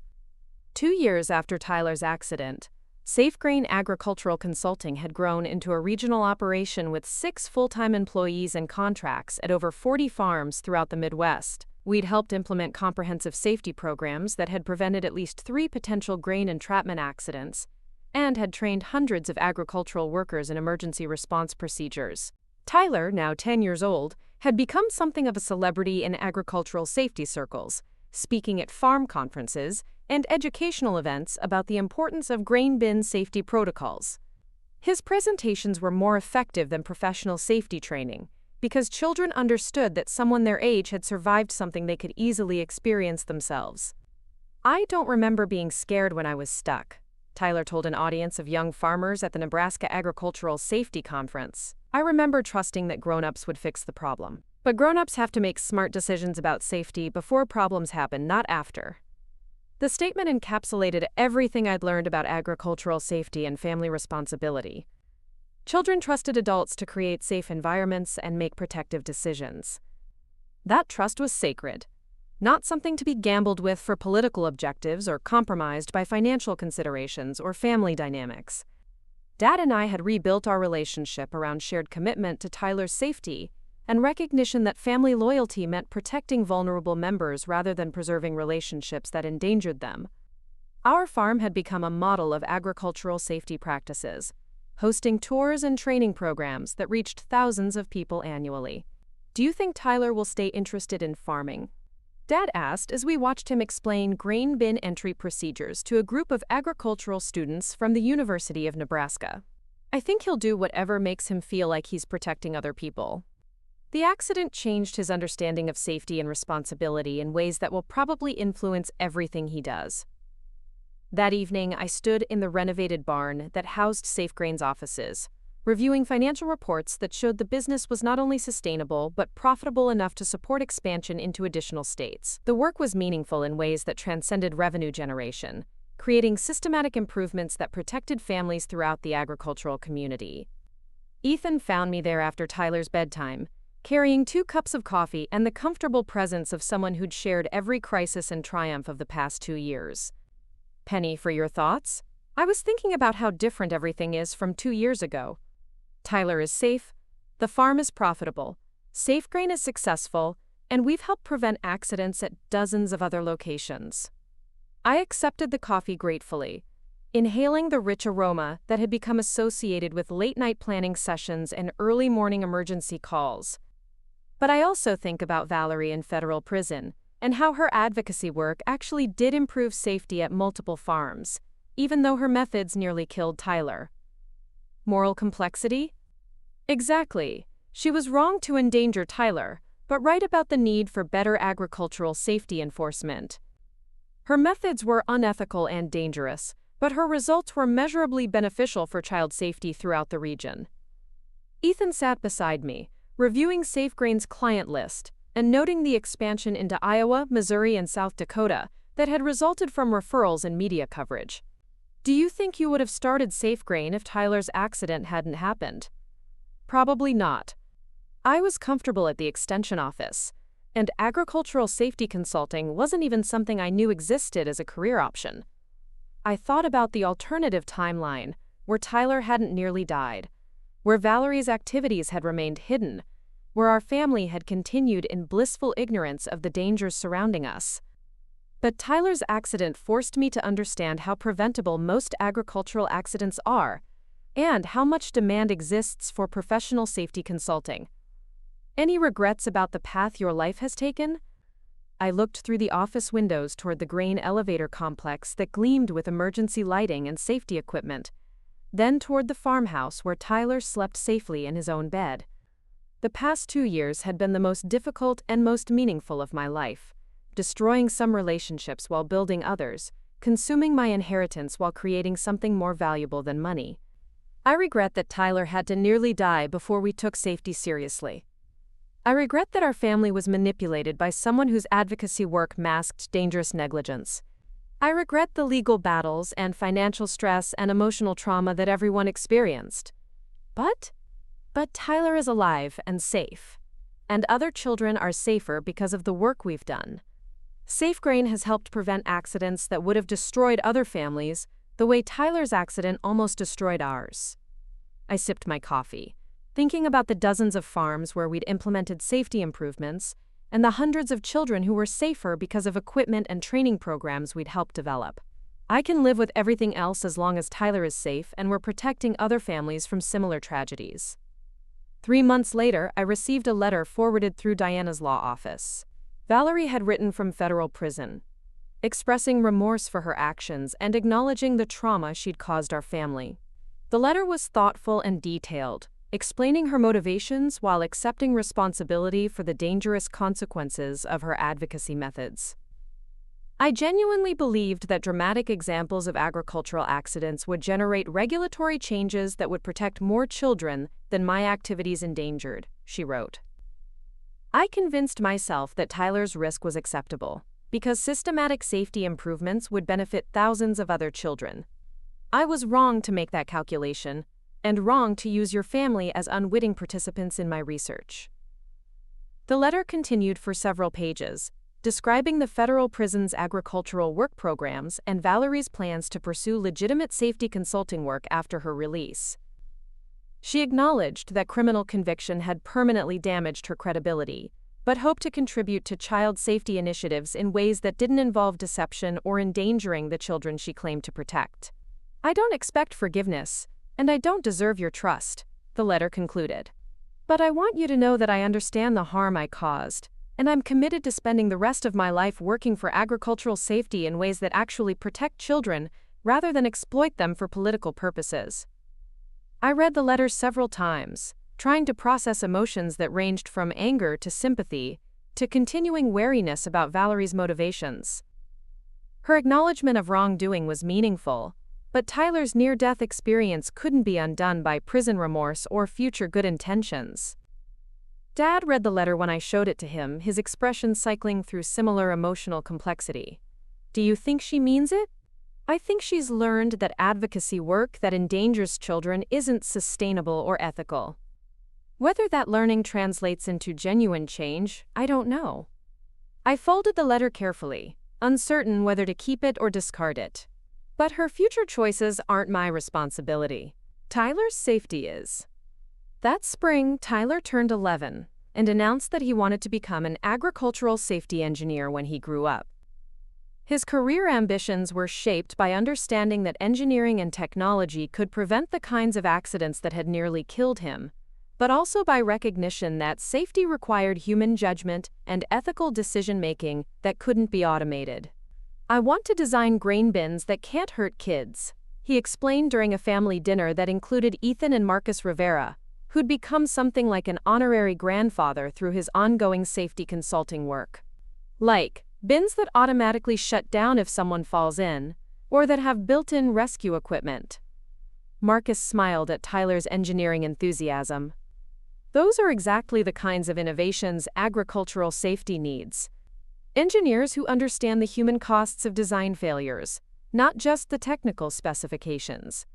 2 years after Tyler's accident, SafeGrain Agricultural Consulting had grown into a regional operation with 6 full-time employees and contracts at over 40 farms throughout the Midwest. We'd helped implement comprehensive safety programs that had prevented at least 3 potential grain entrapment accidents, and had trained hundreds of agricultural workers in emergency response procedures. Tyler, now 10 years old, had become something of a celebrity in agricultural safety circles, speaking at farm conferences and educational events about the importance of grain bin safety protocols. His presentations were more effective than professional safety training because children understood that someone their age had survived something they could easily experience themselves. "I don't remember being scared when I was stuck," Tyler told an audience of young farmers at the Nebraska Agricultural Safety Conference. "I remember trusting that grown-ups would fix the problem. But grown-ups have to make smart decisions about safety before problems happen, not after." The statement encapsulated everything I'd learned about agricultural safety and family responsibility. Children trusted adults to create safe environments and make protective decisions. That trust was sacred, not something to be gambled with for political objectives or compromised by financial considerations or family dynamics. Dad and I had rebuilt our relationship around shared commitment to Tyler's safety and recognition that family loyalty meant protecting vulnerable members rather than preserving relationships that endangered them. Our farm had become a model of agricultural safety practices, hosting tours and training programs that reached thousands of people annually. "Do you think Tyler will stay interested in farming?" Dad asked as we watched him explain grain bin entry procedures to a group of agricultural students from the University of Nebraska. "I think he'll do whatever makes him feel like he's protecting other people." The accident changed his understanding of safety and responsibility in ways that will probably influence everything he does. That evening, I stood in the renovated barn that housed SafeGrain's offices, reviewing financial reports that showed the business was not only sustainable but profitable enough to support expansion into additional states. The work was meaningful in ways that transcended revenue generation, creating systematic improvements that protected families throughout the agricultural community. Ethan found me there after Tyler's bedtime, carrying 2 cups of coffee and the comfortable presence of someone who'd shared every crisis and triumph of the past 2 years. "Penny, for your thoughts? I was thinking about how different everything is from 2 years ago. Tyler is safe, the farm is profitable, SafeGrain is successful, and we've helped prevent accidents at dozens of other locations." I accepted the coffee gratefully, inhaling the rich aroma that had become associated with late-night planning sessions and early morning emergency calls. But I also think about Valerie in federal prison and how her advocacy work actually did improve safety at multiple farms, even though her methods nearly killed Tyler. Moral complexity? Exactly. She was wrong to endanger Tyler, but right about the need for better agricultural safety enforcement. Her methods were unethical and dangerous, but her results were measurably beneficial for child safety throughout the region. Ethan sat beside me, reviewing SafeGrain's client list and noting the expansion into Iowa, Missouri, and South Dakota that had resulted from referrals and media coverage. "Do you think you would have started SafeGrain if Tyler's accident hadn't happened?" Probably not. I was comfortable at the extension office, and agricultural safety consulting wasn't even something I knew existed as a career option. I thought about the alternative timeline, where Tyler hadn't nearly died, where Valerie's activities had remained hidden, where our family had continued in blissful ignorance of the dangers surrounding us. But Tyler's accident forced me to understand how preventable most agricultural accidents are, and how much demand exists for professional safety consulting. "Any regrets about the path your life has taken?" I looked through the office windows toward the grain elevator complex that gleamed with emergency lighting and safety equipment, then toward the farmhouse where Tyler slept safely in his own bed. The past 2 years had been the most difficult and most meaningful of my life, destroying some relationships while building others, consuming my inheritance while creating something more valuable than money. I regret that Tyler had to nearly die before we took safety seriously. I regret that our family was manipulated by someone whose advocacy work masked dangerous negligence. I regret the legal battles and financial stress and emotional trauma that everyone experienced. But Tyler is alive and safe, and other children are safer because of the work we've done. SafeGrain has helped prevent accidents that would have destroyed other families the way Tyler's accident almost destroyed ours. I sipped my coffee, thinking about the dozens of farms where we'd implemented safety improvements and the hundreds of children who were safer because of equipment and training programs we'd helped develop. I can live with everything else as long as Tyler is safe and we're protecting other families from similar tragedies. 3 months later, I received a letter forwarded through Diana's law office. Valerie had written from federal prison. expressing remorse for her actions and acknowledging the trauma she'd caused our family. The letter was thoughtful and detailed, explaining her motivations while accepting responsibility for the dangerous consequences of her advocacy methods. I genuinely believed that dramatic examples of agricultural accidents would generate regulatory changes that would protect more children than my activities endangered, she wrote. I convinced myself that Tyler's risk was acceptable, because systematic safety improvements would benefit thousands of other children. I was wrong to make that calculation, and wrong to use your family as unwitting participants in my research. The letter continued for several pages, describing the federal prison's agricultural work programs and Valerie's plans to pursue legitimate safety consulting work after her release. She acknowledged that criminal conviction had permanently damaged her credibility, but hoped to contribute to child safety initiatives in ways that didn't involve deception or endangering the children she claimed to protect. I don't expect forgiveness, and I don't deserve your trust, the letter concluded. But I want you to know that I understand the harm I caused, and I'm committed to spending the rest of my life working for agricultural safety in ways that actually protect children rather than exploit them for political purposes. I read the letter several times, trying to process emotions that ranged from anger to sympathy to continuing wariness about Valerie's motivations. Her acknowledgement of wrongdoing was meaningful, but Tyler's near-death experience couldn't be undone by prison remorse or future good intentions. Dad read the letter when I showed it to him, his expression cycling through similar emotional complexity. Do you think she means it? I think she's learned that advocacy work that endangers children isn't sustainable or ethical. Whether that learning translates into genuine change, I don't know. I folded the letter carefully, uncertain whether to keep it or discard it. But her future choices aren't my responsibility. Tyler's safety is. That spring, Tyler turned 11 and announced that he wanted to become an agricultural safety engineer when he grew up. His career ambitions were shaped by understanding that engineering and technology could prevent the kinds of accidents that had nearly killed him, but also by recognition that safety required human judgment and ethical decision-making that couldn't be automated. I want to design grain bins that can't hurt kids, he explained during a family dinner that included Ethan and Marcus Rivera, who'd become something like an honorary grandfather through his ongoing safety consulting work. Like, bins that automatically shut down if someone falls in, or that have built-in rescue equipment. Marcus smiled at Tyler's engineering enthusiasm. Those are exactly the kinds of innovations agricultural safety needs. Engineers who understand the human costs of design failures, not just the technical specifications.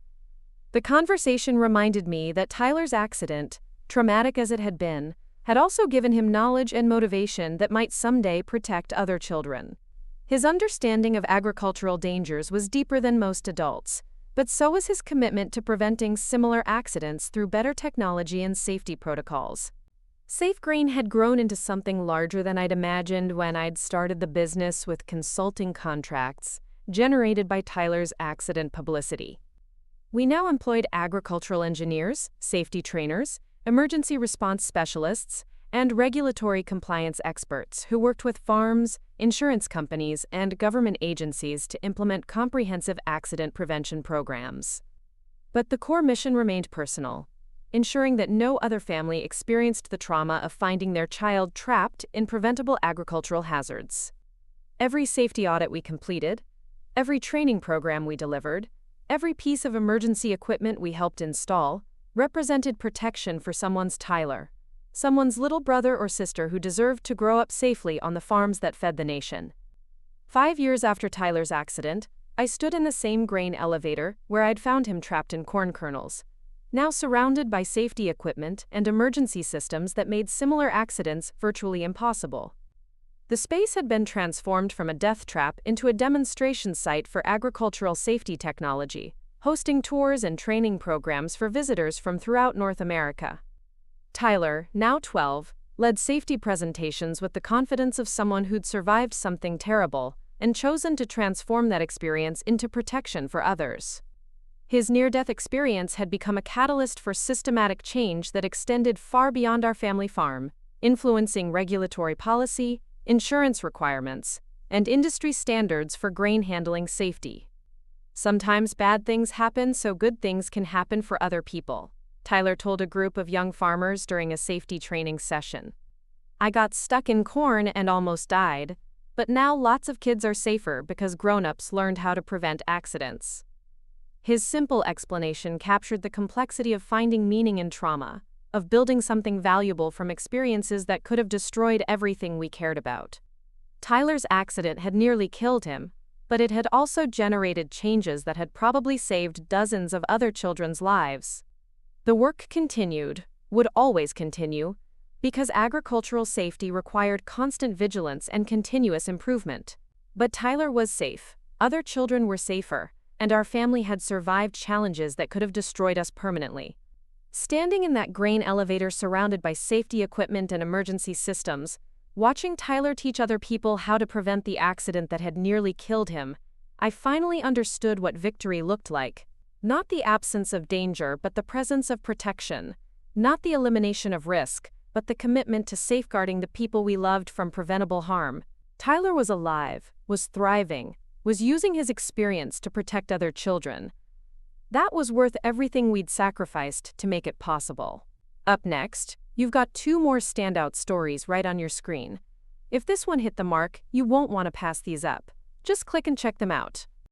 The conversation reminded me that Tyler's accident, traumatic as it had been, had also given him knowledge and motivation that might someday protect other children. His understanding of agricultural dangers was deeper than most adults, but so was his commitment to preventing similar accidents through better technology and safety protocols. Safe Grain had grown into something larger than I'd imagined when I'd started the business with consulting contracts generated by Tyler's accident publicity. We now employed agricultural engineers, safety trainers, emergency response specialists, and regulatory compliance experts who worked with farms, insurance companies, and government agencies to implement comprehensive accident prevention programs. But the core mission remained personal, ensuring that no other family experienced the trauma of finding their child trapped in preventable agricultural hazards. Every safety audit we completed, every training program we delivered, every piece of emergency equipment we helped install represented protection for someone's Tyler, someone's little brother or sister who deserved to grow up safely on the farms that fed the nation. 5 years after Tyler's accident, I stood in the same grain elevator where I'd found him trapped in corn kernels, now surrounded by safety equipment and emergency systems that made similar accidents virtually impossible. The space had been transformed from a death trap into a demonstration site for agricultural safety technology, hosting tours and training programs for visitors from throughout North America. Tyler, now 12, led safety presentations with the confidence of someone who'd survived something terrible and chosen to transform that experience into protection for others. His near-death experience had become a catalyst for systematic change that extended far beyond our family farm, influencing regulatory policy, insurance requirements, and industry standards for grain handling safety. Sometimes bad things happen so good things can happen for other people, Tyler told a group of young farmers during a safety training session. I got stuck in corn and almost died, but now lots of kids are safer because grown-ups learned how to prevent accidents. His simple explanation captured the complexity of finding meaning in trauma, of building something valuable from experiences that could have destroyed everything we cared about. Tyler's accident had nearly killed him, but it had also generated changes that had probably saved dozens of other children's lives. The work continued, would always continue, because agricultural safety required constant vigilance and continuous improvement. But Tyler was safe, other children were safer, and our family had survived challenges that could have destroyed us permanently. Standing in that grain elevator surrounded by safety equipment and emergency systems, watching Tyler teach other people how to prevent the accident that had nearly killed him, I finally understood what victory looked like. Not the absence of danger, but the presence of protection. Not the elimination of risk, but the commitment to safeguarding the people we loved from preventable harm. Tyler was alive, was thriving, was using his experience to protect other children. That was worth everything we'd sacrificed to make it possible. Up next, you've got 2 more standout stories right on your screen. If this one hit the mark, you won't want to pass these up. Just click and check them out.